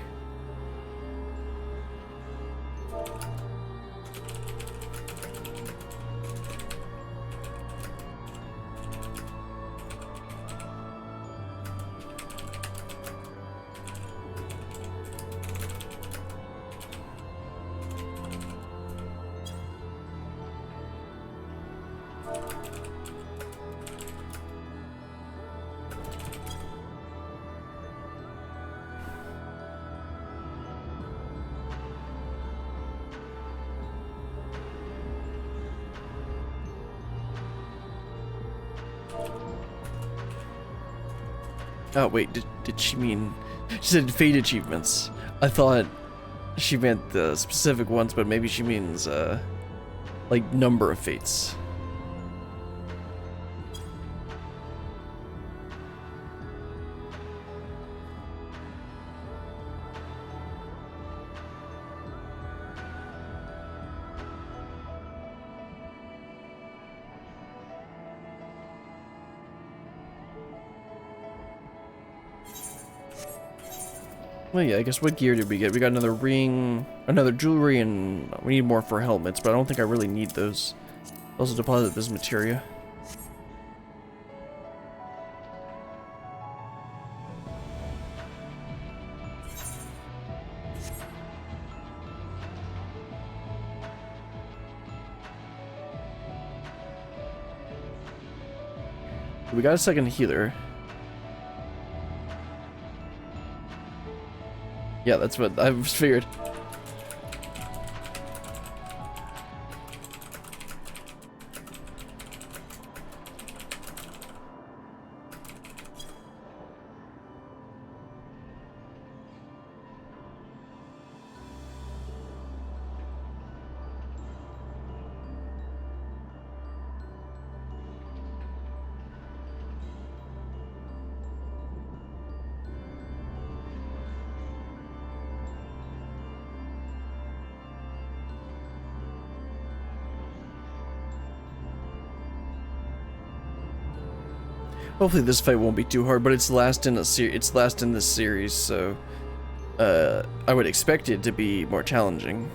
Oh wait, did she mean... She said fate achievements. I thought she meant the specific ones, but maybe she means, like, number of fates. Well, yeah, I guess what gear did we get? We got another ring, another jewelry, and we need more for helmets, but I don't think I really need those. Also deposit this materia. We got a second healer. Yeah, that's what I figured. Hopefully this fight won't be too hard, but it's last in this series, so I would expect it to be more challenging.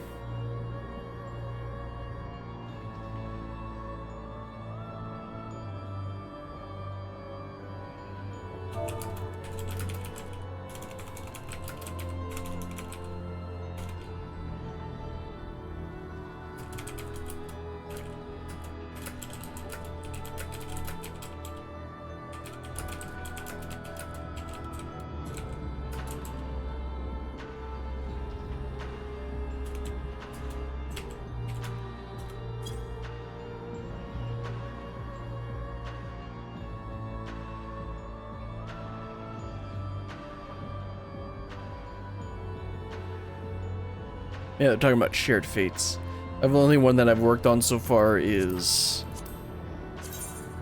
Yeah, talking about shared fates. The only one that I've worked on so far is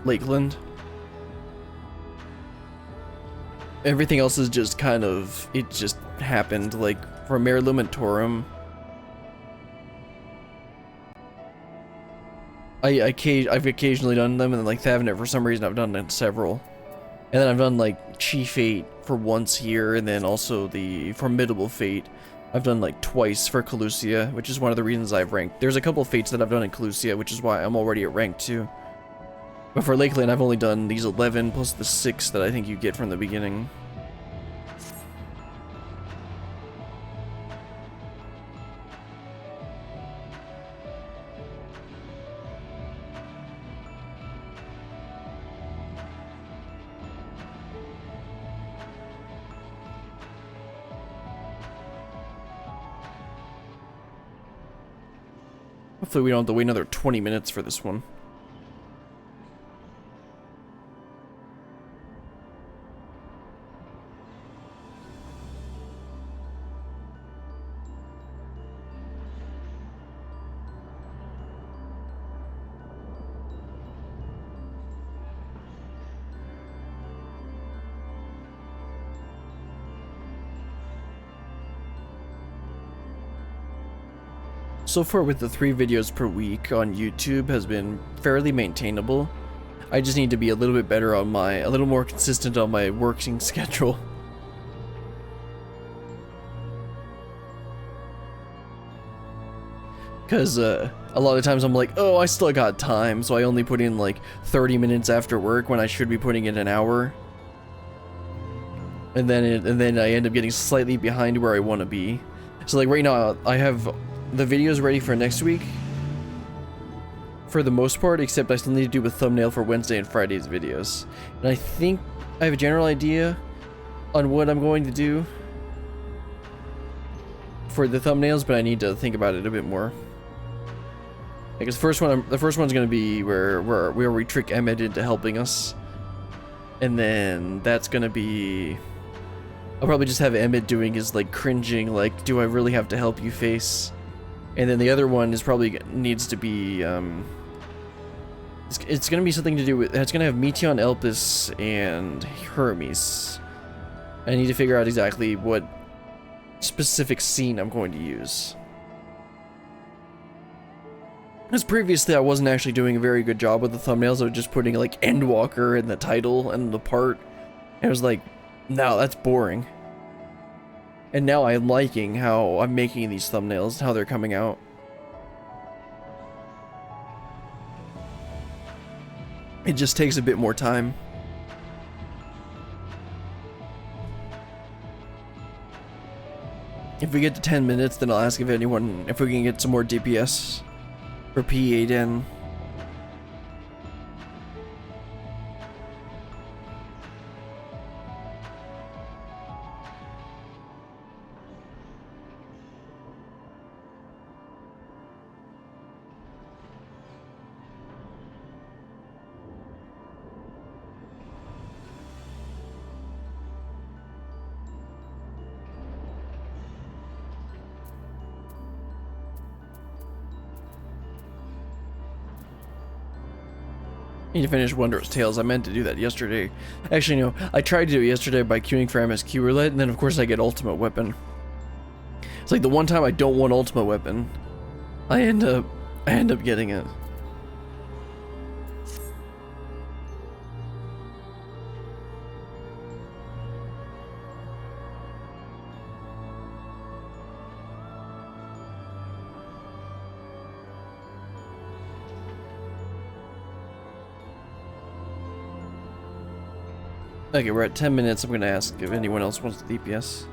Lakeland. Everything else is just kind of, it just happened, like for Mare Lumentorum. I've occasionally done them, and then like Thavenet, for some reason I've done several. And then I've done like Chief Fate for once here, and then also the Formidable Fate I've done like twice for Calusia, which is one of the reasons I've ranked. There's a couple fates that I've done in Calusia, which is why I'm already at rank 2. But for Lakeland, I've only done these 11 plus the 6 that I think you get from the beginning. Hopefully we don't have to wait another 20 minutes for this one. So far with the 3 videos per week on YouTube has been fairly maintainable. I just need to be a little bit better on a little more consistent on my working schedule. Because a lot of times I'm like, oh, I still got time, so I only put in like 30 minutes after work when I should be putting in an hour. And then I end up getting slightly behind where I want to be. So like right now I have the videos ready for next week for the most part, except I still need to do a thumbnail for Wednesday and Friday's videos. And I think I have a general idea on what I'm going to do for the thumbnails, but I need to think about it a bit more. Because the first one's going to be where we trick Emmett into helping us. And then that's going to be, I'll probably just have Emmett doing his like cringing, like, do I really have to help you face? And then the other one is probably needs to be, it's going to be something to do with, it's going to have Meteon, Elpis, and Hermes. I need to figure out exactly what specific scene I'm going to use. Because previously I wasn't actually doing a very good job with the thumbnails. I was just putting like Endwalker in the title and the part. And it was like, no, that's boring. And now I'm liking how I'm making these thumbnails, how they're coming out. It just takes a bit more time. If we get to 10 minutes, then I'll ask if we can get some more DPS for P8N. Need to finish Wondrous Tales. I meant to do that yesterday. Actually, no. I tried to do it yesterday by queuing for MSQ Roulette, and then of course I get Ultimate Weapon. It's like the one time I don't want Ultimate Weapon, I end up getting it. Okay, we're at 10 minutes. I'm gonna ask if anyone else wants the DPS.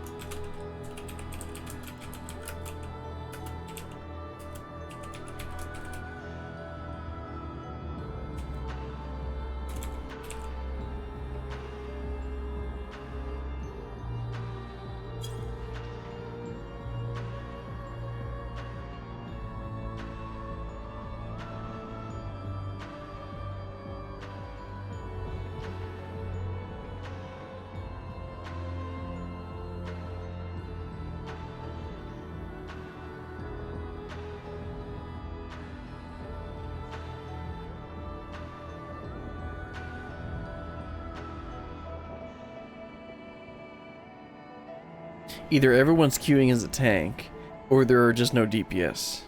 Either everyone's queuing as a tank, or there are just no DPS.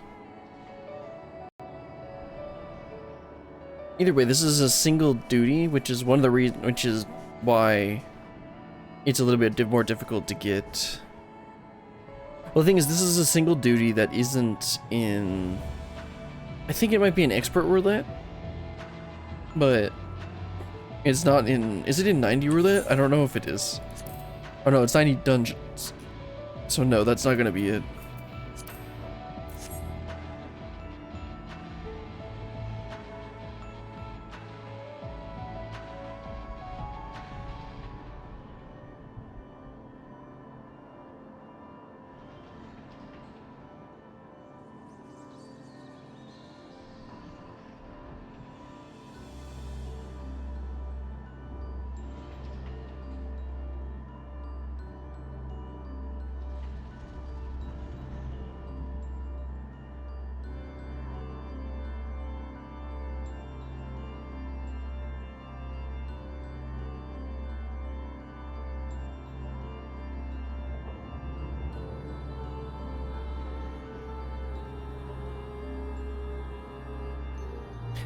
Either way, this is a single duty, which is one of the reasons, which is why it's a little bit more difficult to get. Well, the thing is, this is a single duty that isn't in... I think it might be an expert roulette, but it's not in... Is it in 90 roulette? I don't know if it is. Oh no, it's 90 dungeons. So no, that's not gonna be it.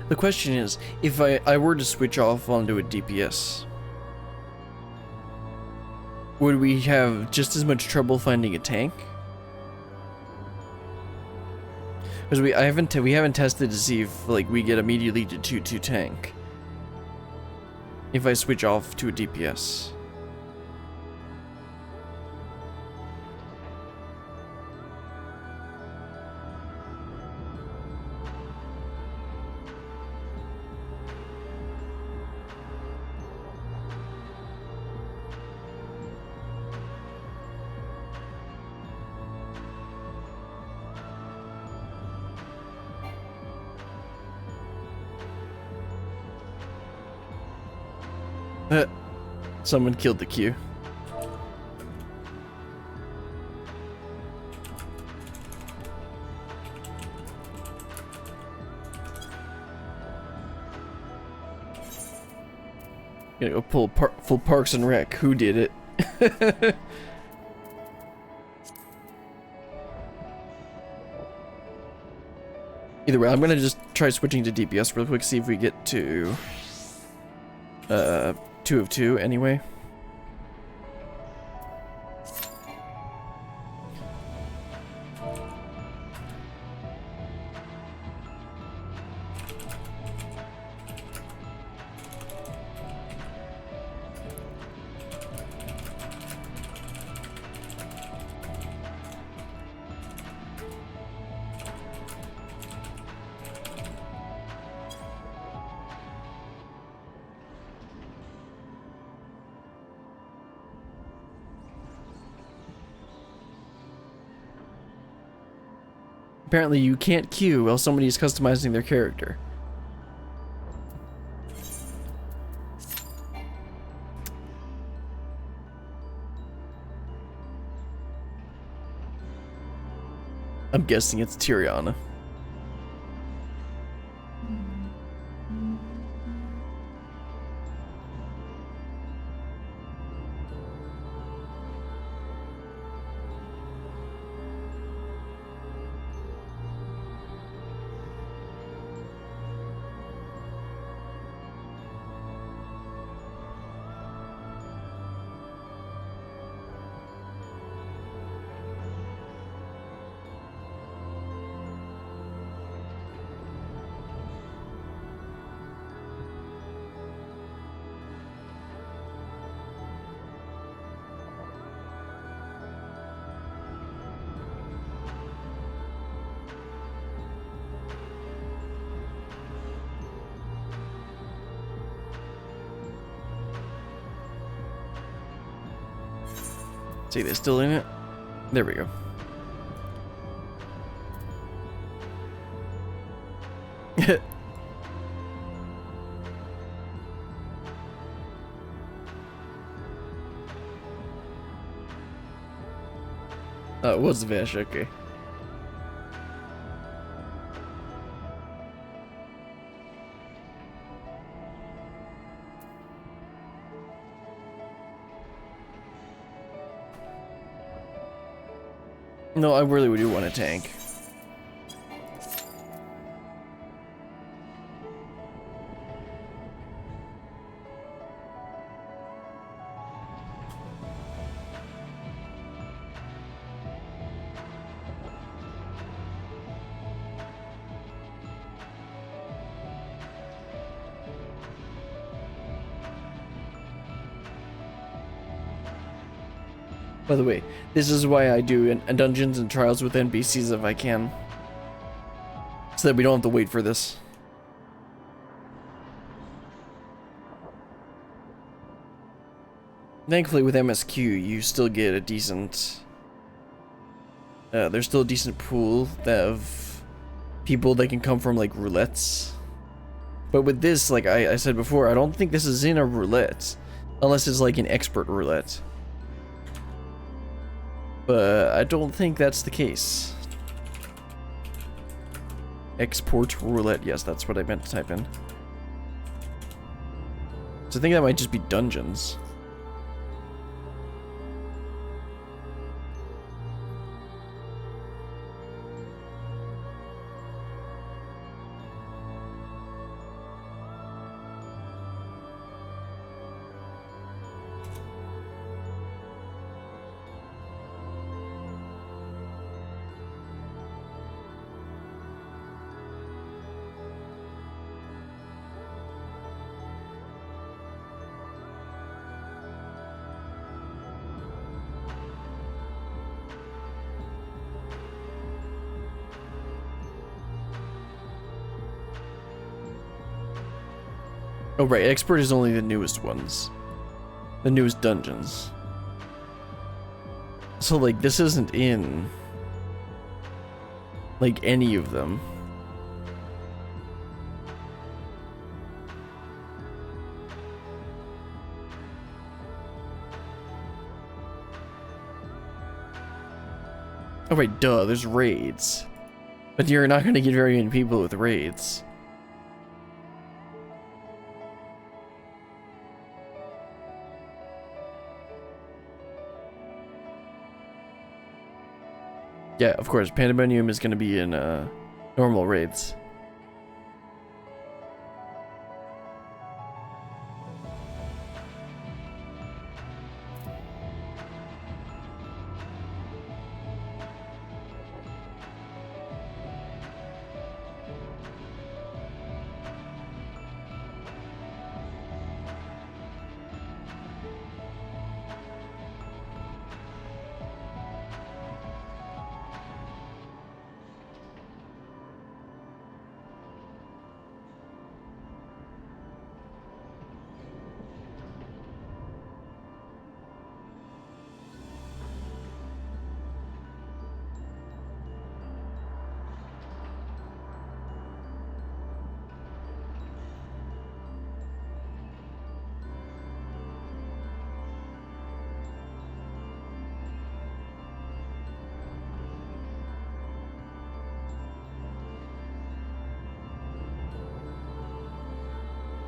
The question is, if I were to switch off onto a DPS, would we have just as much trouble finding a tank? Because we haven't tested to see if like we get immediately to 2-2 tank if I switch off to a DPS. Someone killed the queue. Gonna go pull full Parks and Rec. Who did it? Either way, I'm gonna just try switching to DPS real quick, see if we get to 2 of 2 anyway. Apparently you can't queue while somebody's customizing their character. I'm guessing it's Tiriana. See, they're still in it. There we go. Oh, it was Vash, okay. No, I really do want a tank. By the way, this is why I do dungeons and trials with NPCs if I can. So that we don't have to wait for this. Thankfully with MSQ you still get a decent... there's still a decent pool of people that can come from like roulettes. But with this, like I said before, I don't think this is in a roulette. Unless it's like an expert roulette. But I don't think that's the case. Export roulette, yes, that's what I meant to type in. So I think that might just be dungeons. Oh right, expert is only the newest ones. The newest dungeons. So like this isn't in like any of them. Oh right, duh, there's raids. But you're not gonna get very many people with raids. Yeah, of course, Pandæmonium is going to be in normal raids.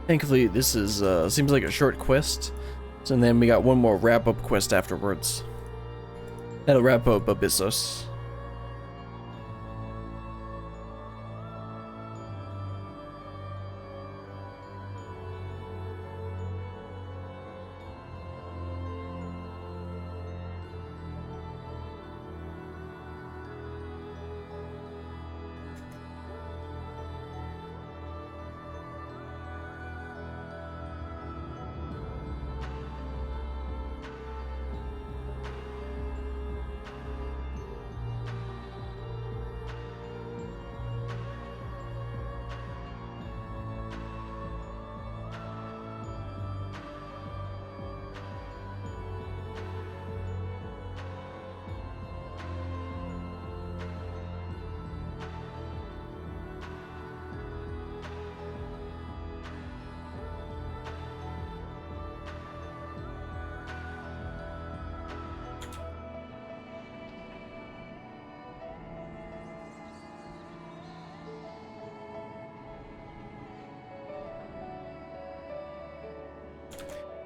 Thankfully, this is seems like a short quest, so then we got one more wrap-up quest afterwards. That'll wrap up Abyssos.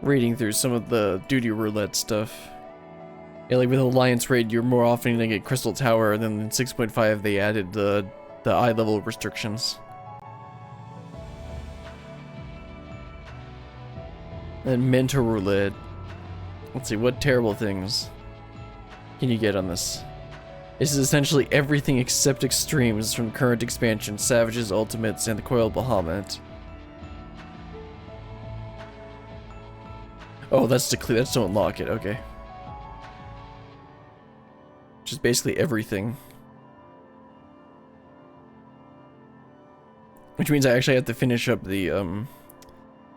Reading through some of the duty roulette stuff. Yeah, like with Alliance Raid, you're more often gonna get Crystal Tower, and then in 6.5 they added the eye level restrictions. And Mentor Roulette. Let's see, what terrible things can you get on this? This is essentially everything except extremes from current expansion, Savages, Ultimates, and the Coil Bahamut. Oh, that's to clear. That's to unlock it. Okay. which is basically everything. Which means I actually have to finish up the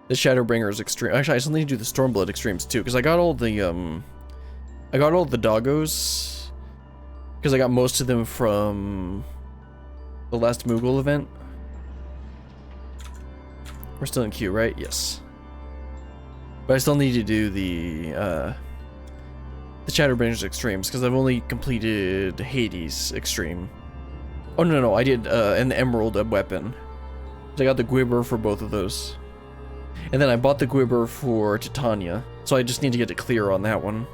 Shadowbringers extreme. Actually, I still need to do the Stormblood extremes too, because I got all the doggos. Because I got most of them from the last Moogle event. We're still in queue, right? Yes. But I still need to do the Shadowbringers extremes, because I've only completed Hades extreme. Oh, no, I did an Emerald weapon. So I got the Gwibber for both of those. And then I bought the Gwibber for Titania, so I just need to get it clear on that one.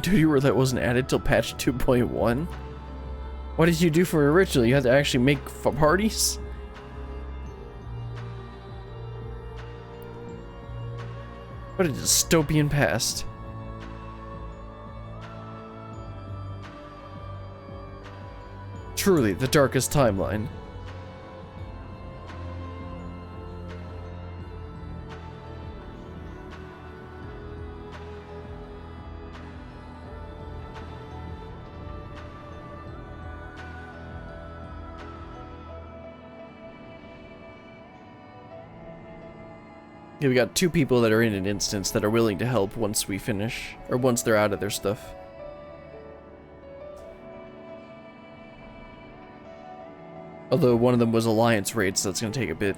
Duty roulette wasn't added till patch 2.1? What did you do for it originally? You had to actually make parties? What a dystopian past. Truly, the darkest timeline. Yeah, we got 2 people that are in an instance that are willing to help once we finish, or once they're out of their stuff. Although one of them was Alliance raid, so that's gonna take a bit.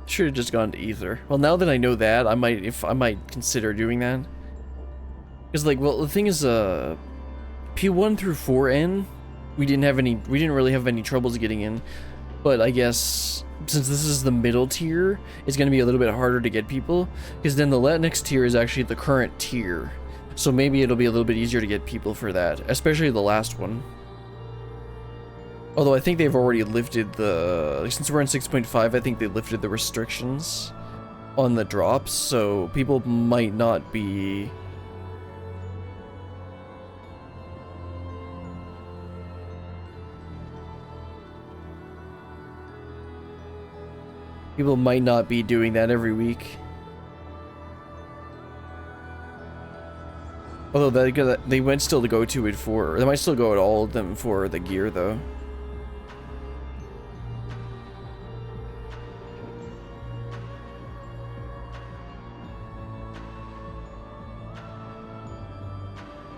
Should have just gone to Ether. Well, now that I know that, I might consider doing that. Because, like, well, the thing is, P1 through 4N, we didn't really have any troubles getting in. But I guess since this is the middle tier, it's going to be a little bit harder to get people. Because then the next tier is actually the current tier. So maybe it'll be a little bit easier to get people for that, especially the last one. Although I think they've already lifted since we're in 6.5, I think they lifted the restrictions on the drops, so people might not be... People might not be doing that every week. Although they might still go to it for... They might still go at all of them for the gear, though.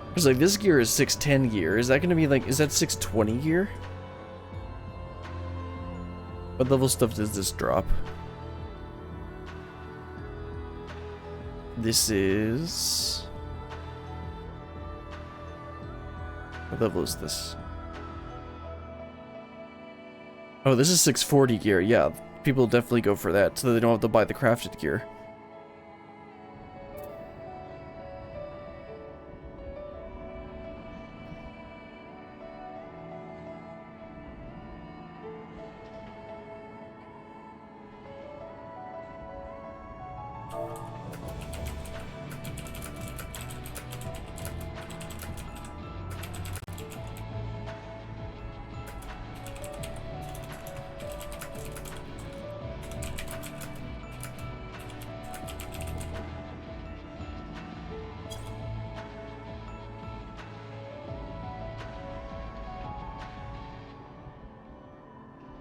Because, like, this gear is 610 gear. Is that going to be, like, is that 620 gear? What level stuff does this drop? This is... What level is this? Oh, this is 640 gear. Yeah, people definitely go for that, so they don't have to buy the crafted gear.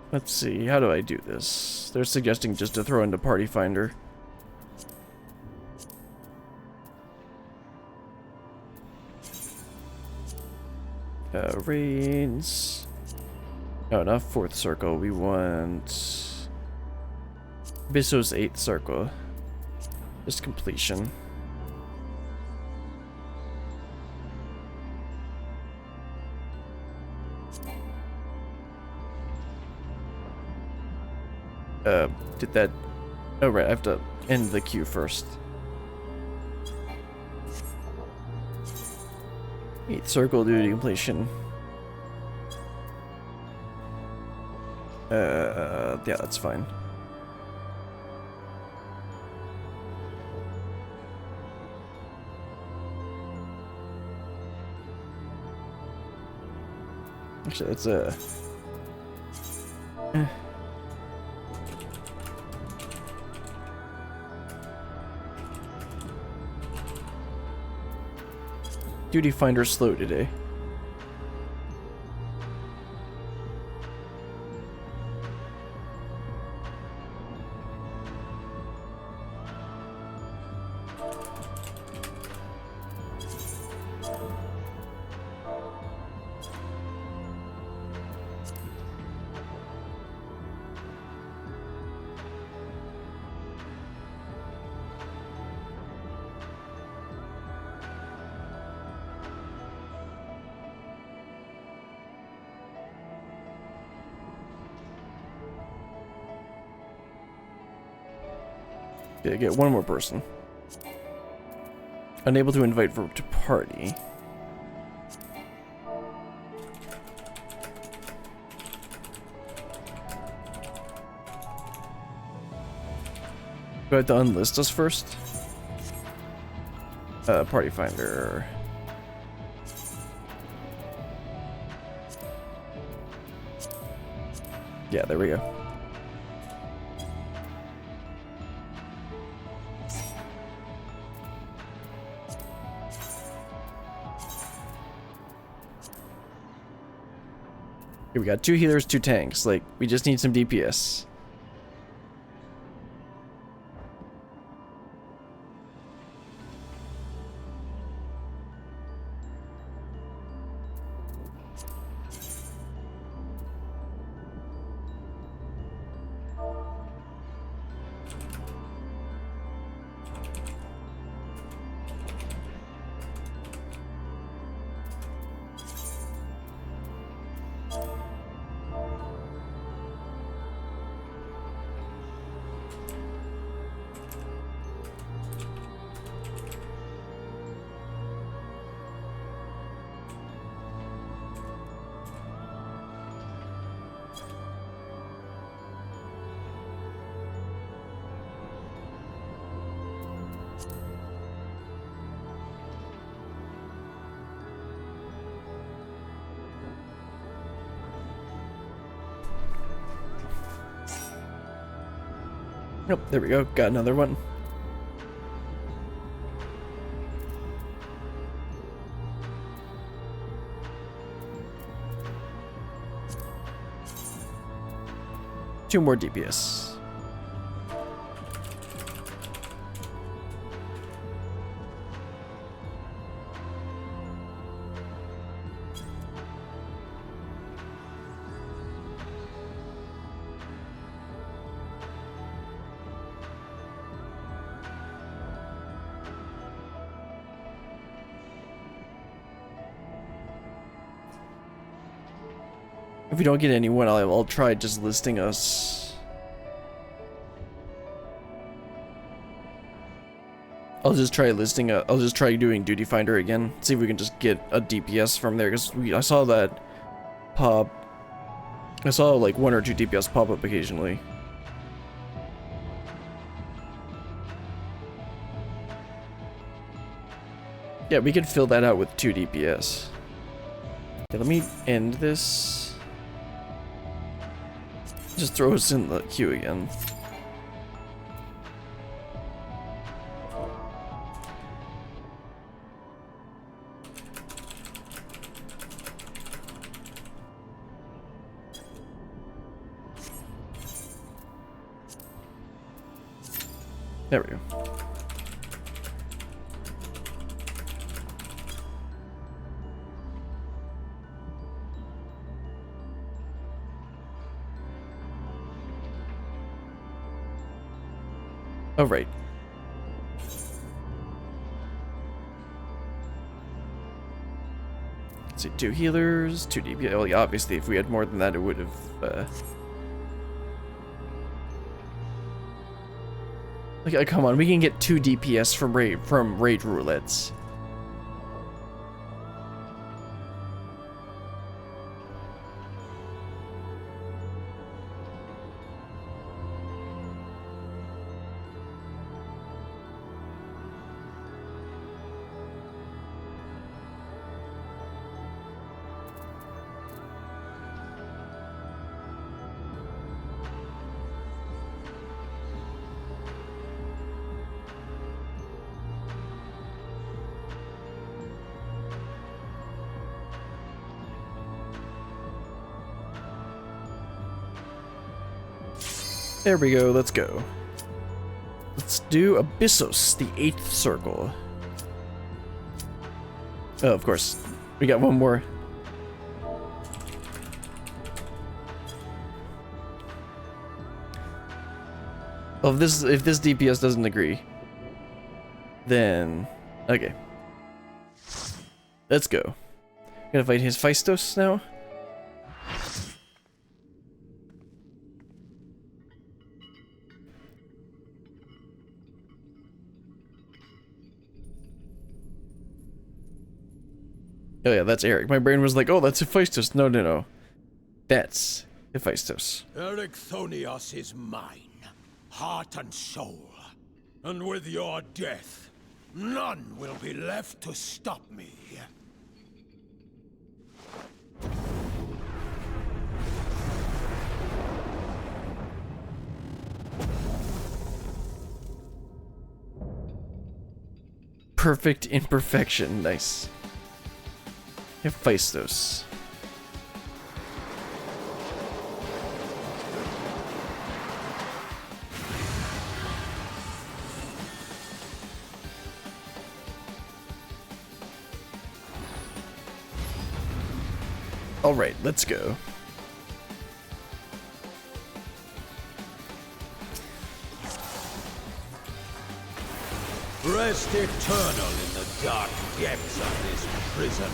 Let's see, how do I do this? They're suggesting just to throw into Party Finder. Raids. No, not 4th circle. We want Abyssos 8th circle. Just completion. Did that... Oh, right, I have to end the queue first. 8th circle duty completion. Yeah, that's fine. Actually, that's Duty finder slow today. Okay, get one more person. Unable to invite verb to party. Do I have to unlist us first? Party finder. Yeah, there we go. Okay, we got 2 healers, 2 tanks. Like, we just need some DPS. Nope, there we go. Got another one. Two more DPS. If we don't get anyone, I'll try just listing us. I'll just try listing I'll just try doing Duty Finder again. See if we can just get a DPS from there, because I saw that pop. I saw like 1 or 2 DPS pop up occasionally. Yeah, we could fill that out with 2 DPS. Okay, let me end this. Just throw us in the queue again. There we go. Oh, right. Let's see, 2 healers, 2 DPS. Well, yeah, obviously, if we had more than that, it would have. Like, come on, we can get 2 DPS from raid roulettes. There we go, let's go. Let's do Abyssos, the 8th circle. Oh, of course. We got one more. Oh, if this DPS doesn't agree, then okay. Let's go. Gonna fight his Abyssos now. Oh yeah, that's Eric. My brain was like, oh, that's Abyssos. No, no, no. That's Abyssos. Ericthonios is mine, heart and soul. And with your death, none will be left to stop me. Perfect imperfection. Nice. Abyssos. All right, let's go. Rest eternal in the dark depths of this prison.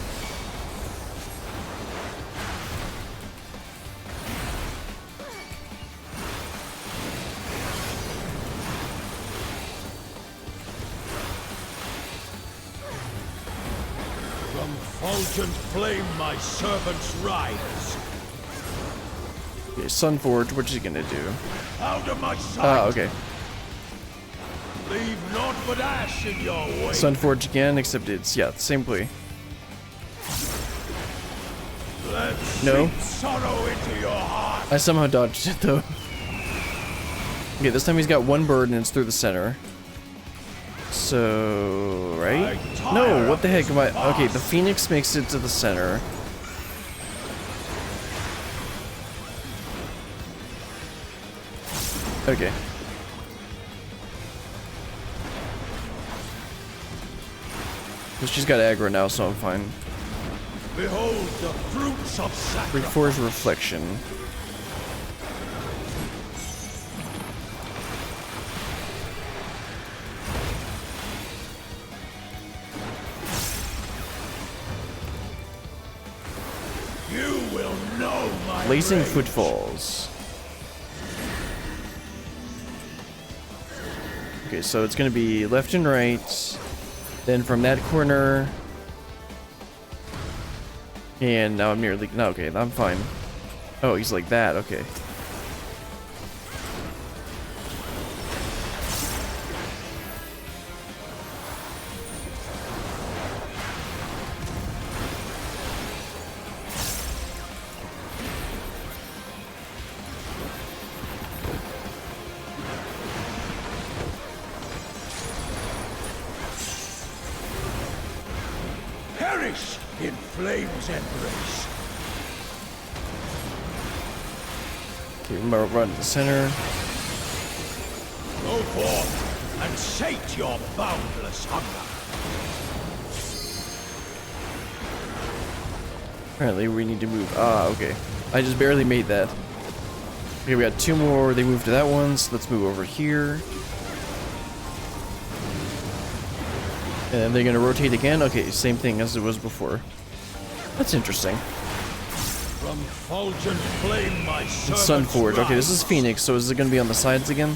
From fulgent flame my servants rise. Okay, Sunforge, what's he gonna do? Out of my sight! Ah, okay. Leave naught but ash in your way. Sunforge again, except it's, yeah, same play. Let's No. sink sorrow into your heart. I somehow dodged it though. Okay, this time he's got one bird and it's through the center. So, right? No, what the heck am I? Okay, the Phoenix makes it to the center. Okay. But she's got aggro now, so I'm fine. Behold the fruits of sacrifice. Reforge Reflection. You will know my Blazing rage. Footfalls. Okay, so it's gonna be left and right. Then from that corner. And now I'm nearly. No, okay, I'm fine. Oh, he's like that, okay. Perish in flame's embrace. Okay, I'm gonna run to the center. Go forth and sate your boundless hunger. Apparently we need to move. Ah, okay. I just barely made that. Okay, we got 2 more. They moved to that one, so let's move over here. And then they're gonna rotate again? Okay, same thing as it was before. That's interesting. From fulgent flame, my It's Sunforge. Okay, this is Phoenix, so is it gonna be on the sides again?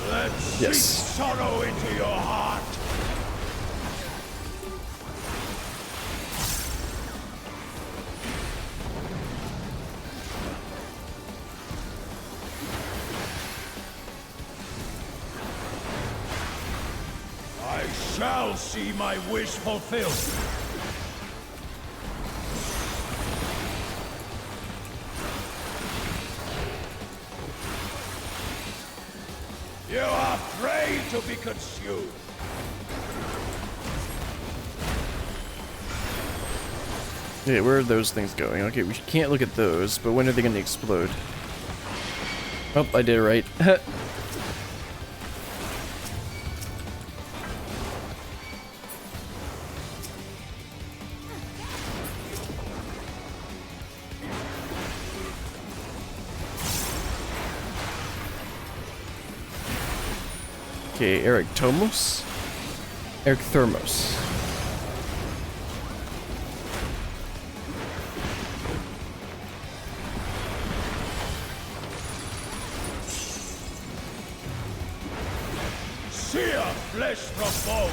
Let's yes. Seek sorrow into your heart. I shall see my wish fulfilled. You are prey to be consumed. Okay, where are those things going? Okay, we can't look at those, but when are they going to explode? Oh, I did it right. Okay, Eric Tomos? Eric Thermos. Sear flesh from bone.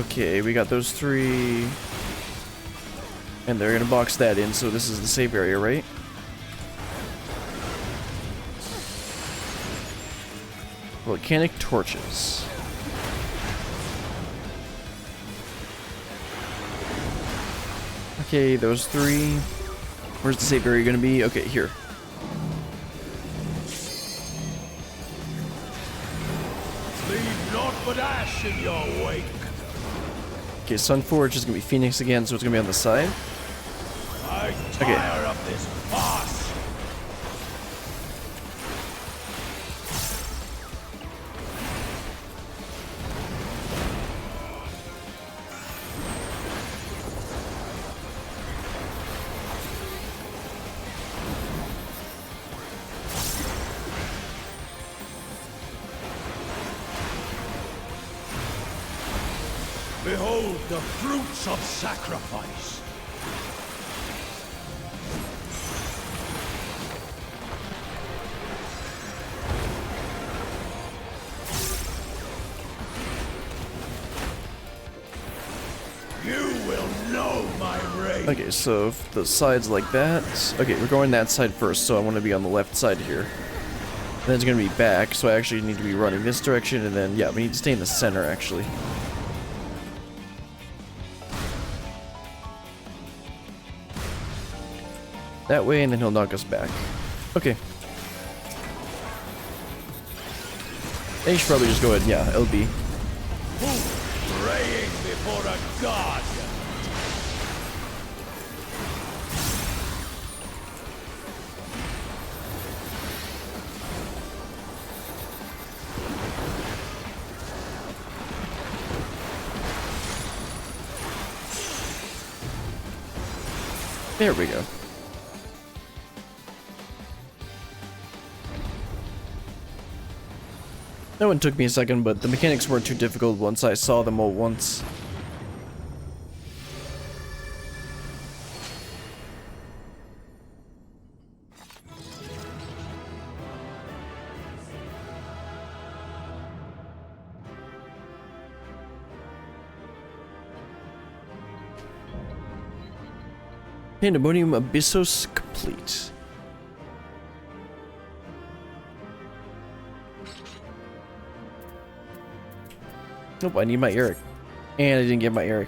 Okay, we got those three. And they're gonna box that in, so this is the save area, right? Volcanic torches. Okay, those three. Where's the save area gonna be? Okay, here. Leave naught but ash in your wake. Okay, Sunforge is gonna be Phoenix again, so it's gonna be on the side. I tire of this farce. Behold the fruits of sacrifice. You will know my rage. Okay, so if the side's like that. Okay, we're going that side first, so I want to be on the left side here. Then it's gonna be back, so I actually need to be running this direction, and then, yeah, we need to stay in the center, actually. That way, and then he'll knock us back. Okay. They should probably just go ahead, yeah, LB. Who praying before a god? There we go. That one took me a second, but the mechanics weren't too difficult once I saw them all once. Pandæmonium Abyssos complete. Nope, I need my Eric. And I didn't get my Eric.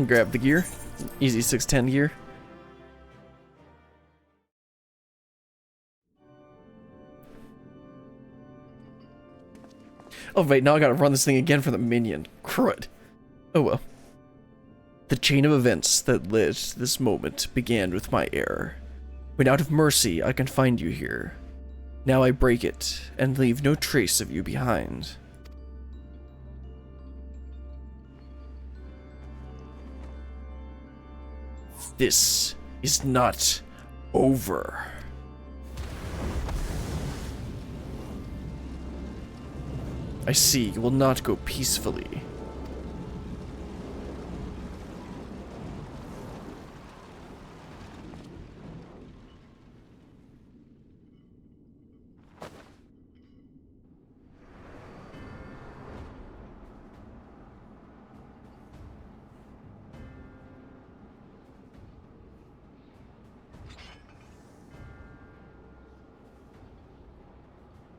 Grab the gear. Easy 610 gear. Oh wait, now I gotta run this thing again for the minion. Crud. Oh well. The chain of events that led to this moment began with my error. When out of mercy I confined you here. Now I break it, and leave no trace of you behind. This is not over. I see you will not go peacefully.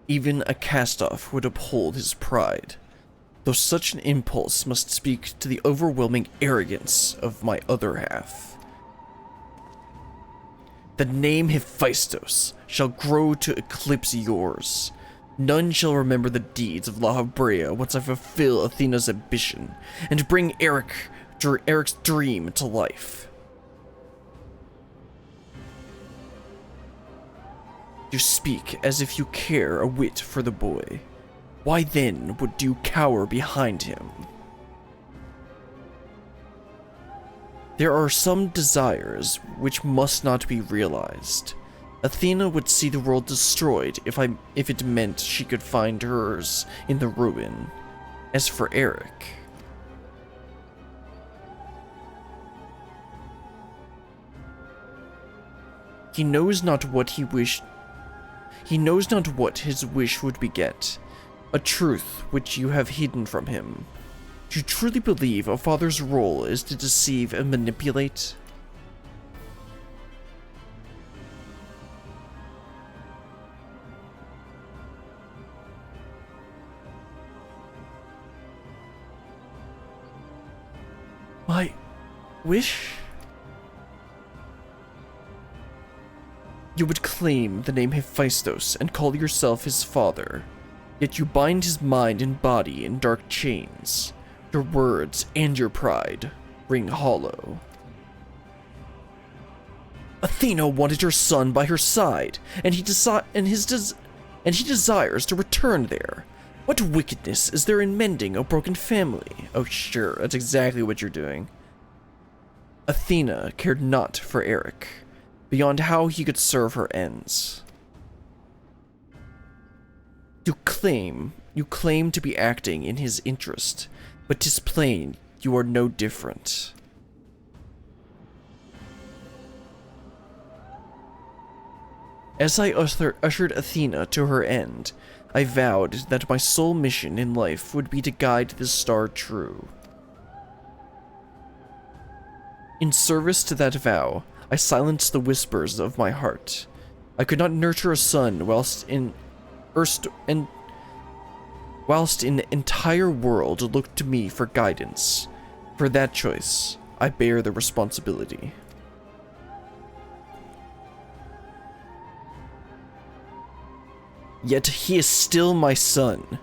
Even a cast-off would uphold his pride, though such an impulse must speak to the overwhelming arrogance of my other half. The name Hephaestus shall grow to eclipse yours. None shall remember the deeds of La Habrea once I fulfill Athena's ambition and bring Eric's dream to life. You speak as if you care a whit for the boy. Why then would you cower behind him? There are some desires which must not be realized. Athena would see the world destroyed if it meant she could find hers in the ruin. As for Eric, he knows not what he wished. He knows not what his wish would beget, a truth which you have hidden from him. Do you truly believe a father's role is to deceive and manipulate? My wish? You would claim the name Hephaestus and call yourself his father, yet you bind his mind and body in dark chains. Your words and your pride ring hollow. Athena wanted her son by her side, and he desires to return there. What wickedness is there in mending a broken family? Oh sure, that's exactly what you're doing. Athena cared not for Eric, beyond how he could serve her ends. You claim to be acting in his interest, but 'tis plain you are no different. As I ushered Athena to her end, I vowed that my sole mission in life would be to guide this star true. In service to that vow, I silenced the whispers of my heart. I could not nurture a son whilst an entire world looked to me for guidance. For that choice, I bear the responsibility. Yet he is still my son,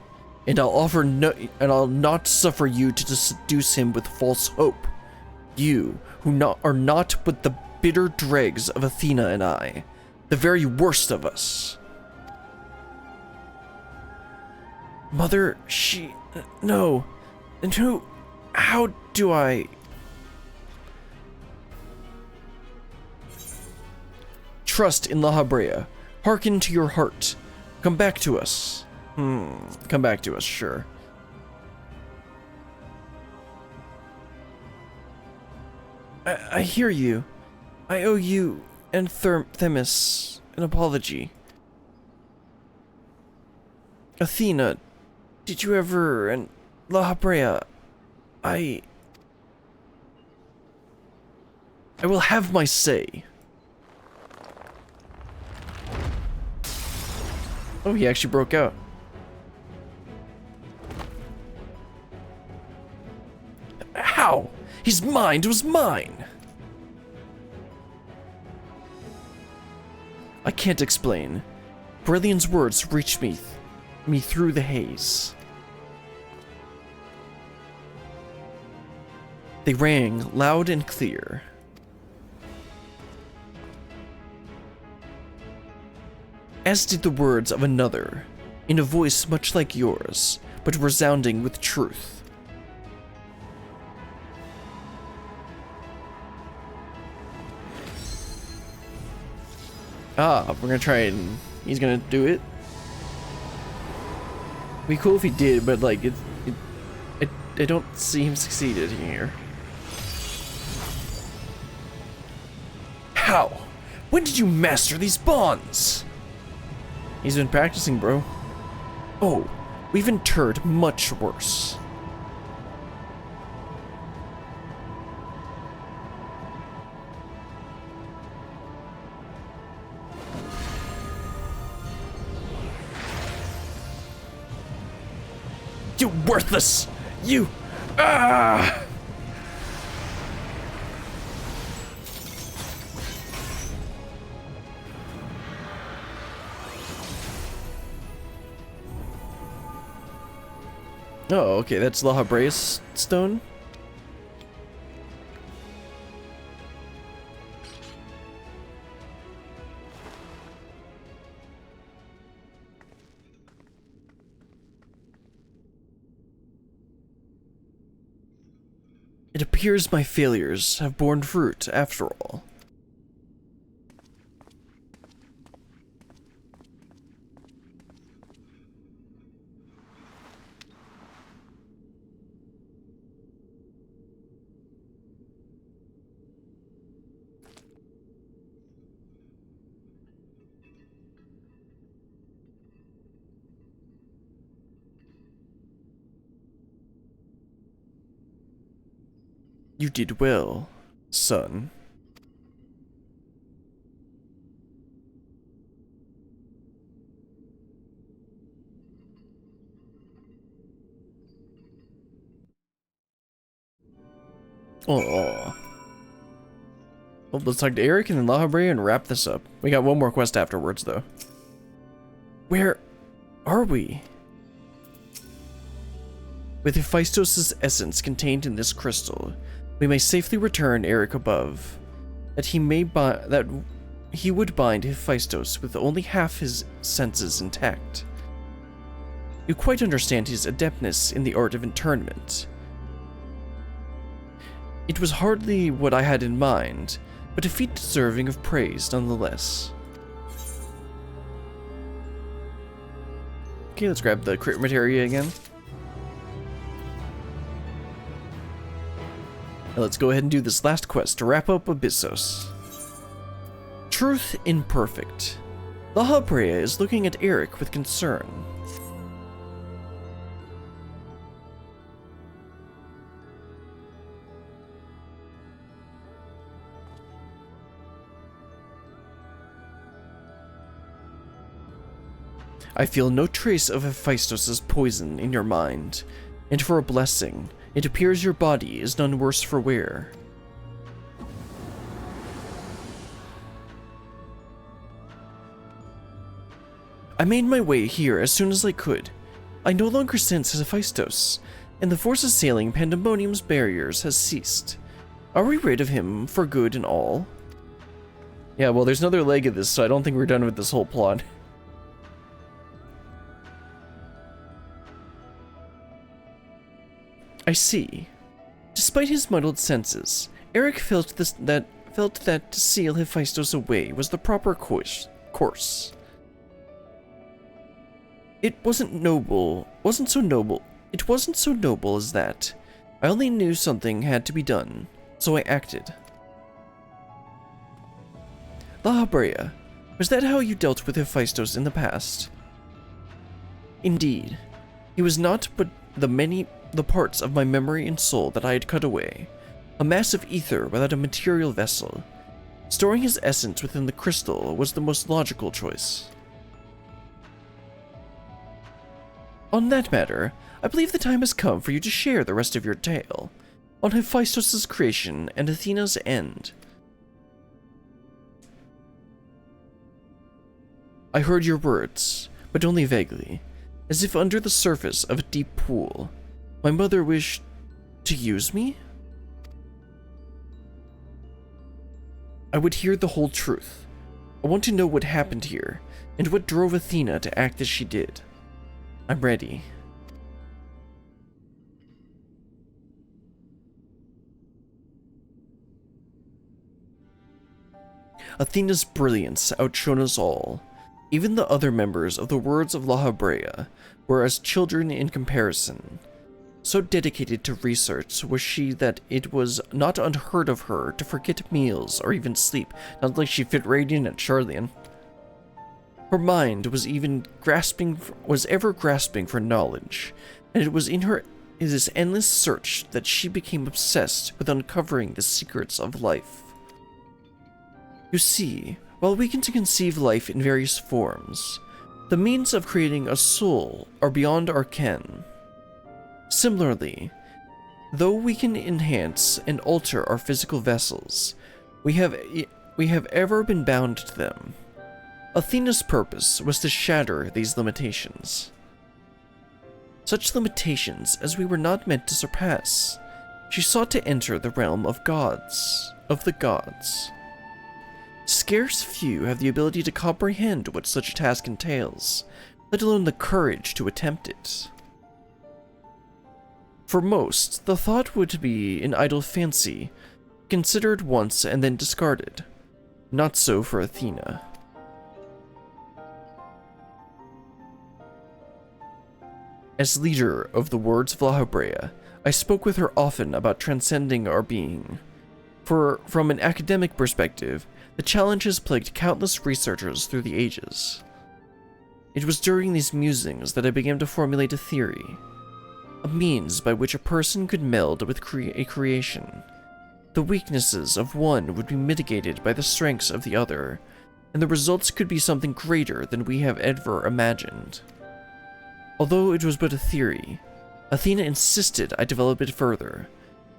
and I'll not suffer you to seduce him with false hope. You, who are not but the bitter dregs of Athena and I, the very worst of us. Mother, no. And how do I... Trust in La Habrea. Hearken to your heart. Come back to us. Come back to us, sure. I hear you. I owe you and Themis an apology. Athena, did you ever... and La Habrea, I will have my say. Oh, he actually broke out. How? His mind was mine! I can't explain. Brilliant's words reached me through the haze. They rang loud and clear. As did the words of another, in a voice much like yours, but resounding with truth. Ah, we're gonna try and he's gonna do it. Be cool if he did, but like I don't see him succeeded here. How? When did you master these bonds? He's been practicing, bro. Oh, we've interred much worse. You worthless! You! Ah! Oh, okay, that's La Habrea's stone. It appears my failures have borne fruit after all. You did well, son. Oh. Well, let's talk to Eric and then La Habrea and wrap this up. We got one more quest afterwards, though. Where are we? With Hephaestus' essence contained in this crystal, we may safely return Eric above, that he would bind Hephaestus with only half his senses intact. You quite understand his adeptness in the art of internment. It was hardly what I had in mind, but a feat deserving of praise nonetheless. Okay, let's grab the crit materia again. Now let's go ahead and do this last quest to wrap up Abyssos. Truth imperfect. La Habrea is looking at Eric with concern. I feel no trace of Hephaestus' poison in your mind, and for a blessing, it appears your body is none worse for wear. I made my way here as soon as I could. I no longer sense Hephaestus, and the force assailing Pandæmonium's barriers has ceased. Are we rid of him for good and all? Yeah, well, there's another leg of this, so I don't think we're done with this whole plot. I see. Despite his muddled senses, Eric felt that to seal Hephaestus away was the proper course. It wasn't so noble as that. I only knew something had to be done, so I acted. La Habrea, was that how you dealt with Hephaestus in the past? Indeed. He was not but the parts of my memory and soul that I had cut away. A mass of ether without a material vessel. Storing his essence within the crystal was the most logical choice. On that matter, I believe the time has come for you to share the rest of your tale. On Hephaestus' creation and Athena's end. I heard your words, but only vaguely, as if under the surface of a deep pool. My mother wished to use me? I would hear the whole truth. I want to know what happened here, and what drove Athena to act as she did. I'm ready. Athena's brilliance outshone us all. Even the other members of the Words of La Habrea were as children in comparison. So dedicated to research was she that it was not unheard of her to forget meals or even sleep, not like she fit right in at Charlian. Her mind was ever grasping for knowledge, and it was in this endless search that she became obsessed with uncovering the secrets of life. You see, while we can conceive life in various forms, the means of creating a soul are beyond our ken. Similarly, though we can enhance and alter our physical vessels, we have ever been bound to them. Athena's purpose was to shatter these limitations. Such limitations as we were not meant to surpass. She sought to enter the realm of the gods. Scarce few have the ability to comprehend what such a task entails, let alone the courage to attempt it. For most, the thought would be an idle fancy, considered once and then discarded. Not so for Athena. As leader of the Words of La Habrea, I spoke with her often about transcending our being. For, from an academic perspective, the challenge has plagued countless researchers through the ages. It was during these musings that I began to formulate a theory. A means by which a person could meld with a creation. The weaknesses of one would be mitigated by the strengths of the other, and the results could be something greater than we have ever imagined. Although it was but a theory, Athena insisted I develop it further,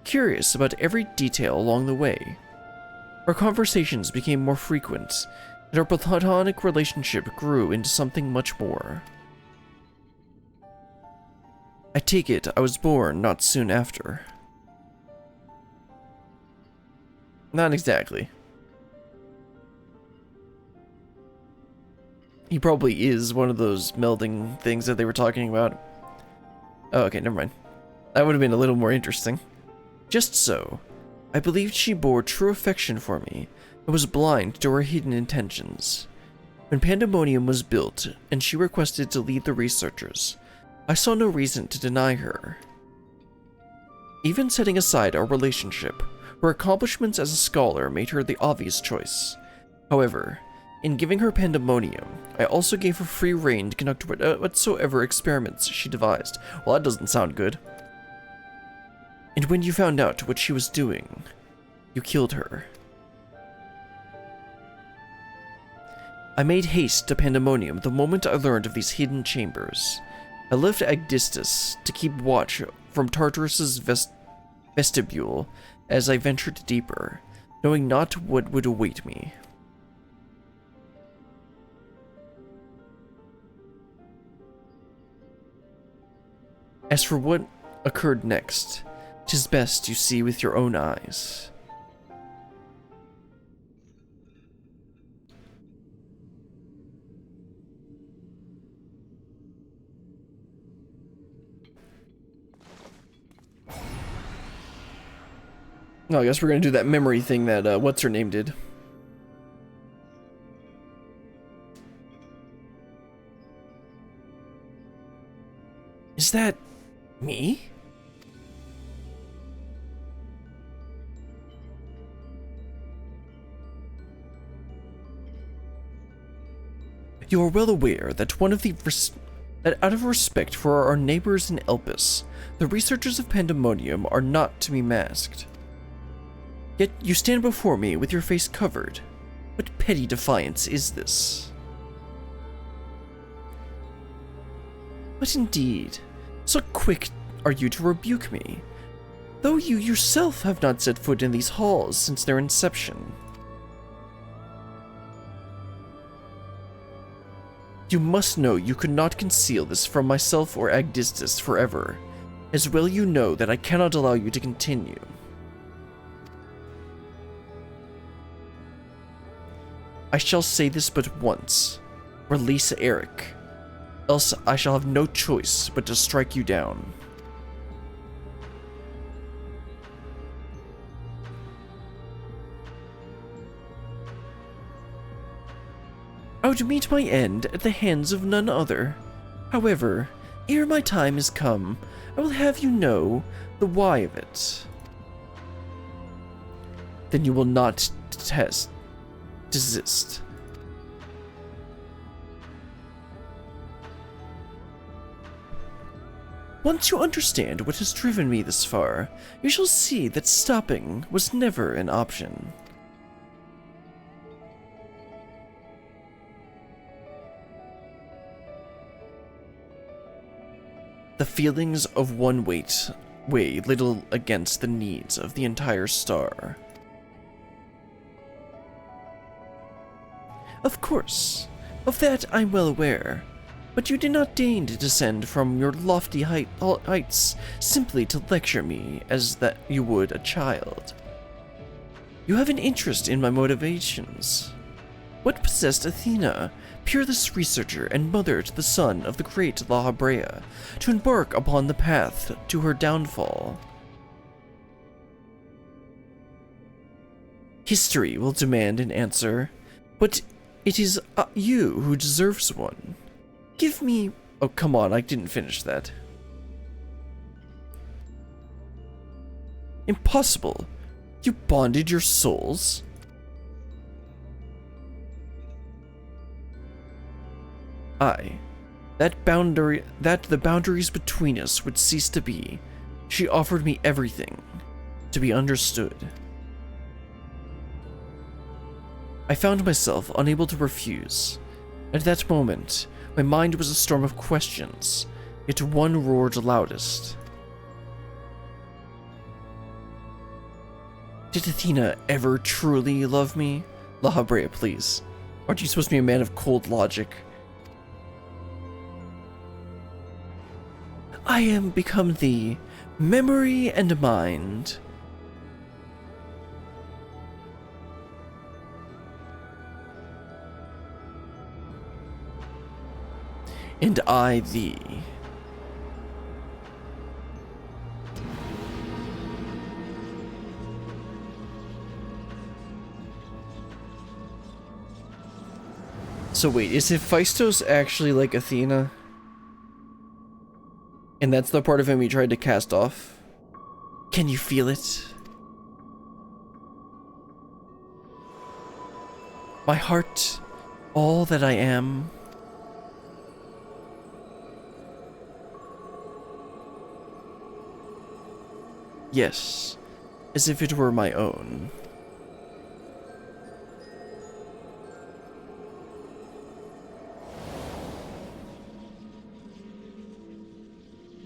curious about every detail along the way. Our conversations became more frequent, and our platonic relationship grew into something much more. I take it I was born not soon after. Not exactly. He probably is one of those melding things that they were talking about. Oh, okay, never mind. That would have been a little more interesting. Just so, I believed she bore true affection for me and was blind to her hidden intentions. When Pandæmonium was built and she requested to lead the researchers, I saw no reason to deny her. Even setting aside our relationship, her accomplishments as a scholar made her the obvious choice. However, in giving her Pandæmonium, I also gave her free rein to conduct whatsoever experiments she devised. Well, that doesn't sound good. And when you found out what she was doing, you killed her. I made haste to Pandæmonium the moment I learned of these hidden chambers. I left Abyssos to keep watch from Tartarus's vestibule as I ventured deeper, knowing not what would await me. As for what occurred next, 'tis best you see with your own eyes. Oh, I guess we're gonna do that memory thing that, what's-her-name did. Is that me? You are well aware that out of respect for our neighbors in Elpis, the researchers of Pandæmonium are not to be masked. Yet you stand before me with your face covered. What petty defiance is this? But indeed, so quick are you to rebuke me, though you yourself have not set foot in these halls since their inception. You must know you could not conceal this from myself or Abyssos forever, as well you know that I cannot allow you to continue. I shall say this but once. Release Eric, else I shall have no choice but to strike you down. I would meet my end at the hands of none other. However, ere my time is come, I will have you know the why of it. Then you will not desist. Once you understand what has driven me this far, you shall see that stopping was never an option. The feelings of one weigh little against the needs of the entire star. Of course, of that I'm well aware, but you did not deign to descend from your lofty heights simply to lecture me as that you would a child. You have an interest in my motivations. What possessed Athena, peerless researcher and mother to the son of the great La Habrea, to embark upon the path to her downfall? History will demand an answer, but it is you who deserves one. Give me... Oh, come on, I didn't finish that. Impossible! You bonded your souls? That the boundaries between us would cease to be. She offered me everything, to be understood. I found myself unable to refuse. At that moment, my mind was a storm of questions, yet one roared loudest. Did Athena ever truly love me? La Habrea, please. Aren't you supposed to be a man of cold logic? I am become thee, memory and mind. And I thee. So wait, is Hephaestus actually like Athena? And that's the part of him he tried to cast off? Can you feel it? My heart, all that I am. Yes, as if it were my own.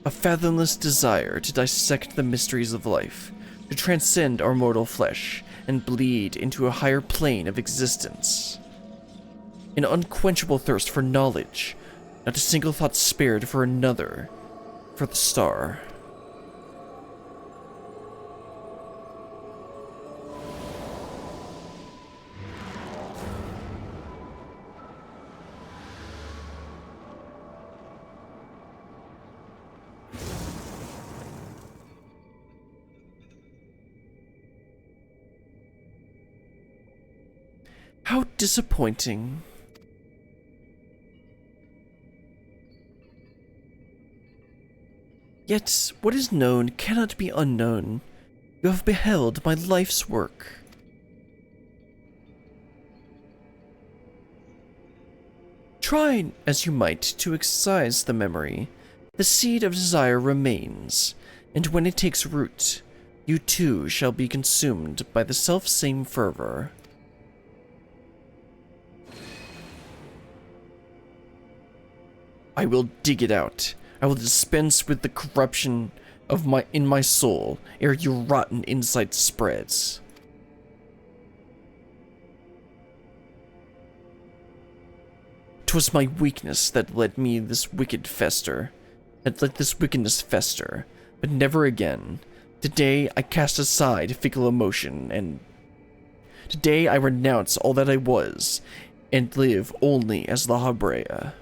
A fathomless desire to dissect the mysteries of life, to transcend our mortal flesh and bleed into a higher plane of existence. An unquenchable thirst for knowledge, not a single thought spared for another, for the star. How disappointing. Yet, what is known cannot be unknown. You have beheld my life's work. Try as you might to excise the memory, the seed of desire remains, and when it takes root, you too shall be consumed by the self-same fervor. I will dig it out. I will dispense with the corruption of in my soul ere your rotten insight spreads. 'Twas my weakness that let this wickedness fester, but never again. Today I cast aside fickle emotion and Today I renounce all that I was, and live only as La Habrea.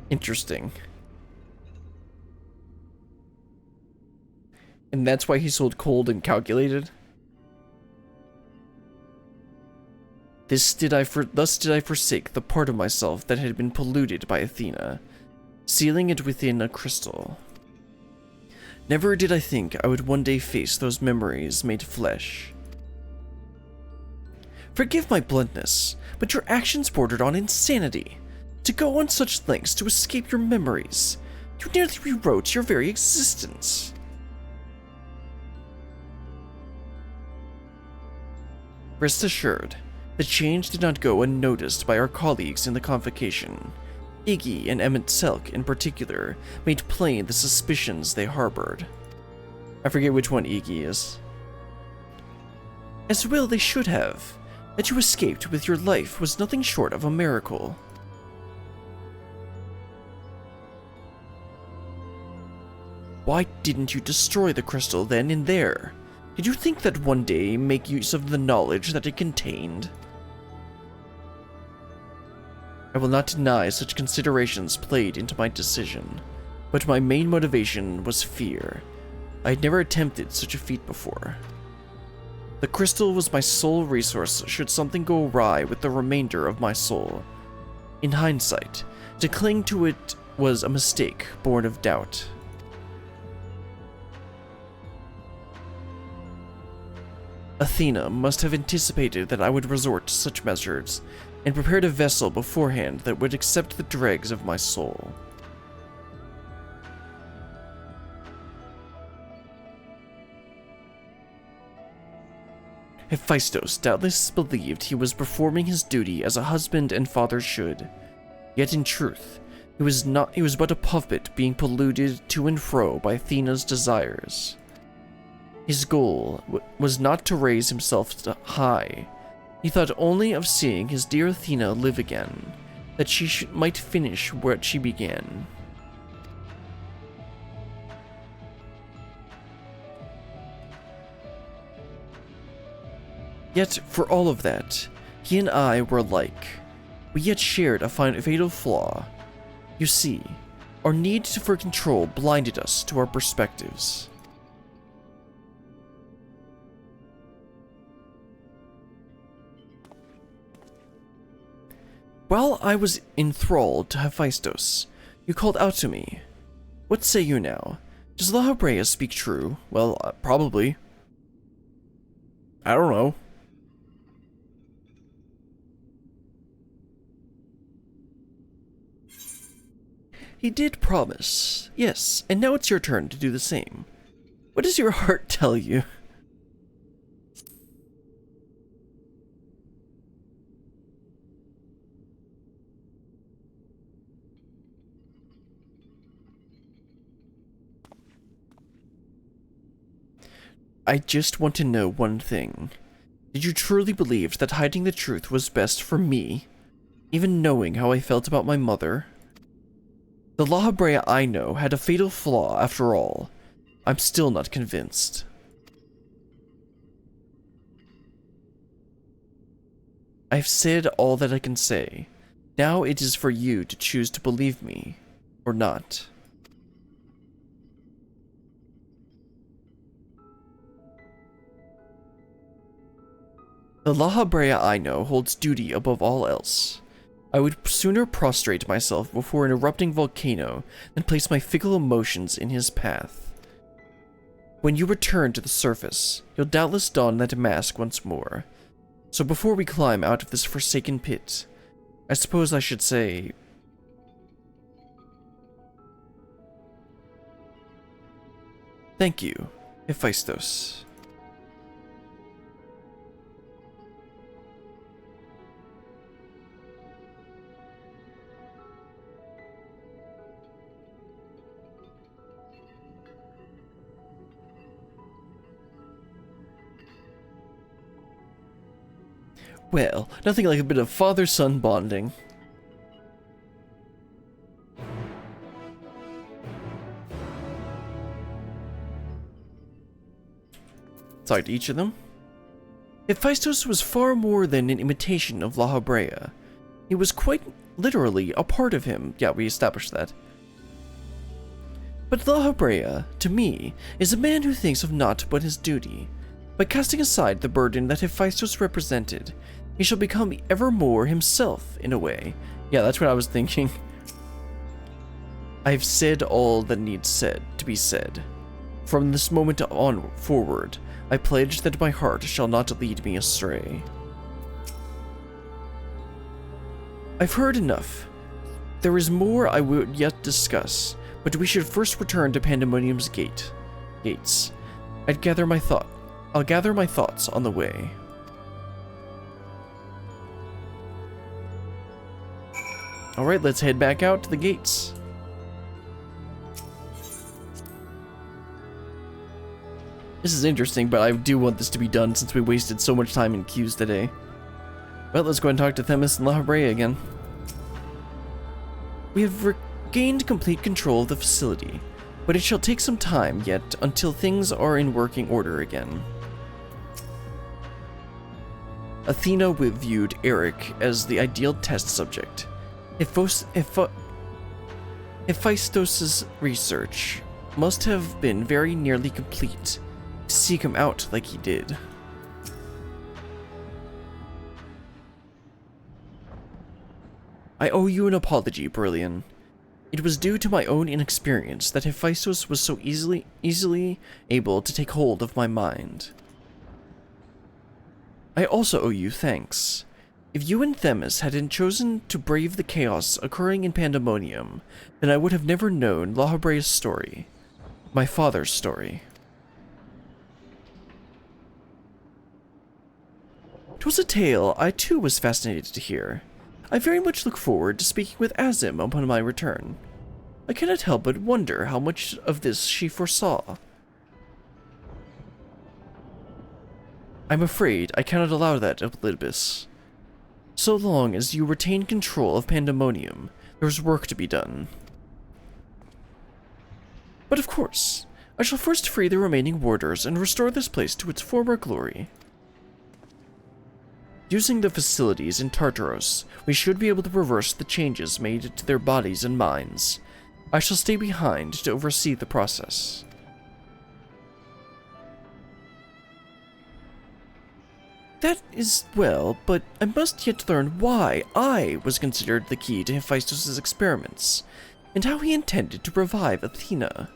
Interesting. And that's why he sold cold and calculated? Thus did I forsake the part of myself that had been polluted by Athena, sealing it within a crystal. Never did I think I would one day face those memories made flesh. Forgive my bluntness, but your actions bordered on insanity. To go on such lengths to escape your memories, you nearly rewrote your very existence. Rest assured, the change did not go unnoticed by our colleagues in the convocation. Iggy and Emmett Selk, in particular, made plain the suspicions they harbored. I forget which one Iggy is. As well they should have. That you escaped with your life was nothing short of a miracle. Why didn't you destroy the crystal then and there? Did you think that one day make use of the knowledge that it contained? I will not deny such considerations played into my decision, but my main motivation was fear. I had never attempted such a feat before. The crystal was my sole resource should something go awry with the remainder of my soul. In hindsight, to cling to it was a mistake born of doubt. Athena must have anticipated that I would resort to such measures, and prepared a vessel beforehand that would accept the dregs of my soul. Hephaestus doubtless believed he was performing his duty as a husband and father should, yet in truth, he was but a puppet being polluted to and fro by Athena's desires. His goal was not to raise himself high. He thought only of seeing his dear Athena live again, that she might finish what she began. Yet, for all of that, he and I were alike. We yet shared a fatal flaw. You see, our need for control blinded us to our perspectives. While I was enthralled to Hephaestus, you called out to me. What say you now? Does La Habrea speak true? Well, probably. I don't know. He did promise. Yes, and now it's your turn to do the same. What does your heart tell you? I just want to know one thing. Did you truly believe that hiding the truth was best for me, even knowing how I felt about my mother? The La Habrea I know had a fatal flaw after all. I'm still not convinced. I've said all that I can say. Now it is for you to choose to believe me, or not. The La Habrea I know holds duty above all else. I would sooner prostrate myself before an erupting volcano than place my fickle emotions in his path. When you return to the surface, you'll doubtless don that mask once more. So before we climb out of this forsaken pit, I suppose I should say... Thank you, Hephaestus. Well, nothing like a bit of father-son bonding. Talk to each of them. Hephaestus was far more than an imitation of La Habrea. He was quite literally a part of him. Yeah, we established that. But La Habrea, to me, is a man who thinks of naught but his duty. By casting aside the burden that Hephaestus represented, he shall become ever more himself, in a way. Yeah, that's what I was thinking. I've said all that needs said to be said. From this moment on forward, I pledge that my heart shall not lead me astray. I've heard enough. There is more I would yet discuss, but we should first return to Pandæmonium's gates. I'll gather my thoughts on the way. Alright, let's head back out to the gates. This is interesting, but I do want this to be done since we wasted so much time in queues today. Well, let's go and talk to Themis and La Habrea again. We have regained complete control of the facility, but it shall take some time yet until things are in working order again. Athena viewed Eric as the ideal test subject. Hephaestus' research must have been very nearly complete to seek him out like he did. I owe you an apology, Brillian. It was due to my own inexperience that Hephaestus was so easily able to take hold of my mind. I also owe you thanks. If you and Themis hadn't chosen to brave the chaos occurring in Pandæmonium, then I would have never known La Habrea's story, my father's story. 'Twas a tale I too was fascinated to hear. I very much look forward to speaking with Azim upon my return. I cannot help but wonder how much of this she foresaw. I'm afraid I cannot allow that, Abyssos. So long as you retain control of Pandæmonium, there's work to be done. But of course, I shall first free the remaining warders and restore this place to its former glory. Using the facilities in Tartaros, we should be able to reverse the changes made to their bodies and minds. I shall stay behind to oversee the process. That is well, but I must yet learn why I was considered the key to Hephaestus' experiments, and how he intended to revive Athena.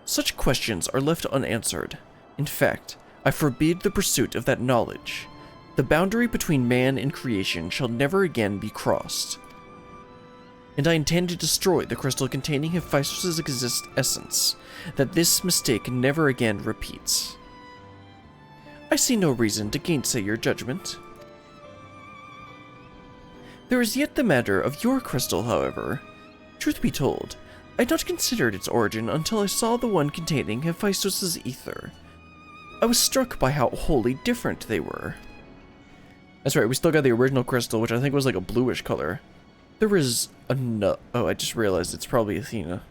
Such questions are left unanswered. In fact, I forbid the pursuit of that knowledge. The boundary between man and creation shall never again be crossed. And I intend to destroy the crystal containing Hephaestus' essence, that this mistake never again repeats. I see no reason to gainsay your judgment. There is yet the matter of your crystal, however. Truth be told, I had not considered its origin until I saw the one containing Hephaestus' ether. I was struck by how wholly different they were. That's right, we still got the original crystal, which I think was like a bluish color. There is oh, I just realized it's probably Athena.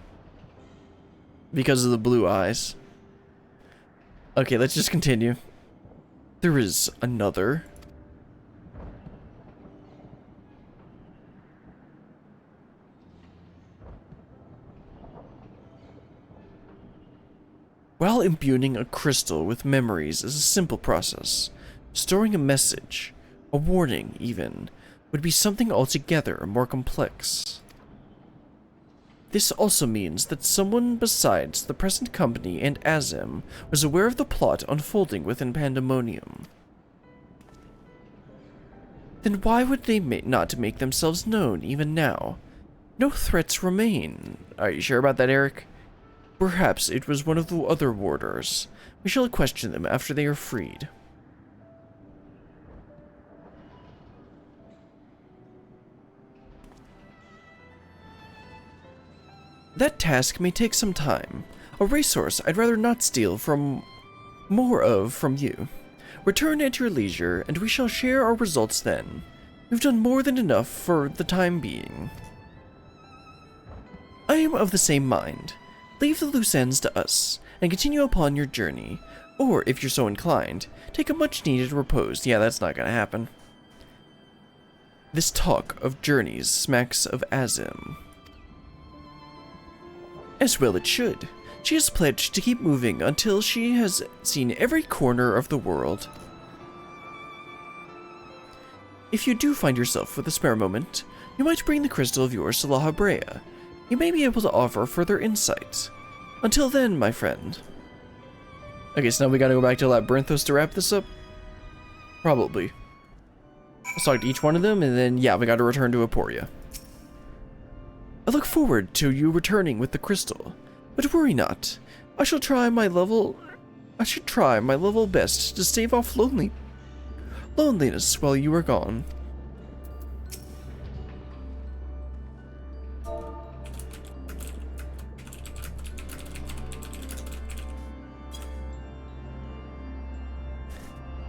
Because of the blue eyes. Okay, let's just continue. There is another. While imbuing a crystal with memories is a simple process, storing a message, a warning even, would be something altogether more complex. This also means that someone besides the present company and Azim was aware of the plot unfolding within Pandæmonium. Then why would they not make themselves known even now? No threats remain. Are you sure about that, Eric? Perhaps it was one of the other warders. We shall question them after they are freed. That task may take some time. A resource I'd rather not steal from more of from you. Return at your leisure, and we shall share our results then. You've done more than enough for the time being. I am of the same mind. Leave the loose ends to us, and continue upon your journey. Or, if you're so inclined, take a much-needed repose. Yeah, that's not gonna happen. This talk of journeys smacks of Azim. As well it should. She has pledged to keep moving until she has seen every corner of the world. If you do find yourself with a spare moment, you might bring the crystal of yours to La Habrea. You may be able to offer further insight. Until then, my friend. Okay, so now we gotta go back to Labyrinthos to wrap this up? Probably. Let's talk to each one of them, and then, yeah, we gotta return to Aporia. I look forward to you returning with the crystal, but worry not. I should try my level best to stave off loneliness while you are gone.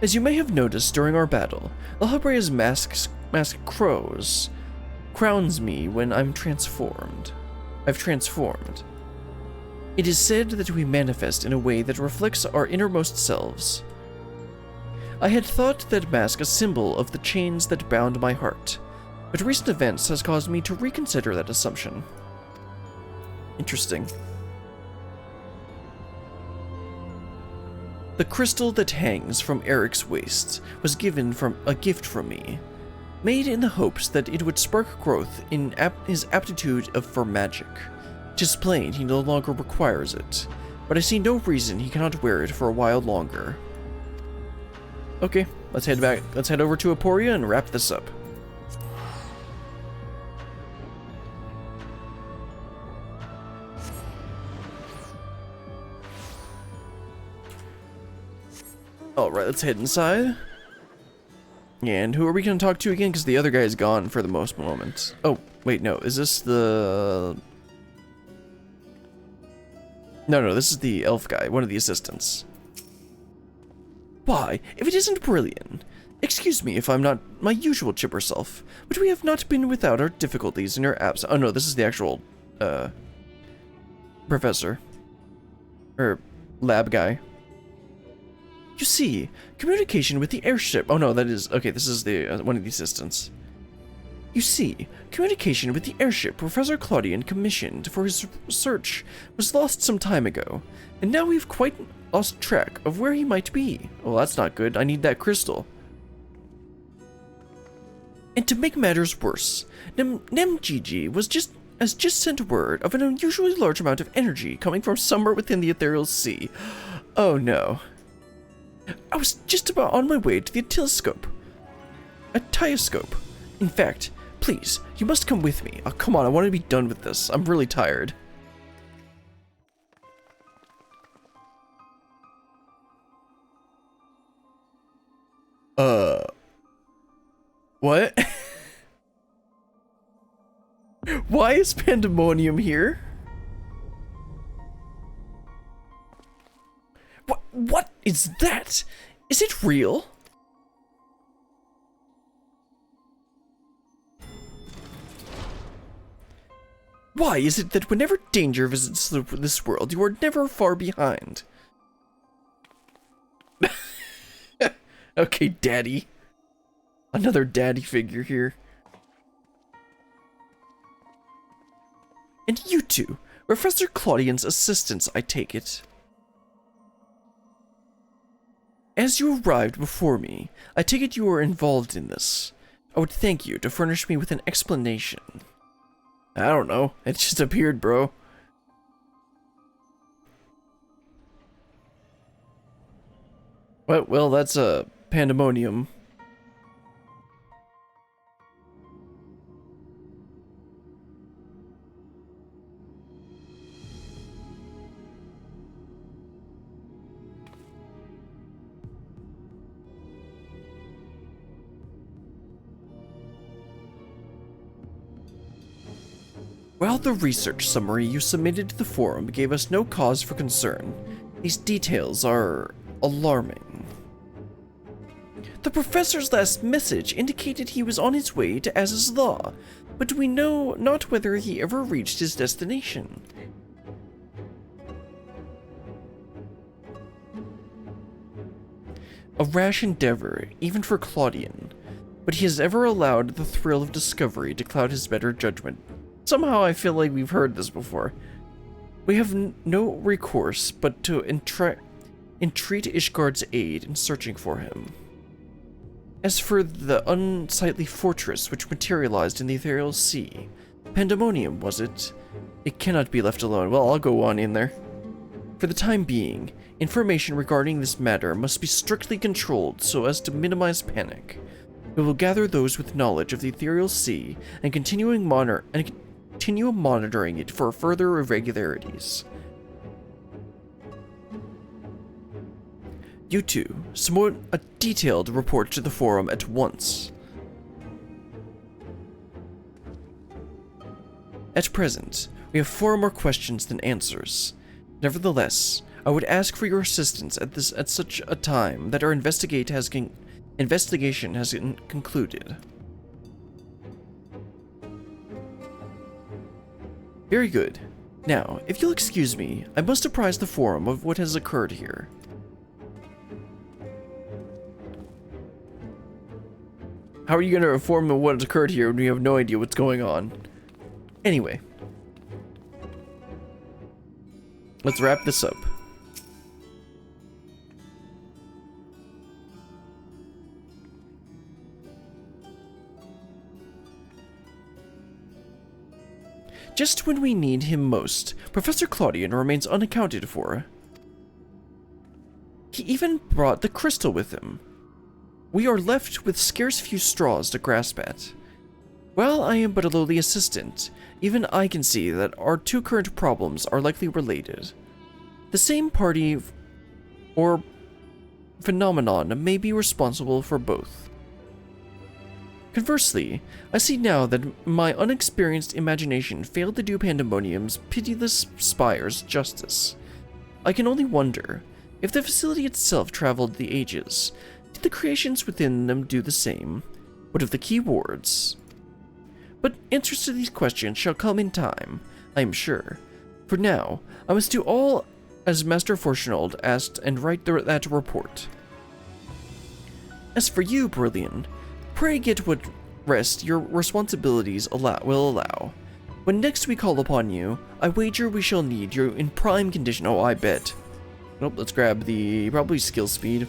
As you may have noticed during our battle, La Habrea's mask crowns me when I've transformed. It is said that we manifest in a way that reflects our innermost selves. I had thought that mask a symbol of the chains that bound my heart, but recent events has caused me to reconsider that assumption. Interesting. The crystal that hangs from Eric's waist was given from a gift from me, made in the hopes that it would spark growth in his aptitude for magic. 'Tis plain he no longer requires it, but I see no reason he cannot wear it for a while longer. Okay, let's head back. Let's head over to Aporia and wrap this up. Alright, let's head inside. And who are we going to talk to again? Because the other guy is gone for the most moment. Oh, wait, no. Is this the... No, this is the elf guy, one of the assistants. Why, if it isn't brilliant. Excuse me if I'm not my usual chipper self, but we have not been without our difficulties in your absence. Oh no, this is the actual, professor. Or lab guy. You see, communication with the airship. Oh no, that is... Okay, this is the one of the assistants. You see, communication with the airship Professor Claudian commissioned for his research was lost some time ago, and now we've quite lost track of where he might be. Well, that's not good. I need that crystal. And to make matters worse, Nemgigi has just sent word of an unusually large amount of energy coming from somewhere within the ethereal sea. Oh no. I was just about on my way to the telescope. A tioscope. In fact, please, you must come with me. Oh, come on, I want to be done with this. I'm really tired. What? Why is Pandæmonium here? What is that? Is it real? Why is it that whenever danger visits this world, you are never far behind? Okay, daddy. Another daddy figure here. And you two, Professor Claudian's assistants, I take it. As you arrived before me, I take it you are involved in this. I would thank you to furnish me with an explanation. I don't know. It just appeared, bro. Well, that's a Pandæmonium. While the research summary you submitted to the forum gave us no cause for concern, these details are alarming. The professor's last message indicated he was on his way to Az's Law, but we know not whether he ever reached his destination. A rash endeavor, even for Claudian, but he has ever allowed the thrill of discovery to cloud his better judgment. Somehow I feel like we've heard this before. We have no recourse but to entreat Ishgard's aid in searching for him. As for the unsightly fortress which materialized in the ethereal sea, Pandæmonium, was it? It cannot be left alone. Well, I'll go on in there. For the time being, information regarding this matter must be strictly controlled so as to minimize panic. We will gather those with knowledge of the ethereal sea and continue monitoring it for further irregularities. You two, submit a detailed report to the forum at once. At present, we have 4 more questions than answers. Nevertheless, I would ask for your assistance at such a time that our investigation has concluded. Very good. Now, if you'll excuse me, I must apprise the forum of what has occurred here. How are you going to inform them what has occurred here when you have no idea what's going on? Anyway. Let's wrap this up. Just when we need him most, Professor Claudian remains unaccounted for. He even brought the crystal with him. We are left with scarce few straws to grasp at. While I am but a lowly assistant, even I can see that our 2 current problems are likely related. The same party or phenomenon may be responsible for both. Conversely, I see now that my unexperienced imagination failed to do Pandæmonium's pitiless spires justice. I can only wonder, if the facility itself traveled the ages, did the creations within them do the same? What of the keywords? But answers to these questions shall come in time, I am sure. For now, I must do all as Master Fortunald asked and write that report. As for you, Brilliant, pray get what rest your responsibilities will allow. When next we call upon you, I wager we shall need you in prime condition. Oh, I bet. Nope, let's grab the probably skill speed.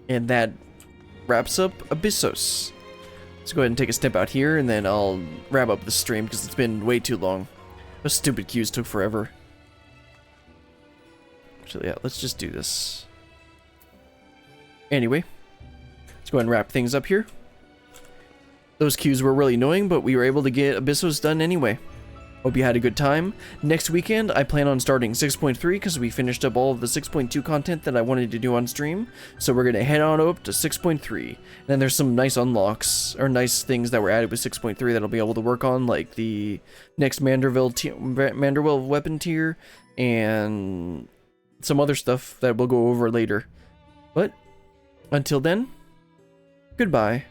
And that wraps up Abyssos. Let's go ahead and take a step out here, and then I'll wrap up the stream because it's been way too long. Those stupid queues took forever. Actually, yeah, let's just do this. Anyway, let's go ahead and wrap things up here. Those queues were really annoying, but we were able to get Abyssos done anyway. Hope you had a good time. Next weekend, I plan on starting 6.3 because we finished up all of the 6.2 content that I wanted to do on stream. So we're going to head on up to 6.3. And then there's some nice unlocks, or nice things that were added with 6.3 that I'll be able to work on, like the next Manderville weapon tier, and some other stuff that we'll go over later. But until then, goodbye.